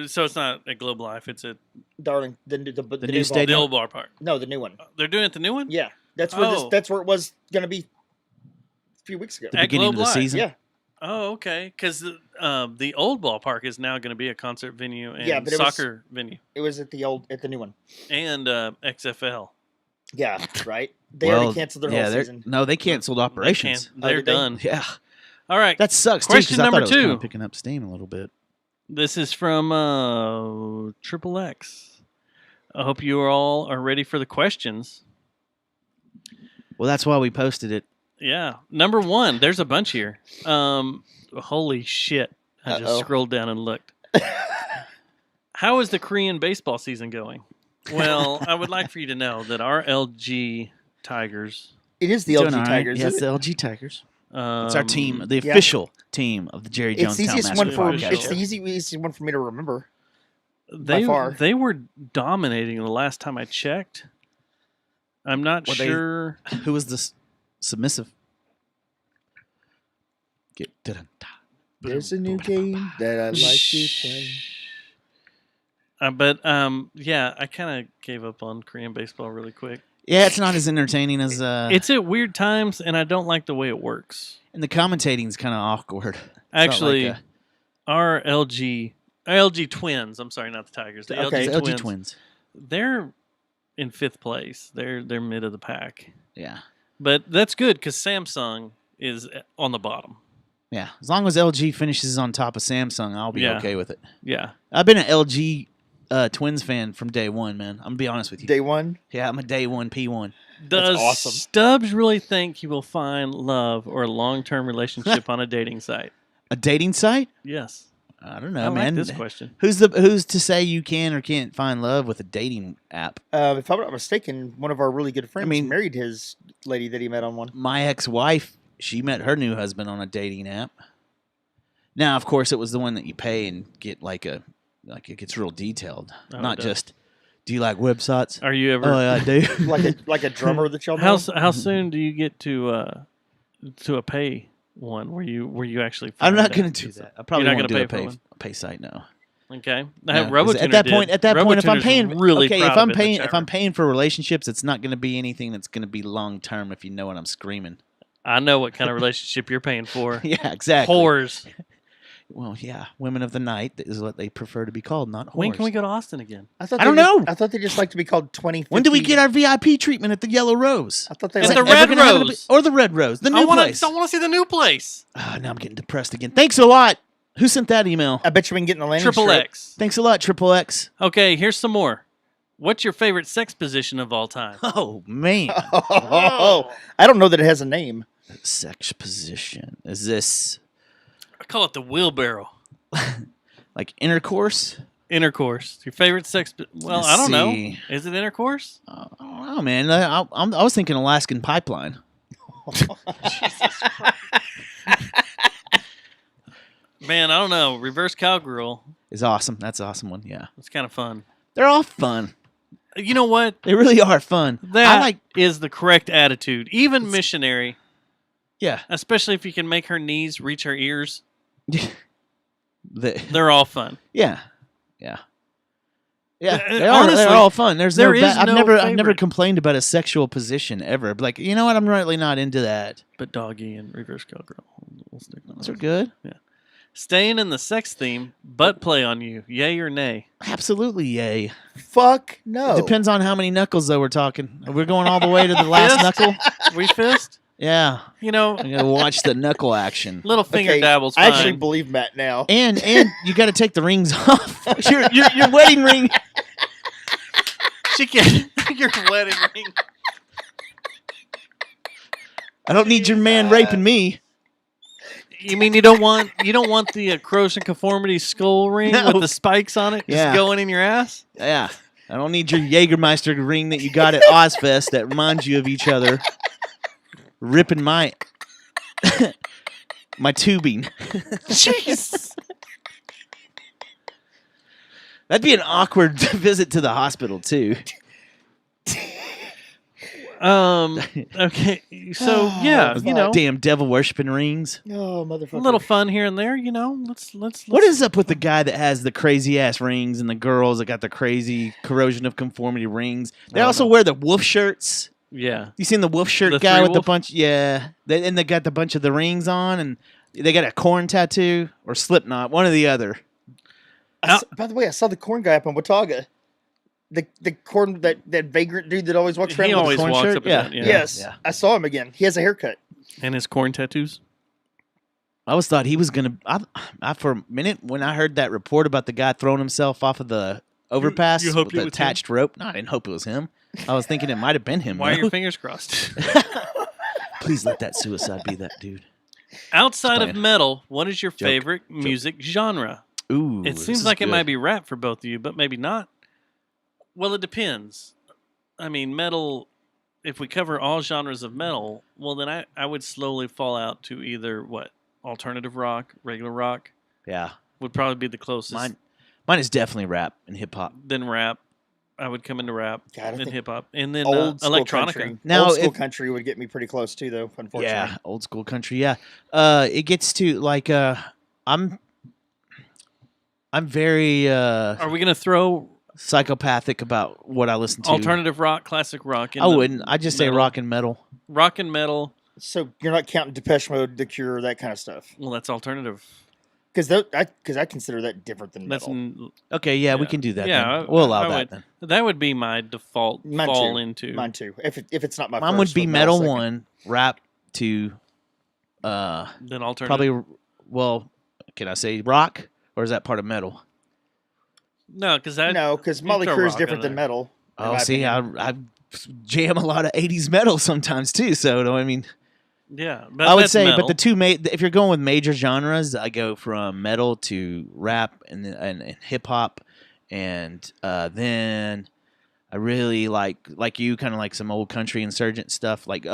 So it's not at Globe Life. It's at darling. The new ball- stadium? the old ballpark. No, the new one. They're doing it the new one? Yeah, that's where Oh. that's where it was gonna be a few weeks ago. The At beginning of Globe the Live. season. Yeah, Oh, okay. Because the old ballpark is now going to be a concert venue and Yeah, but it was- soccer venue it was at the new one. and XFL. Yeah, right. They Well, already canceled their whole they're- season. No, they canceled operations. They're did they? done. Yeah, All right. that sucks. Question too, 'cause I number thought it was kinda 2. picking up steam a little bit. This is from Triple X. I hope you all are ready for the questions. Well, that's why we posted it. Yeah. Number 1. There's a bunch here. Holy shit. I just Uh-oh. scrolled down and looked. How is the Korean baseball season going? Well, I would like for you to know that our LG Tigers. It is the Doing LG all right. Tigers. Yeah, it's isn't the it? LG Tigers. It's our team, the yeah. official team of the Jerry It's Jones the Town easiest one Massacre for. podcast. It's the easiest one for me to remember. They far. they were dominating the last time I checked. I'm not Were they- sure. Who was the submissive? There's a new game that I'd like to play. But yeah, I kind of gave up on Korean baseball really quick. Yeah, it's not as entertaining as. It's at weird times, and I don't like the way it works. And the commentating's kind of awkward. It's not Actually, like our LG Twins. I'm sorry, not the Tigers. The Okay. LG, LG Twins. They're in 5th place. They're mid of the pack. Yeah. But that's good because Samsung is on the bottom. Yeah. As long as LG finishes on top of Samsung, I'll be Yeah. okay with it. Yeah. I've been an LG Twins fan from day one, man. I'm going to be honest with you. Day one. Yeah, I'm a day one P1. Does awesome. Stubbs really think he will find love or a long-term relationship on a dating site? A dating site? Yes. I don't know, I like man. this question. Who's to say you can or can't find love with a dating app? If I'm not mistaken, one of our really good friends mean- married his lady that he met on one. My ex-wife, she met her new husband on a dating app. Now, of course, it was the one that you pay and get like it gets real detailed, Oh, not it does. just. Do you like websites? Are you ever? Oh, yeah, I do. like a drummer that y'all know. How soon do you get to a pay one where you actually? I'm find not out? going to do that. I probably You're not won't do gonna a pay pay for one? pay site. No. Okay. No, 'cause RoboTuner at that did. point, if I'm RoboTuner's paying, really okay, proud if I'm of it in the paying, chat if I'm room. paying for relationships, it's not going to be anything that's going to be long term. If you know what I'm screaming. I know what kind of relationship you're paying for. Yeah, exactly. Whores. Well, yeah, women of the night is what they prefer to be called, not whores. When can we go to Austin again? I thought I don't they just- know. I thought they just like to be called 20. When do we 50. get our VIP treatment at the Yellow Rose? I thought they At like the Ever Red gonna have it Rose. or the Red Rose, the new I place. want to see the new place. Now I'm getting depressed again. Thanks a lot. Who sent that email? I bet you we can get in the landing Triple strip. X. Thanks a lot, Triple X. Okay, here's some more. What's your favorite sex position of all time? Oh man, Oh, I don't know that it has a name. sex position. Is this I call it the wheelbarrow. like intercourse? Intercourse. Your favorite sex? Well, Let's I don't know. see. Is it intercourse? I don't know, man. I was thinking Alaskan Pipeline. Man, I don't know. Reverse cowgirl. Is awesome. That's an awesome one. Yeah, It's kind of fun. they're all fun. You know what? They really are fun. That is the correct attitude. Even missionary, Yeah, especially if you can make her knees reach her ears, the, they're all fun. yeah, yeah. Yeah, Uh, they are. honestly, They're all fun. There's there no. is I've no never favorite. complained about a sexual position ever. Like, you know what? I'm really not into that. But doggy and reverse cowgirl. We'll stick with Those are those. good. Staying in the sex theme, butt play on you. Yay or nay? Absolutely, yay. Fuck no. It depends on how many knuckles though we're talking. We're going all the way to the last Fist? knuckle. We fist? Yeah, You know, I'm gonna watch the knuckle action. little finger Okay, dabbles I fine. actually believe Matt now. And you got to take the rings off. your wedding ring. She can your wedding ring. I don't need your man raping me. You mean you don't want the corrosion conformity skull ring No. with the spikes on it Yeah. just going in your ass? Yeah, I don't need your Jägermeister ring that you got at Ozfest that reminds you of each other. Ripping my tubing. Jeez. That'd be an awkward visit to the hospital too. Okay. So yeah, Those you know, Damn devil worshipping rings. Oh, a motherfucker. little fun here and there. You know, let's. What is up with the guy that has the crazy ass rings and the girls that got the crazy corrosion of conformity rings? They don't also know. wear the wolf shirts. Yeah. You seen the wolf shirt The guy three with the wolf? bunch? Yeah, and they got the bunch of the rings on, and they got a corn tattoo or Slipknot, one or the other. By the way, I saw the corn guy up on Watauga. The corn that vagrant dude that always walks around. He with always the corn walks shirt? up and Yeah. down. Yeah. Yes, Yeah. I saw him again. He has a haircut. And his corn tattoos. I always thought he was gonna. I for a minute when I heard that report about the guy throwing himself off of the overpass you hoped with it the was attached rope. No, I didn't hope it was him. I was thinking it might have been him. Why are though. your fingers crossed? Please let that suicide be that dude. Outside of Explain. metal, what is your Joke. favorite music genre? Ooh, It this seems is like it good. might be rap for both of you, but maybe not. Well, it depends. I mean, metal, if we cover all genres of metal, well, then I would slowly fall out to either what? Alternative rock, regular rock Yeah, would probably be the closest. mine is definitely rap and hip hop. Then rap. I would come into rap God, I and think hip hop, and then old school electronica. country. Now, Old school if- country would get me pretty close too, though. Unfortunately, Yeah, old school country. Yeah, it gets to like I'm very Are we gonna throw psychopathic about what I listen to. alternative rock, classic rock? I wouldn't. I just say metal? rock and metal. Rock and metal. So you're not counting Depeche Mode, The Cure, that kind of stuff, Well, that's alternative. because I consider that different than That's metal. Okay, yeah, we Yeah. can do that. Yeah, then. We'll allow I that would- then. That would be my default Mine fall too. into. Mine too. If it's not my Mine first, would be but metal second. 1, rap 2, Then alternative. probably. Well, can I say rock or is that part of metal? No, because that No, because you Molly throw Crew is rock different in than there. metal. in Oh, my see, opinion. I jam a lot of 80s metal sometimes too. So I mean, Yeah, I would that's say, metal. but the two if you're going with major genres, I go from metal to rap and hip hop, and then I really like you, kind of like some old country insurgent stuff, like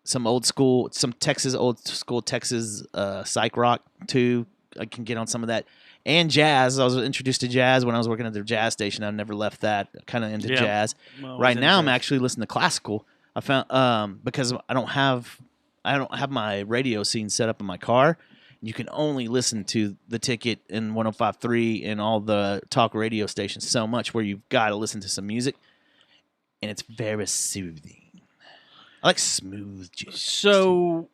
some old school Texas psych rock too. I can get on some of that. And jazz. I was introduced to jazz when I was working at the jazz station. I've never left that. Kind of into Yeah. jazz. Well, Right within now, I'm jazz. actually listening to classical. I found because I don't have my radio scene set up in my car. You can only listen to the Ticket and 105.3 and all the talk radio stations so much where you've got to listen to some music, and it's very soothing. I like smooth jazz. So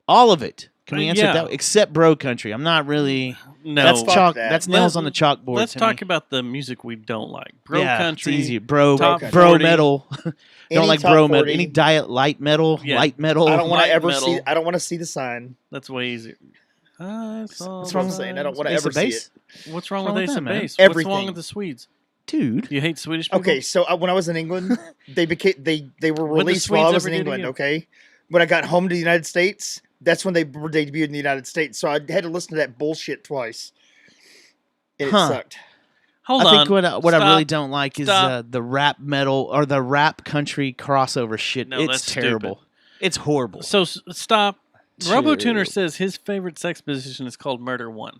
all of it. Can we answer yeah. that? Except bro country. I'm not really. no, That's Fuck chalk. that. That's nails on the chalkboard. let's to talk me. about the music we don't like. Bro yeah, country. It's easy. Bro top bro 40. metal. Any Don't like top bro metal. 40. Any diet light metal. Yeah. Light metal. I don't want light to ever metal. see. I don't want to see the sign. That's way easier. That's what I'm saying. I don't want to Ace ever of see Base? it. What's wrong What's with wrong Ace with of that, man? Base? What's wrong Everything. with the Swedes? Dude. You hate Swedish people? Okay, so when I was in England, they were What the released while I Swedes was ever in do to England. you? Okay, when I got home to the United States, that's when they were debuted in the United States. So I had to listen to that bullshit twice, and Huh. it sucked. Hold I on. think what I really Stop. don't like is Stop. the rap metal or the rap country crossover shit. No, it's that's terrible. It's horrible. So stop. RoboTuner Terrible. says his favorite sex position is called Murder One.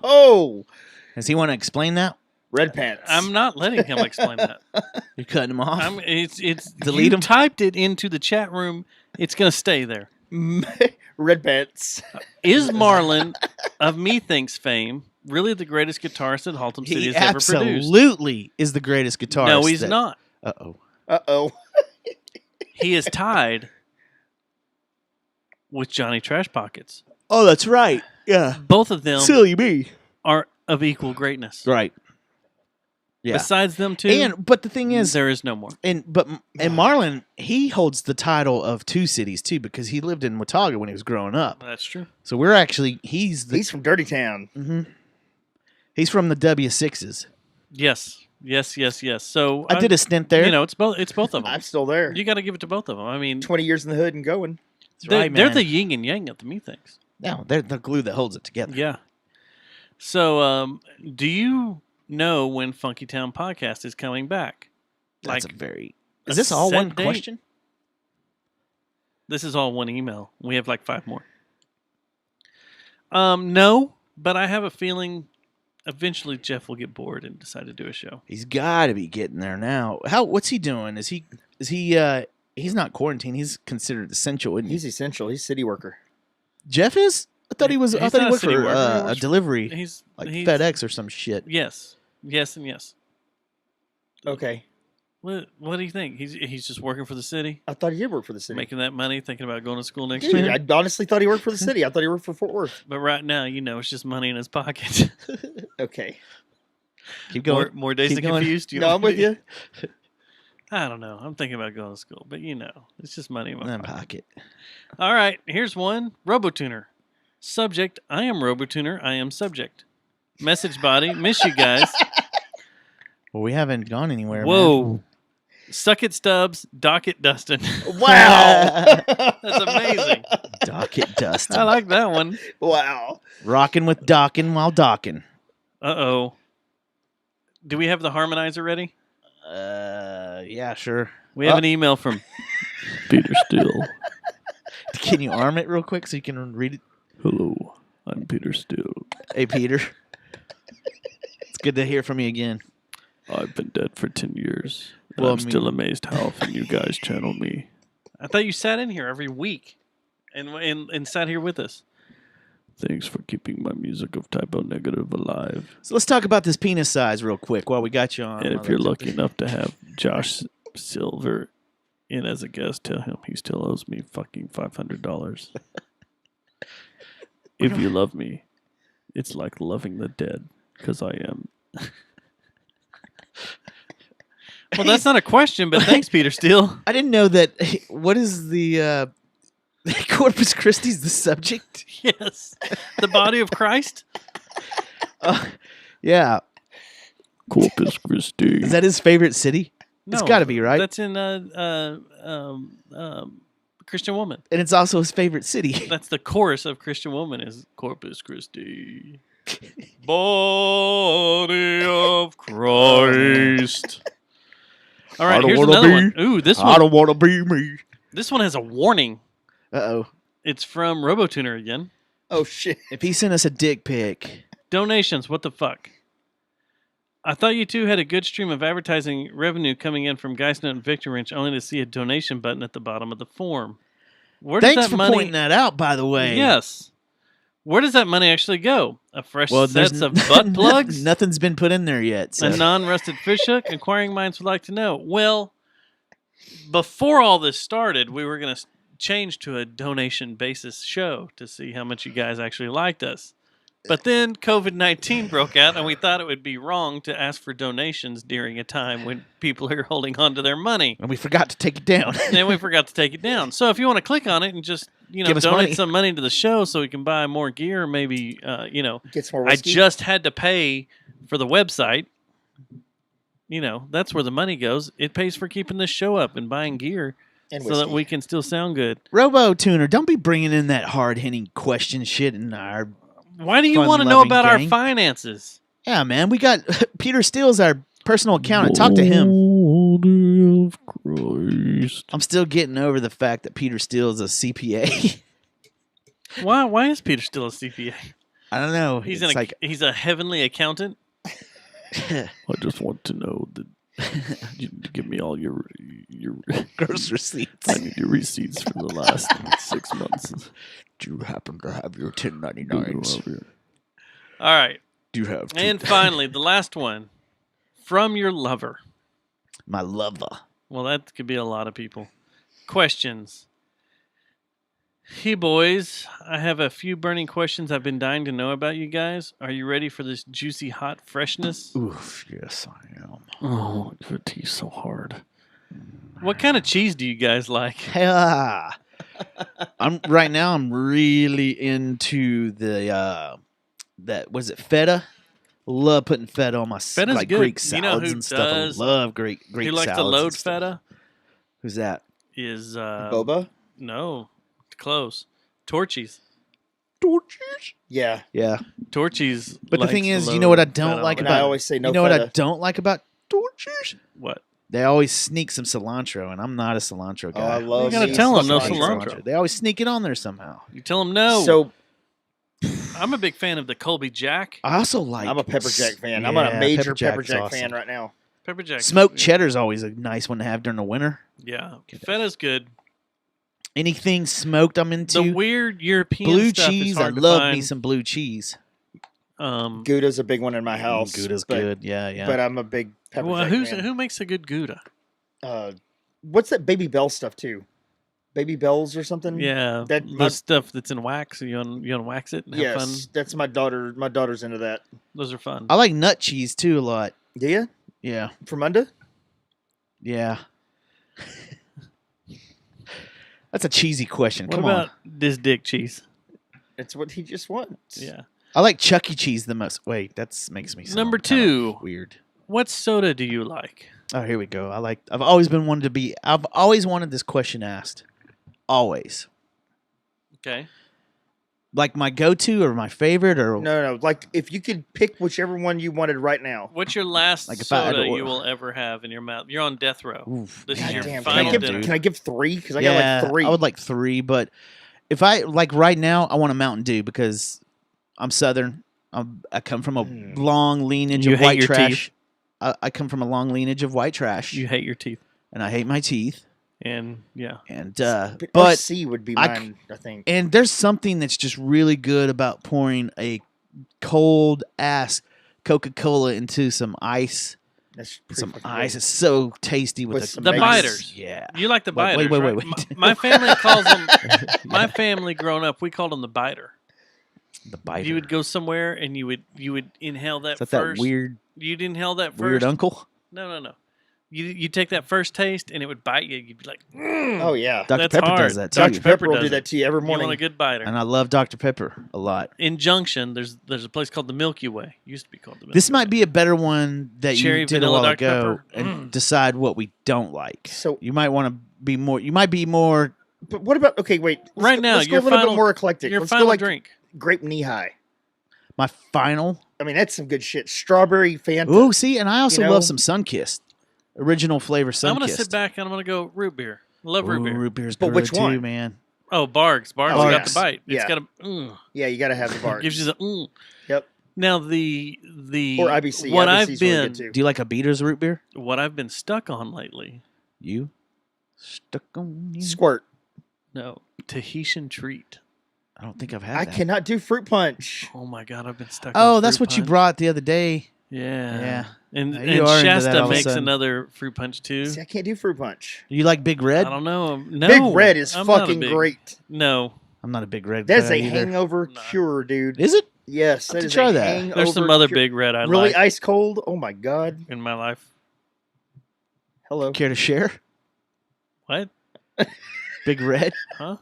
Oh, Does he want to explain that? red pants. I'm not letting him explain that. You're cutting him off. It's Delete you 'em? typed it into the chat room. It's gonna stay there. red pants. Is Marlon of Methinks fame really the greatest guitarist that Haltom City He has ever produced? absolutely is the greatest guitarist. No, he's not. Uh-oh. Uh-oh. He is tied with Johnny Trash Pockets. Oh, that's right. Yeah. Both of them Silly me. are of equal greatness. Right. Yeah. Besides them two, But the thing is, there is no more. and Marlon, he holds the title of two cities too because he lived in Watauga when he was growing up. That's true. So we're actually he's He's from Dirty Town. Mhm. He's from the W6s. Yes. So I did a stint there. You know, it's both of them. I'm still there. You got to give it to both of them. I mean, 20 years in the hood and going. That's they're, right, they're man. the yin and yang of the Methinks. No, they're the glue that holds it together. Yeah. So, do you know when Funky Town Podcast is coming back? That's Like a very. a Is this all set one date? question? This is all one email. We have like 5 more. No, but I have a feeling eventually Jeff will get bored and decide to do a show. He's got to be getting there now. What's he doing? Is he? He's not quarantined. He's considered essential. Isn't he? He's essential. He's city worker. Jeff is. I thought he was. I He's thought he not a worked city for worker. He a works- delivery, He's like he's- FedEx or some shit. Yes, and yes. Okay. What do you think? He's just working for the city, I thought he did work for the city. making that money, thinking about going to school next Dude, year. I honestly thought he worked for the city. I thought he worked for Fort Worth. But right now, it's just money in his pocket. Okay. Keep going. More Dazed Keep and going. Confused. You No, know I'm with what I mean? you. I don't know. I'm thinking about going to school, but it's just money in my In pocket. pocket. All right, here's one. RoboTuner. Subject, I am RoboTuner. I am subject. Message body, miss you guys. Well, we haven't gone anywhere. Whoa. Suck it, Stubbs. Dock it, Dustin. Wow. That's amazing. Man. Docket Dustin. I like that one. Wow. Rocking with docking while docking. Uh-oh. Do we have the harmonizer ready? Yeah, sure. We have an email from Peter Still. Can you arm it real quick so you can read it? Hello, I'm Peter Still. Hey, Peter. It's good to hear from you again. I've been dead for 10 years. And Well, I'm I mean- still amazed how often you guys channel me. I thought you sat in here every week and sat here with us. Thanks for keeping my music of Typo Negative alive. So let's talk about this penis size real quick while we got you on. And if you're lucky enough to have Josh Silver in as a guest, tell him he still owes me fucking $500. If you love me, it's like loving the dead, because I am. Well, that's not a question, but thanks, Peter Steele. I didn't know that. What is the Corpus Christi is the subject? Yes. The body of Christ? Yeah. Corpus Christi. Is that his favorite city? No, It's got to be, right? That's in Christian Woman. And it's also his favorite city. That's the chorus of Christian Woman is Corpus Christi. Body of Christ. All right, here's another one. Ooh, this one. I don't want to be me. This one has a warning. Uh-oh. It's from RoboTuner again. Oh, shit. If he sent us a dick pic. Donations, what the fuck? I thought you two had a good stream of advertising revenue coming in from Geissnote and Victor Wrench, only to see a donation button at the bottom of the form. Where does Thanks that for money... pointing that out, by the way. Yes. Where does that money actually go? A fresh Well, there's sets of butt plugs? Nothing's been put in there yet. So. A non-rusted fish hook? Inquiring minds would like to know. Well, before all this started, we were going to change to a donation basis show to see how much you guys actually liked us. But then COVID-19 broke out, and we thought it would be wrong to ask for donations during a time when people are holding on to their money. And we forgot to take it down. And we forgot to take it down. So if you want to click on it and just Give us donate money. some money to the show so we can buy more gear, maybe Get some more I whiskey. just had to pay for the website. That's where the money goes. It pays for keeping this show up and buying gear And so that whiskey. we can still sound good. RoboTuner, don't be bringing in that hard-hitting question shit in our... Why do you want to know fun-loving about our gang. finances? Yeah, man. We got Peter Steele's our personal accountant. Talk to him. Body of Christ. I'm still getting over the fact that Peter Steele is a CPA. Why is Peter still a CPA? I don't know. He's It's he's a heavenly accountant. like I just want to know that you give me all your gross receipts. I need your receipts for the last 6 months. Do you happen to have your 1099s? All right. Do you have to? And finally, the last one. From your lover. My lover. Well, that could be a lot of people. Questions. Hey, boys. I have a few burning questions I've been dying to know about you guys. Are you ready for this juicy, hot freshness? Oof, yes, I am. Oh, your teeth so hard. What kind of cheese do you guys like? I'm really into the that was it feta. Love putting feta on my Feta's like good. Greek You know salads who and stuff. does- I love Greek Who likes to salads load and stuff. feta? Who's that? Is Boba? no, close. Torchies. Torchies. Yeah. Yeah. Torchies. But the likes thing to is, you know what I load don't feta like on And I about always say no you know what I feta. don't like about Torchies? what? They always sneak some cilantro, and I'm not a cilantro guy. Oh, I love You gotta me tell 'em some no cilantro. They always sneak it on there somehow. You tell them no. So I'm a big fan of the Colby Jack. I also like. I'm a pepper jack fan. I'm a major pepper Jack's jack awesome. fan right now. Pepper Jack. Smoked cheddar's always a nice one to have during the winter. Yeah. Feta's good. Anything smoked, I'm into. The weird European blue stuff cheese. is I hard to love find. me some blue cheese. Gouda's a big one in my house. Gouda's but, good. Yeah, yeah. But I'm a big pepper Well, jack fan. who makes a good Gouda? What's that Baby Bell stuff too? Baby Bells or something? Yeah, That the stuff that's in wax. You unwax it and have yes, fun. that's my daughter. My daughter's into that. Those are fun. I like nut cheese too a lot. Do you? Yeah, From Munda? yeah. That's a cheesy question. What Come about on. this dick cheese? It's what he just wants. Yeah. I like Chuck E. Cheese the most. Wait, that makes me sound Number kind of 2. weird. What soda do you like? Oh, here we go. I've always wanted this question asked. Always. Okay. Like my go-to or my favorite or No. Like if you could pick whichever one you wanted right now. What's your last Like if I had soda to- you will ever have in your mouth? You're on death row. Oof, This is God your damn, final come on, dinner. dude. Can I give 3? Because I yeah, got like 3. I would like 3, but if I like right now, I want a Mountain Dew because I'm Southern I come from a long lineage You of hate white your trash. I come from a long lineage of white trash. You hate your teeth. And I hate my teeth. And And But but RC would be I mine, I think. and there's something that's just really good about pouring a cold ass Coca-Cola into some ice. That's pretty Some fucking ice good. is so tasty with With some the eggs. biters. Yeah. You like the Wait, biters, wait, right? wait. My family calls them. My family growing up, we called them the biter. The biter. You would go somewhere and you would inhale that Is that first. that weird You'd inhale that first. weird uncle? No. You take that first taste and it would bite you. You'd be like, Oh yeah, Dr. That's Pepper hard. does that too. Dr. Pepper will does do it. that to you every you morning. want a good biter. And I love Dr. Pepper a lot. In Junction, there's a place called the Milky Way. Used to be called the Milky This Way. might be a better one that Cherry you did a vanilla while Dr. ago Pepper. and decide what we don't like. So- you might want to be more. You might be more. But what about? Okay, wait. Let's Right go, now, let's go your a little final- bit more eclectic. Your Let's final go like drink. grape knee high. My final. I mean, that's some good shit. Strawberry Fanta. Ooh, see, and I also know? love some Sunkist, original flavor Sunkist. I'm gonna sit back and I'm gonna go root beer. Love root beer. Root beer's But good which too, one? man. Oh, Bargs. Bargs Oh, got yes. the bite. It's Yeah. got a. Yeah, you got to have the bar. Gives you the. Yep. Now the Or IBC. what IBC's I've really been good too. Do you like a Beater's root beer? what I've been stuck on lately. You stuck on you? Squirt. No, Tahitian treat. I don't think I've had I that. cannot do fruit punch. Oh my god, I've been stuck. Oh, on that's fruit what you punch. brought the other day. Yeah, Yeah. And, You and are into that all Shasta of a makes sudden. another fruit punch too. See, I can't do fruit punch. You like Big Red? I don't know. No, Big Red is I'm not a fucking big- great. No, I'm not a Big Red That's guy a either. hangover Nah. cure, dude. Is it? Yes, I'll that have is to try a that. hangover there's some other cure. Big Red I Really like ice cold. Oh my god. in my life. Hello. Care to share? What? Big Red? Huh?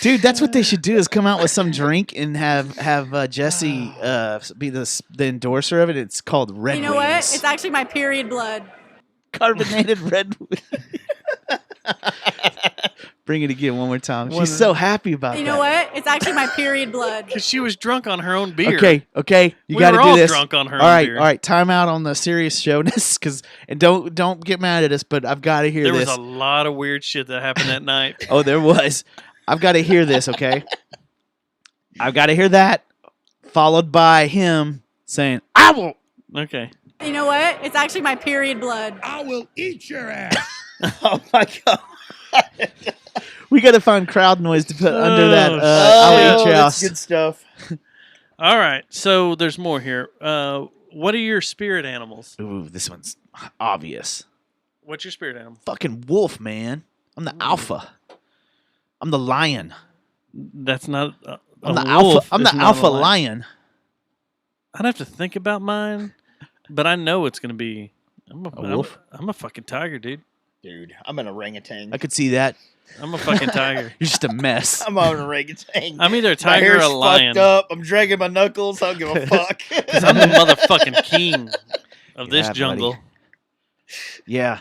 Dude, that's what they should do is come out with some drink and have Jesse be the endorser of it. It's called Red You know what? Wings. It's actually my period blood. Carbonated Red Wings. Bring it again one more time. She's so happy about You that. know what? It's actually my period blood. Because she was drunk on her own beer. Okay. You We got to were do all this. drunk on her All own right, beer. all right. Time out on the serious showness, and don't get mad at us, but I've got to hear There this. was a lot of weird shit that happened that night. Oh, there was. I've got to hear this, okay? I've got to hear that, followed by him saying, "I will." Okay. You know what? It's actually my period blood. I will eat your ass. Oh my god. We got to find crowd noise to put under that. Oh, I'll eat your that's house. good stuff. All right. So there's more here. What are your spirit animals? Ooh, this one's obvious. What's your spirit animal? Fucking wolf, man. I'm the alpha. I'm the lion. That's not. I'm the wolf alpha. I'm is the not a alpha lion. lion. I'd have to think about mine, but I know it's gonna be. I'm A wolf? I'm a fucking tiger, dude. Dude, I'm an orangutan. I could see that. I'm a fucking tiger. You're just a mess. I'm an orangutan. I'm either a My tiger or hair's a lion. fucked up. I'm dragging my knuckles. I don't give a fuck. 'Cause I'm the motherfucking king of this Yeah, buddy. jungle. Yeah.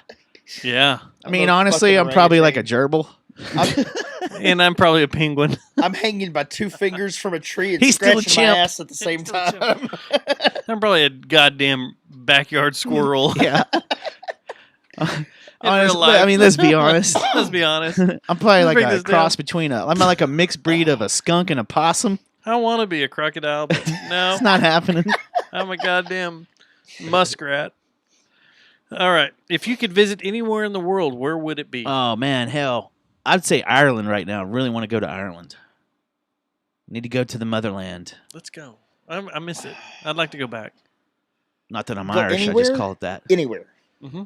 Yeah, I mean, a honestly, I'm fucking probably like a orangutan. gerbil. and I'm probably a penguin. I'm hanging by 2 fingers from a tree and He's still a scratching my chimp. ass at the same still a time. I'm probably a goddamn backyard squirrel. Yeah. In Honestly, real life. I mean, let's be honest. Let's be honest. I'm probably Let's like break a this cross down. between I'm like a mixed breed of a skunk and a possum. I want to be a crocodile, but no, It's not happening. I'm a goddamn muskrat. All right. If you could visit anywhere in the world, where would it be? Oh man, hell. I'd say Ireland right now. I really want to go to Ireland. Need to go to the motherland. Let's go. I miss it. I'd like to go back. Not that I'm Go Irish, I anywhere? just call it that. Anywhere. Mm-hmm.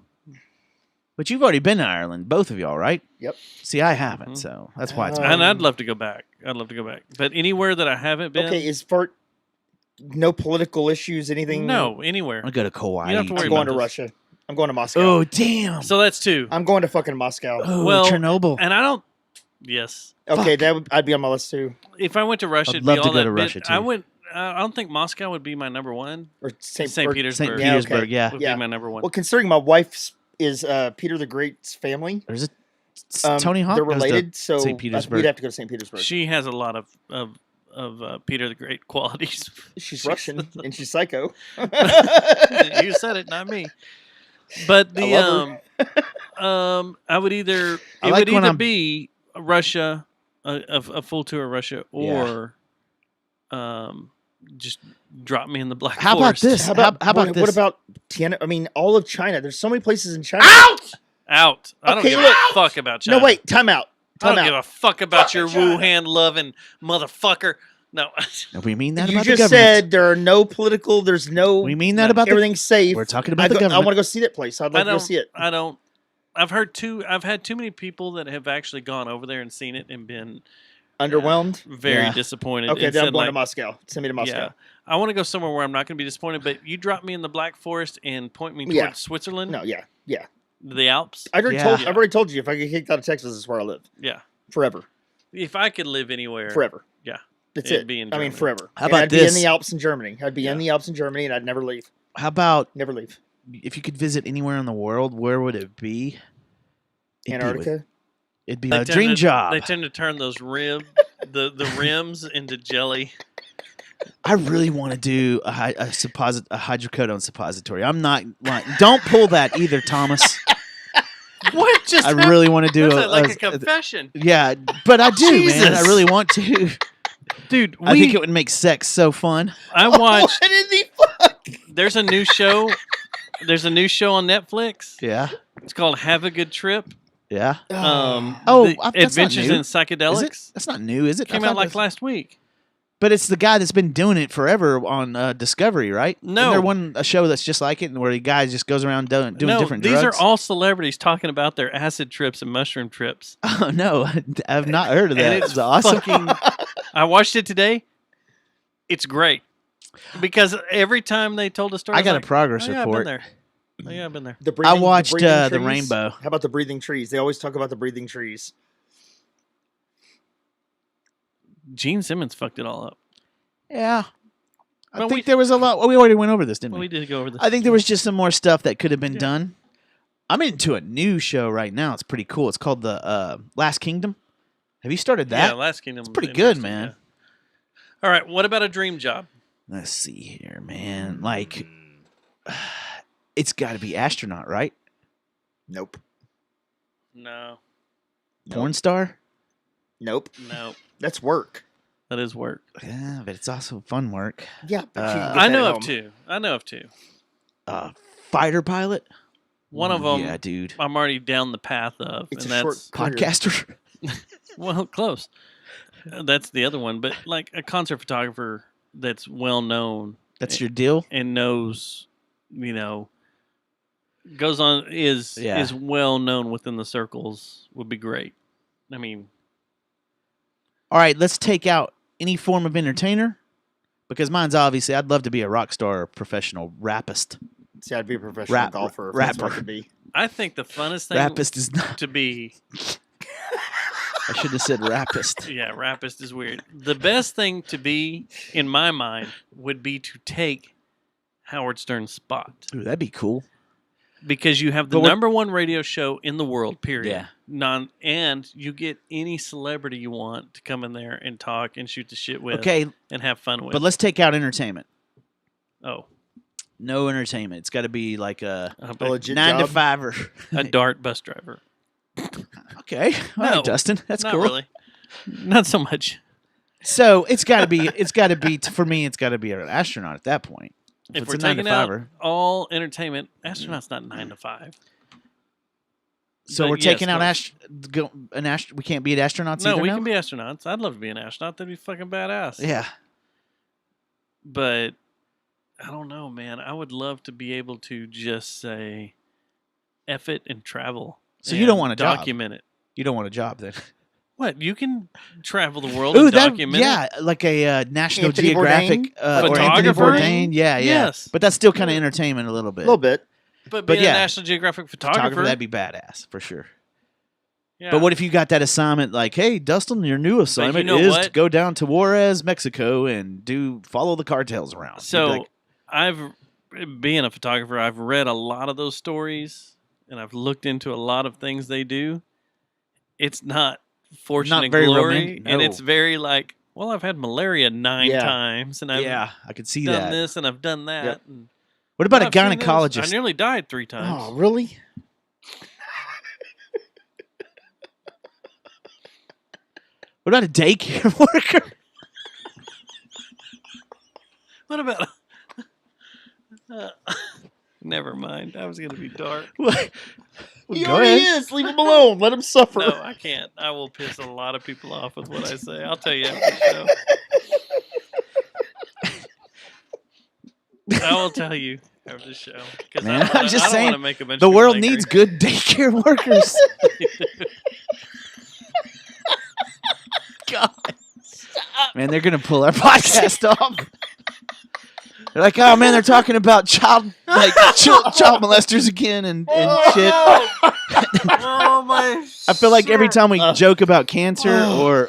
But you've already been to Ireland, both of y'all, right? Yep. See, I haven't, Mhm. so that's why it's And I'd love to go back. I'd love to go back. But anywhere that I haven't been, Okay, is for no political issues, anything? no, anywhere. I'm gonna go to Kauai. You don't have to worry I'm going about to this. Russia. I'm going to Moscow. Oh, damn. So that's 2. I'm going to fucking Moscow. Oh, well, Chernobyl. And I don't. Yes. Okay, I'd be on my list too. If I went to Russia, I'd it'd love be to all go that to bit- Russia, I too. went. I don't think Moscow would be my number one. Or St. or- Petersburg. St. Yeah, Petersburg, okay. yeah. would Yeah. be my number one. Well, considering my wife's is Peter the Great's family, There's a Tony Hawk. they're goes to related, so St. Petersburg. we'd have to go to St. Petersburg. She has a lot of Peter the Great qualities. She's Russian and she's psycho. You said it, not me. But the I love I would either I it like would when either I'm- be Russia, a full tour of Russia, or just drop me in the Black How about Forest. this? How about this? What about Tiananmen? I mean, all of China. There's so many places in China. Out. I don't Okay, give look. a fuck about China. No, wait. Time out. I don't Time give out. a fuck about your Wuhan loving motherfucker. No. No, we mean that You about the just government. said there are no political. There's no. We mean that about everything's safe. We're talking about I the I government. want to go see that place. I'd like to go see it. I don't. I've had too many people that have actually gone over there and seen it and been Underwhelmed. very Yeah. disappointed. Okay, and then I'm said, going like, to Moscow. Send me to Moscow. Yeah, I want to go somewhere where I'm not going to be disappointed. But you drop me in the Black Forest and point me towards Yeah. Switzerland, No, yeah. the Alps. I've Yeah. already told you if I get kicked out of Texas, this is where I live Yeah, forever. if I could live anywhere, Forever. Yeah, That's it'd it. be in I mean, Germany. forever. How And about I'd be this? in the Alps in Germany. I'd be in the Alps in Germany, and I'd never leave. How about Never leave. if you could visit anywhere in the world, where would it be? Antarctica. It'd be They a tend dream to- job. They tend to turn those the rims into jelly. I really want to do a hydrocodone suppository. I'm not like. Don't pull that either, Thomas. What just? I really want to do That's like a a confession, yeah, but I do, man. I Jesus. really want to. dude. I think it would make sex so fun. I watched. What in the fuck? There's a new show. There's a new show on Netflix. Yeah, It's called Have a Good Trip. yeah. The that's not Adventures new. in Psychedelics. Is it? That's not new, is it? I Came thought out like that's- last week. But it's the guy that's been doing it forever on Discovery, right? No. Isn't there a show that's just like it, where the guy just goes around doing No, different these drugs? are all celebrities talking about their acid trips and mushroom trips. Oh no, I've not heard of that. And It's awesome. I watched it today. It's great because every time they told a story, I was got like, a progress oh, yeah, report. I've been there. Oh, yeah, I've been there. The breathing, watched, breathing The trees? Rainbow. How about the breathing trees? They always talk about the breathing trees. Gene Simmons fucked it all up. Yeah, I Well, think there was a lot. Well, we already went over this, didn't Well, we? we did go over this. I think there was just some more stuff that could have been done. I'm into a new show right now. It's pretty cool. It's called the Last Kingdom. Have you started that? Yeah, Last Kingdom. It's pretty good, man. All right, what about a dream job? Let's see here, man. Like, it's got to be astronaut, right? Nope. No, Porn star. Nope. no, That's work. that is work. Yeah, but it's also fun work. Yeah, but you can get I that know at of home. two. I know of two. Fighter pilot. One of them, Yeah, dude. I'm already down the path of, It's and a short that's career. Podcaster. well, close. That's the other one, but like a concert photographer that's well known That's your deal. and knows, goes on is well known within the circles would be great. I mean, All right, let's take out any form of entertainer, because mine's obviously I'd love to be a rock star or professional rapist. See, I'd be a professional golfer. If that's what I rapper. could be. I think the funnest thing Rapist is not. to be, I should have said rapist. yeah, rapist is weird. The best thing to be, in my mind, would be to take Howard Stern's spot. Ooh, that'd be cool. Because you have the But what- number one radio show in the world, period. Yeah. And you get any celebrity you want to come in there and talk and shoot the shit with. Okay, And have fun with. but let's take out entertainment. Oh, No entertainment. It's got to be like a A legit 9 to job? 5 a dart bus driver. Okay, all right, No, Dustin, that's Not cool. really. Not so much. So it's got to be. For me. It's got to be an astronaut at that point. If it's we're a 9 to taking out 5er. all entertainment, astronaut's not 9 to 5. So But we're yes, taking out close. we can't be astronauts. No, either we now? can be astronauts. I'd love to be an astronaut. That'd be fucking badass. Yeah. But I don't know, man. I would love to be able to just say F it and travel. So you don't and want a job? document it. You don't want a job then. What? You can travel the world Ooh, and that document it. yeah, like a National Anthony Geographic Bourdain? or Anthony Photographer? Bourdain. Yeah, yeah. Yes. But that's still kind of entertainment a little bit. A little bit. But But being yeah, a National Geographic photographer, That'd be badass for sure. yeah. But what if you got that assignment like, hey, Dustin, your new assignment know is what? to go down to Juarez, Mexico, and follow the cartels around. You'd be So like, being a photographer, I've read a lot of those stories and I've looked into a lot of things they do. It's not fortune Not and very glory, romantic, and no. it's very like, well, I've had malaria 9 Yeah. times, and I've yeah, I could see done that. this and I've done that. Yep. And What about a I've seen this. gynecologist? I nearly died 3 times. Oh, really? What about a daycare worker? What about? Never mind. I was gonna be dark. What? He Go already ahead. is. Leave him alone. Let him suffer. No, I can't. I will piss a lot of people off with what I say. I'll tell you after the show. I will tell you after the show. 'Cause Man, I I'm just don't saying, wanna make a bunch the of people world angry. needs good daycare workers. God. Man, they're gonna pull our podcast off. They're like, oh man, they're talking about child molesters again and shit. Oh my! I feel like every time we joke about cancer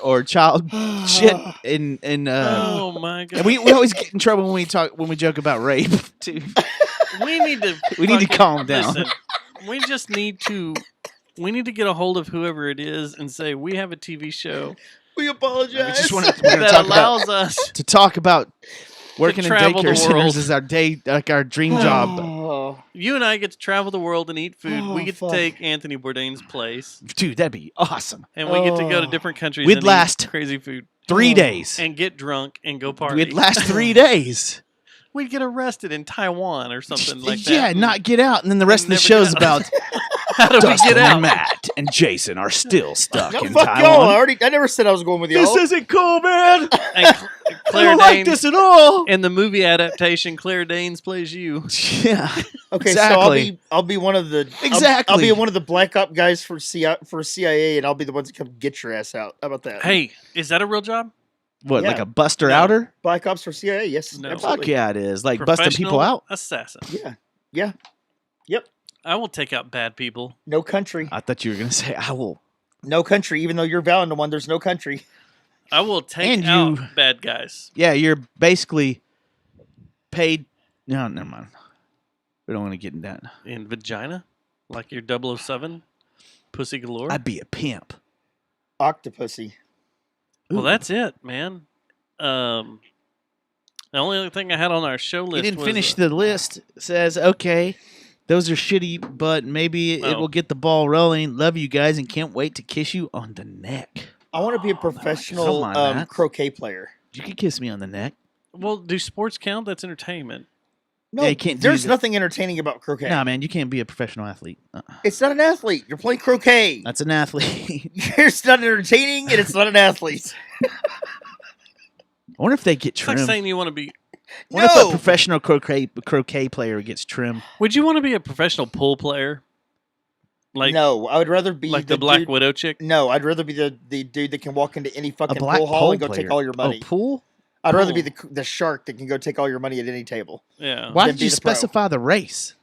or child shit and Oh my god! and we always get in trouble when we joke about rape too. We need to We need to calm down. Listen, we just need to get a hold of whoever it is and say we have a TV show We apologize. We just want to that talk allows about, us to talk about working in travel the daycare centers world. is our dream job. Oh, You and I get to travel the world and eat food. Oh, we get fuck. to take Anthony Bourdain's place, Dude, that'd be awesome. and we get to go to Oh. different countries. We'd and last eat crazy food 3 days. and get drunk and go party. We'd last 3 days. We'd get arrested in Taiwan or something like that. Yeah, not get out, and then the rest of the never show's get out. about How do we Dustin get out? and Matt and Jason are still stuck no, in fuck y'all. Taiwan. I never said I was going with y'all. This isn't cool, man. And I Claire don't like Danes, this at all. in the movie adaptation, Claire Danes plays you. Yeah, Okay, exactly. so I'll be one of the Exactly. I'll be one of the black op guys for CIA, and I'll be the ones that come get your ass out. How about that? Hey, is that a real job? What, Yeah. like a buster No. outer? Black ops for CIA. Yes, No. absolutely. Fuck yeah, it is. Like busting people Professional out. Assassin. Yeah. Yep. I will take out bad people. No country. I thought you were gonna say I will. No country. Even though you're vowing to one, there's no country. I will take And out you- bad guys. Yeah, you're basically paid. No, never mind. We don't want to get in that. In vagina? Like your 007? Pussy galore? I'd be a pimp. Octopussy. Well, Ooh. that's it, man. The only other thing I had on our show list He didn't was, finish the list. Says, okay, those are shitty, but maybe it Oh. will get the ball rolling. Love you guys and can't wait to kiss you on the neck. I want to be a professional Come on, Matt. croquet player. You could kiss me on the neck. Well, do sports count? That's entertainment. No, Yeah, you can't do there's that. nothing entertaining about croquet. Nah, man, you can't be a professional athlete. It's not an athlete. You're playing croquet. That's an athlete. It's not entertaining, and it's not an athlete. I wonder if they get It's like trim. saying you want to be. What if No. a professional croquet player gets trim? Would you want to be a professional pool player? Like No, I would rather be like the Black dude- Widow chick? No, I'd rather be the dude that can walk into any A fucking black pool hall pole and go player. take all your money. Oh, pool? I'd rather be pool. the shark that can go take all your money at any table. Yeah. Why Then did be you the pro. specify the race?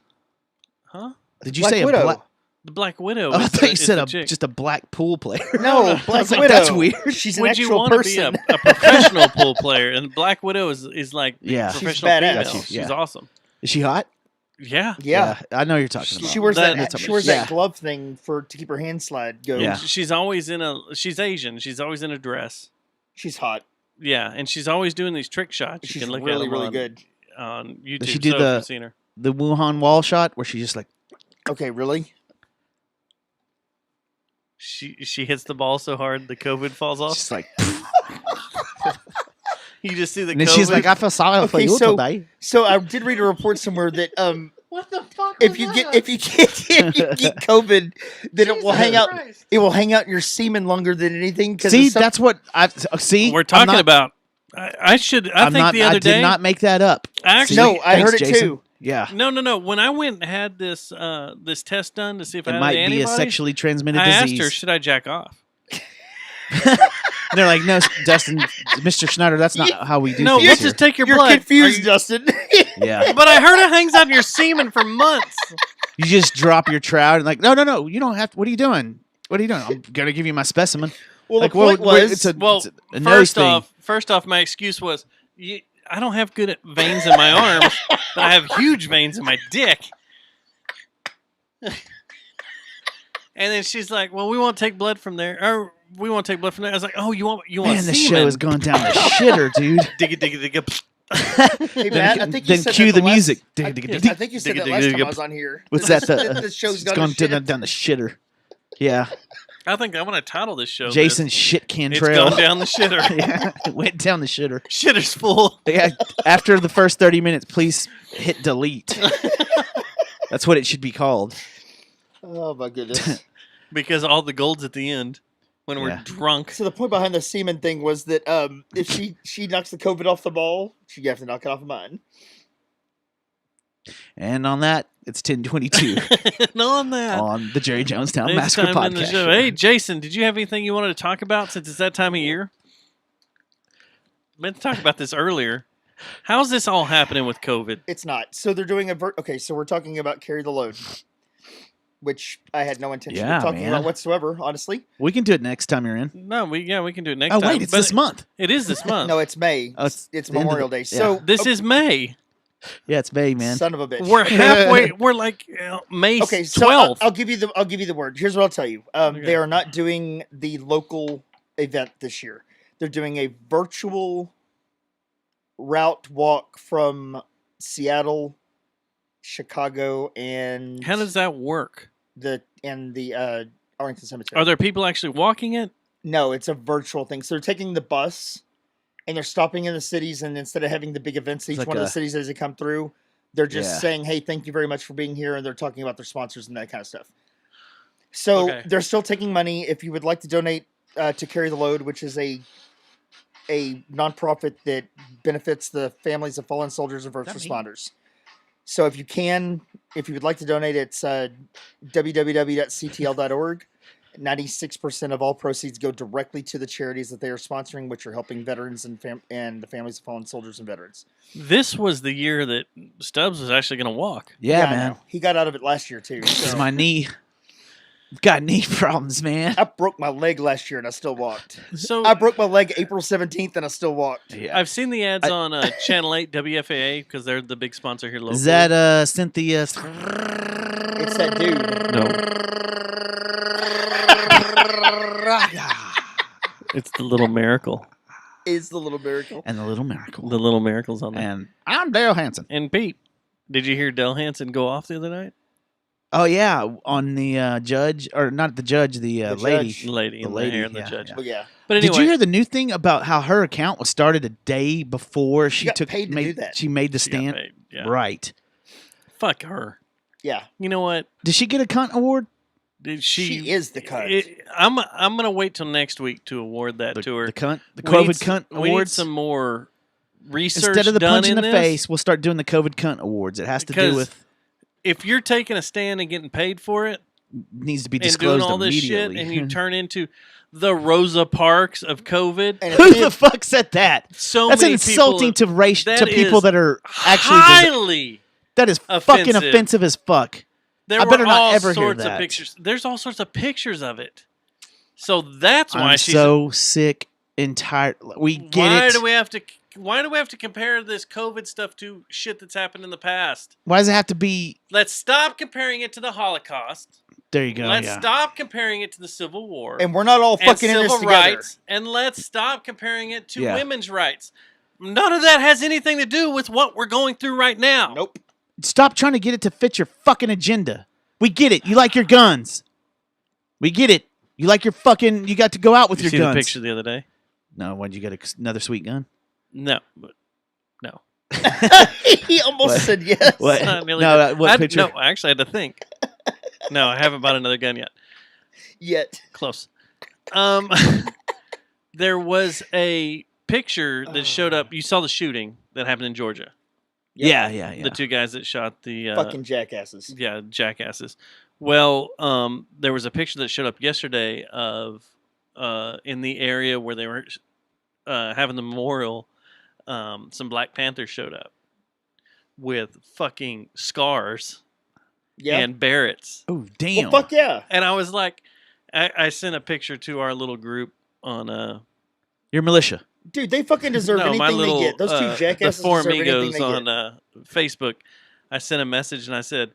Huh? Did you Black say a Widow. black? The Black Widow. Oh, I is thought the- you is said the chick. just a black pool player. No, I Black was like, Widow. that's weird. She's an Would you actual want to be person. a professional pool player? And Black Widow is like Yeah. She's professional badass. female. Got you, She's yeah. awesome. Is she hot? Yeah. yeah. I know you're talking about. She wears That- that. that's She wears yeah. that glove thing to keep her hand slide go. Yeah. She's always she's Asian. She's always in a dress. She's hot. Yeah, and she's always doing these trick shots. You She's can look at really, them really on, good. on YouTube. Does she do so if the- you've seen her. The Wuhan wall shot where she just like Okay, really? She hits the ball so hard the COVID falls off. just like, You just see the and then COVID. she's like, I feel sorry for Okay, you so- today. So I did read a report somewhere that What the fuck? if you get COVID, then it will hang out. It will hang out in your semen longer than anything. See, that's what I see. we're I'm talking not- about. I should. I I'm think not. the other I day. did not make that up. Actually, No, I Thanks, heard it Jason. too. Yeah, no. When I went and had this this test done to see if I it had might any be a antibodies, sexually transmitted I disease. asked her, "Should I jack off?" They're like, no, Dustin, Mr. Schneider, that's not how we do No, things let's here. just take your You're blood. confused, Are you- Justin. Yeah, But I heard it hangs out in your semen for months. you just drop your trout and like, no, you don't have to. What are you doing? What are you doing? I'm gonna give you my specimen. Well, Like, the point well, was, it's a- Well, a nose thing. first off, my excuse was I don't have good veins in my arms, but I have huge veins in my dick. And then she's like, "Well, we won't take blood from there, or we won't take blood from there." I was like, "Oh, you want Man, this semen?" show has gone down the shitter, dude. Digga, digga, digga. hey, Matt, I think you then said cue that the last- music. I think you said that last time I was on here. What's This- that? this show's It's gone gone to shit. down the shitter. Yeah. I think I'm going to title this show. Jason Shit Can It's Trail. gone down the shitter. Yeah, it went down the shitter. Shitter's full. Yeah, after the first 30 minutes, please hit delete. That's what it should be called. Oh my goodness. Because all the gold's at the end when we're Yeah. drunk. So the point behind the semen thing was that if she knocks the COVID off the ball, she have to knock it off of mine. And on that, it's 10:22 And on that. on the Jerry Jonestown It's Massacre time in the Podcast. show. Hey, Jason, did you have anything you wanted to talk about since it's that time of year? Meant to talk about this earlier. How's this all happening with COVID? It's not. So they're doing okay, so we're talking about Carry the Load, which I had no intention Yeah, of talking man. about whatsoever, honestly. We can do it next time you're in. No, we can do it next Oh, time. wait, it's but this month. It is this month. No, it's May. Oh, it's It's the end of Memorial the- Day. yeah. So This is May. Yeah, it's May, man. son of a bitch. We're halfway. We're like May 12th. Okay, so I'll give you the word. Here's what I'll tell you. Okay. They are not doing the local event this year. They're doing a virtual route walk from Seattle, Chicago, and How does that work? the Arlington Cemetery. Are there people actually walking it? No, it's a virtual thing. So they're taking the bus and they're stopping in the cities, and instead of having the big events in each like one of a- the cities as they come through, they're just Yeah. saying, "Hey, thank you very much for being here," and they're talking about their sponsors and that kind of stuff. So Okay. they're still taking money. If you would like to donate to Carry the Load, which is a nonprofit that benefits the families of fallen soldiers and first responders. So if you would like to donate, it's www.ctl.org. 96% of all proceeds go directly to the charities that they are sponsoring, which are helping veterans and the families of fallen soldiers and veterans. This was the year that Stubbs was actually going to walk. Yeah, I man. know. He got out of it last year too. This is so- my knee. I've got knee problems, man. I broke my leg last year and I still walked. So I broke my leg April 17th and I still walked. Yeah. I've seen the ads on Channel 8 WFAA because they're the big sponsor here locally. Is that Cynthia? It's that dude. No. It's the Little Miracle. Is the little miracle. And the Little Miracle. The Little Miracle's on there. And I'm Dale Hansen. And Pete, did you hear Del Hansen go off the other night? Oh yeah, on the judge, or not the judge, the lady. judge. The lady The in lady, the hair and yeah, the judge. yeah. But yeah. But anyway, Did you hear the new thing about how her account was started a day before she got took paid to made, do that. She made the she got stand. paid. Yeah. Right. Fuck her. Yeah. You know what? Did she get a cunt award? Did She is the cunt. I'm gonna wait till next week to award that to her. The cunt, the We need COVID s- cunt We need awards. some more research Instead of the done punch in the this. face, we'll start doing the COVID cunt awards. It has to Because do with if you're taking a stand and getting paid for it needs to be and doing disclosed all this shit, immediately. and you turn into the Rosa Parks of COVID, And Who the fuck said that? so That's many insulting people, to race that to people is that are actually highly. that is fucking offensive. offensive as fuck. There I were better not all ever hear sorts that. of pictures. There's all sorts of pictures of it. So that's why I'm she's so sick and tired. We get why it. do we have to compare this COVID stuff to shit that's happened in the past? Why does it have to be? Let's stop comparing it to the Holocaust. There you go. Let's yeah. stop comparing it to the Civil War And we're not all and fucking in civil this together. rights, and let's stop comparing it to Yeah. women's rights. None of that has anything to do with what we're going through right now. Nope. Stop trying to get it to fit your fucking agenda. We get it. You like your guns. We get it. You like your fucking. You got to go out with You your see guns. the picture the other day? No, when you got another sweet gun? No, but no. He almost What? said yes. What? Not nearly No, that. what picture? No, I actually had to think. No, I haven't bought another gun yet. Yet. Close. There was a picture that showed up. You saw the shooting that happened in Georgia. Yeah, yeah, yeah. The two guys that shot the Fucking jackasses. yeah, jackasses. Well, there was a picture that showed up yesterday of in the area where they were having the memorial. Some Black Panthers showed up with fucking scars Yeah. and Barretts. Oh, damn. Well, fuck yeah. And I was like, I sent a picture to our little group on Your militia. Dude, they fucking deserve no, my anything little they get. Those two the jackasses Four deserve anything Amigos they on get. Facebook. I sent a message and I said,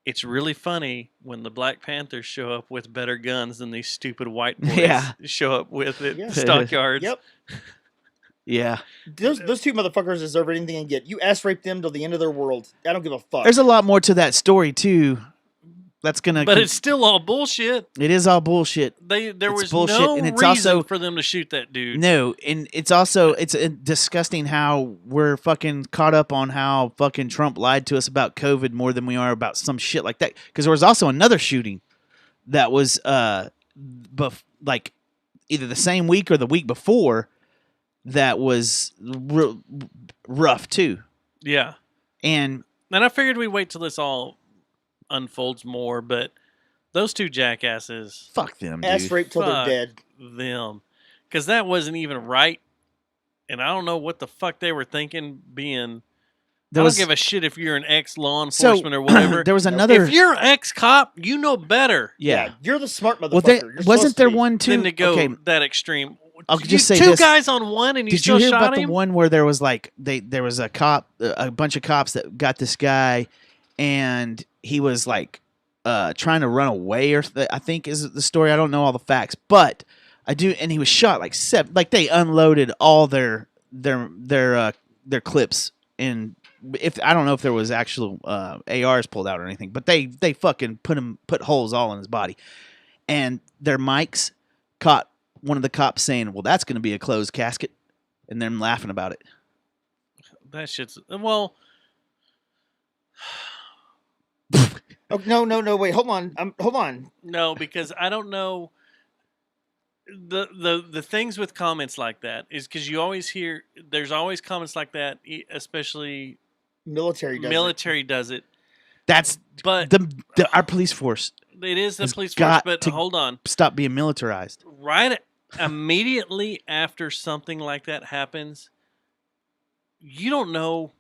"It's really funny when the Black Panthers show up with better guns than these stupid white boys Yeah. show up with at Yeah. stockyards." Yep. Yeah. Those two motherfuckers deserve anything they get. You ass rape them till the end of their world. I don't give a fuck. There's a lot more to that story, too. That's gonna. But it's still all bullshit. It is all bullshit. There It's was bullshit, no and it's reason also- for them to shoot that dude. No, and it's also it's disgusting how we're fucking caught up on how fucking Trump lied to us about COVID more than we are about some shit like that. Because there was also another shooting that was like either the same week or the week before that was rough too. Yeah. And I figured we'd wait till this all unfolds more, but those two jackasses, fuck them, dude. Ass rape till they're Fuck dead. them, because that wasn't even right, and I don't know what the fuck they were thinking. I don't give a shit if you're an ex-law enforcement or whatever. There was another. If you're an ex-cop, you know better. Yeah. You're the smart motherfucker. Well, You're wasn't supposed there to be. one too? Than to go okay, that extreme. I'll just say two this. guys on one, and you Did still you hear shot about him? the one where there was like there was a cop, a bunch of cops that got this guy, and he was like trying to run away, or I think is the story. I don't know all the facts, but I do. And he was shot like seven. Like they unloaded all their clips, and if I don't know if there was actual ARs pulled out or anything, but they fucking put holes all in his body, and their mics caught one of the cops saying, "Well, that's going to be a closed casket," and them laughing about it. That shit's well. Oh, no. Wait, hold on. No, because I don't know. The things with comments like that is because you always hear there's always comments like that, especially Military does it. That's but our police force. It is the has police force, got but to hold on. Stop being militarized. Right immediately after something like that happens, you don't know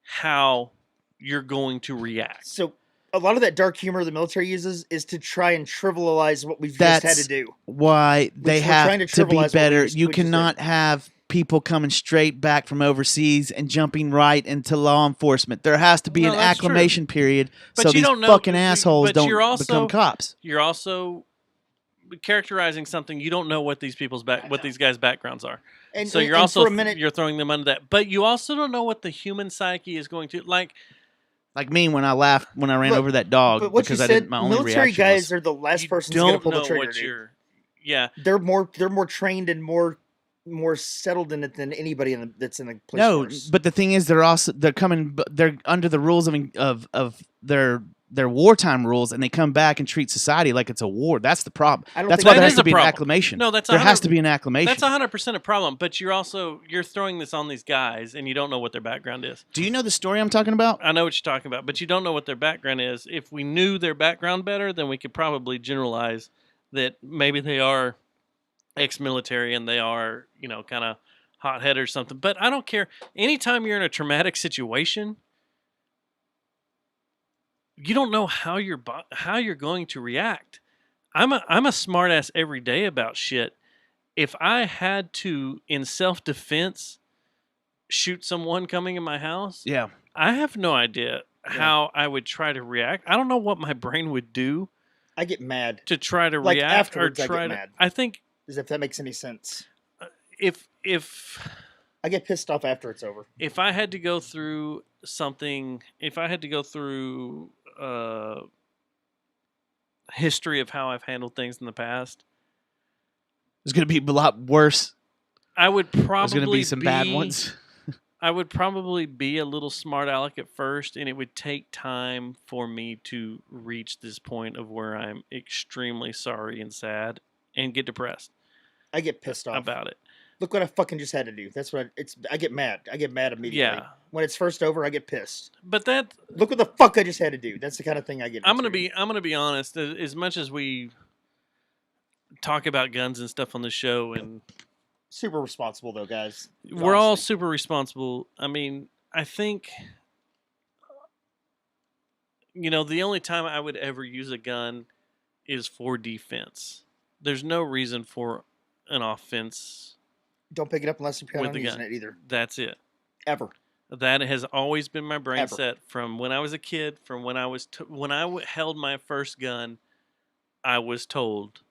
how you're going to react. So a lot of that dark humor the military uses is to try and trivialize what we've just had to do. Why they We're have trying to to be trivialize what better. we You just cannot have people coming straight back from overseas and jumping right into law enforcement. There has to be No, an that's true. acclimation period But so you these don't know- fucking assholes but don't you're also- become cops. You're also characterizing something you don't know what these guys' backgrounds are. And- So you're and also for a minute- you're throwing them under that. But you also don't know what the human psyche is going to like. Like me when I laughed when I ran But- over that dog But what because you I said, didn't. My only military reaction guys was, are the last person who's going to Don't pull the know trigger. what dude. you're. Yeah. They're more trained and more settled in it than anybody that's in the police no, force. but the thing is, they're under the rules of their wartime rules, and they come back and treat society like it's a war. That's the problem. I don't That's think why that there is has to a be an problem. acclimation. No, that's there has 100 to be an acclimation. That's 100% a problem. But you're throwing this on these guys, and you don't know what their background is. Do you know the story I'm talking about? I know what you're talking about, but you don't know what their background is. If we knew their background better, then we could probably generalize that maybe they are ex-military and they are, kind of hot-headed or something. But I don't care. Anytime you're in a traumatic situation, you don't know how you're going to react. I'm a smart ass every day about shit. If I had to, in self-defense, shoot someone coming in my house, Yeah. I have no idea how I would try to react. I don't know what my brain would do I get mad. to try to Like, react afterwards, or I get try to. mad. I think As if that makes any sense. if I get pissed off after it's over. if I had to go through something, if I had to go through history of how I've handled things in the past, There's going to be a lot worse. I would probably There's going to be some bad ones. I would probably be a little smart aleck at first, and it would take time for me to reach this point of where I'm extremely sorry and sad and get depressed I get pissed off about it. Look what I fucking just had to do. That's what I get mad. I get mad immediately. Yeah. When it's first over, I get pissed. But that Look what the fuck I just had to do. That's the kind of thing I get. I'm gonna into. be honest. As much as we talk about guns and stuff on the show, and super responsible though, guys. we're all Honestly. super responsible. I mean, I think the only time I would ever use a gun is for defense. There's no reason for an offense Don't pick it up unless you're planning with on the using gun. it either. That's it. Ever. That has always been my brain Ever. set from when I was a kid. From when I was when I held my first gun, I was told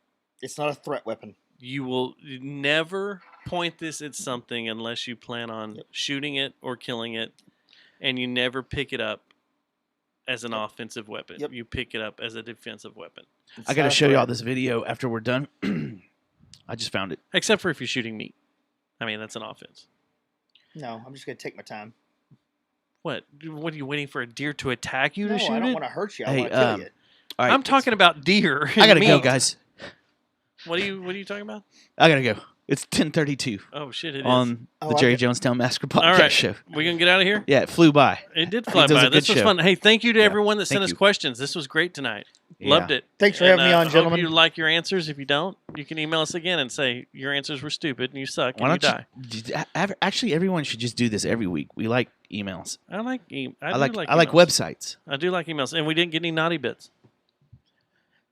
It's not a threat weapon. you will never point this at something unless you plan on shooting it or killing it, and you never pick it up as an offensive weapon. Yep. You pick it up as a defensive weapon. I got to show y'all this video after we're done. I just found it. Except for if you're shooting meat. I mean, that's an offense. No, I'm just gonna take my time. What? What are you waiting for a deer to attack you No, to shoot I don't it? want to hurt you. I Hey, want to kill you. All right, I'm talking about deer. I gotta and go, meat. guys. What are you talking about? I gotta go. It's 10:32 Oh shit! It is. on Oh, the I Jerry got- Jonestown Massacre podcast All right, show. we gonna get out of here. Yeah, it flew by. It did I fly think this was by. a This good was show. fun. Hey, thank you to Yeah, everyone that sent thank us you. questions. This was great tonight. Yeah. Loved it. Thanks for And, having me on, I gentlemen. hope you like your answers. If you don't, you can email us again and say your answers were stupid and you suck Why and you don't die. actually, everyone should just do this every week. We like emails. I like I like emails. websites. I do like emails, and we didn't get any naughty bits.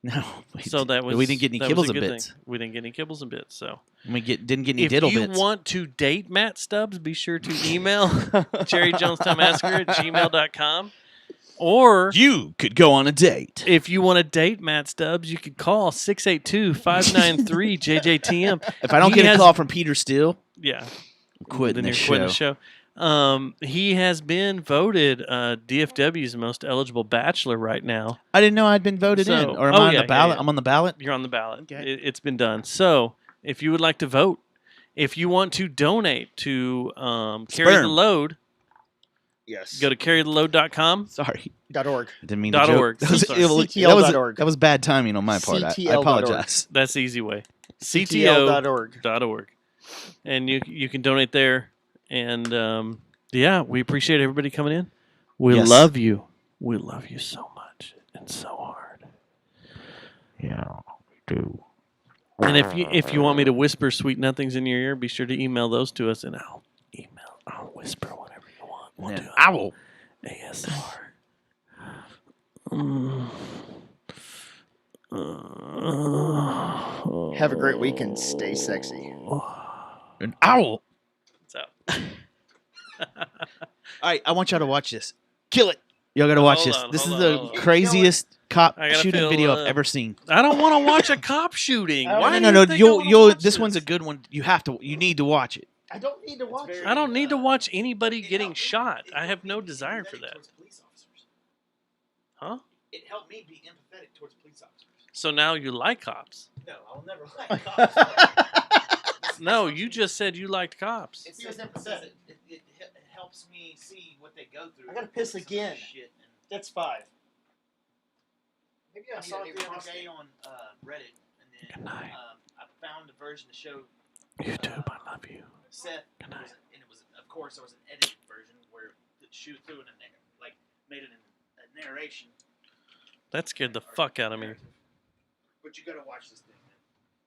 No, So that was we didn't get any that was kibbles a and good bits. thing. We didn't get any kibbles and bits. So Didn't get any if diddle you bits. want to date Matt Stubbs, be sure to email jerryjonestownmassacre@gmail.com. Or You could go on a date. if you want to date Matt Stubbs, you could call 682-593-JJTM. If I don't He get a has- call from Peter Steele, Yeah. I'm quitting Then this you're quitting show. the show. He has been voted DFW's most eligible bachelor right now. I didn't know I'd been voted in. So- Or am oh, I on yeah, the ballot? yeah. I'm on the ballot. You're on the ballot. Okay. It's been done. So if you would like to vote, if you want to donate to Carry the Sperm. Load, Yes. go to carrytheload.com. Sorry, .org. I didn't mean Dot to joke. org. That was, Sorry. CTL.org. that was bad timing on my part. I CTL.org. apologize. That's the easy way. CTL.org. CTO.org. And you can donate there. And yeah, we appreciate everybody coming in. We Yes. love you. We love you so much and so hard. Yeah, we do. And if you want me to whisper sweet nothings in your ear, be sure to email those to us, and I'll whisper whatever you want. We'll Yeah, do I will. ASMR. Have a great week and stay sexy. An owl. What's up? All right, I want y'all to watch this. Kill it. Y'all got to watch Hold this. on, This is hold the on, hold on. craziest cop I gotta shooting feel, video I've ever seen. I don't want to watch a cop shooting. Why No, do you think I wanna you'll. watch This one's a good one. You need to watch it. I don't need to watch it. I don't need to watch anybody getting shot. I have no desire for that. Huh? It helped me be empathetic towards police officers. So now you like cops? No, I will never like cops. No, you just said you liked cops. It says empathetic. It helps me see what they go through. I gotta piss again. Shit. That's 5. Maybe I saw it the other day on Reddit, and then Good night. I found a version to show YouTube, I love you. Seth, Good night. and it was, of course, there was an edited version where the shoot through and like made it in a narration. That scared the fuck out of me. But you gotta watch this thing.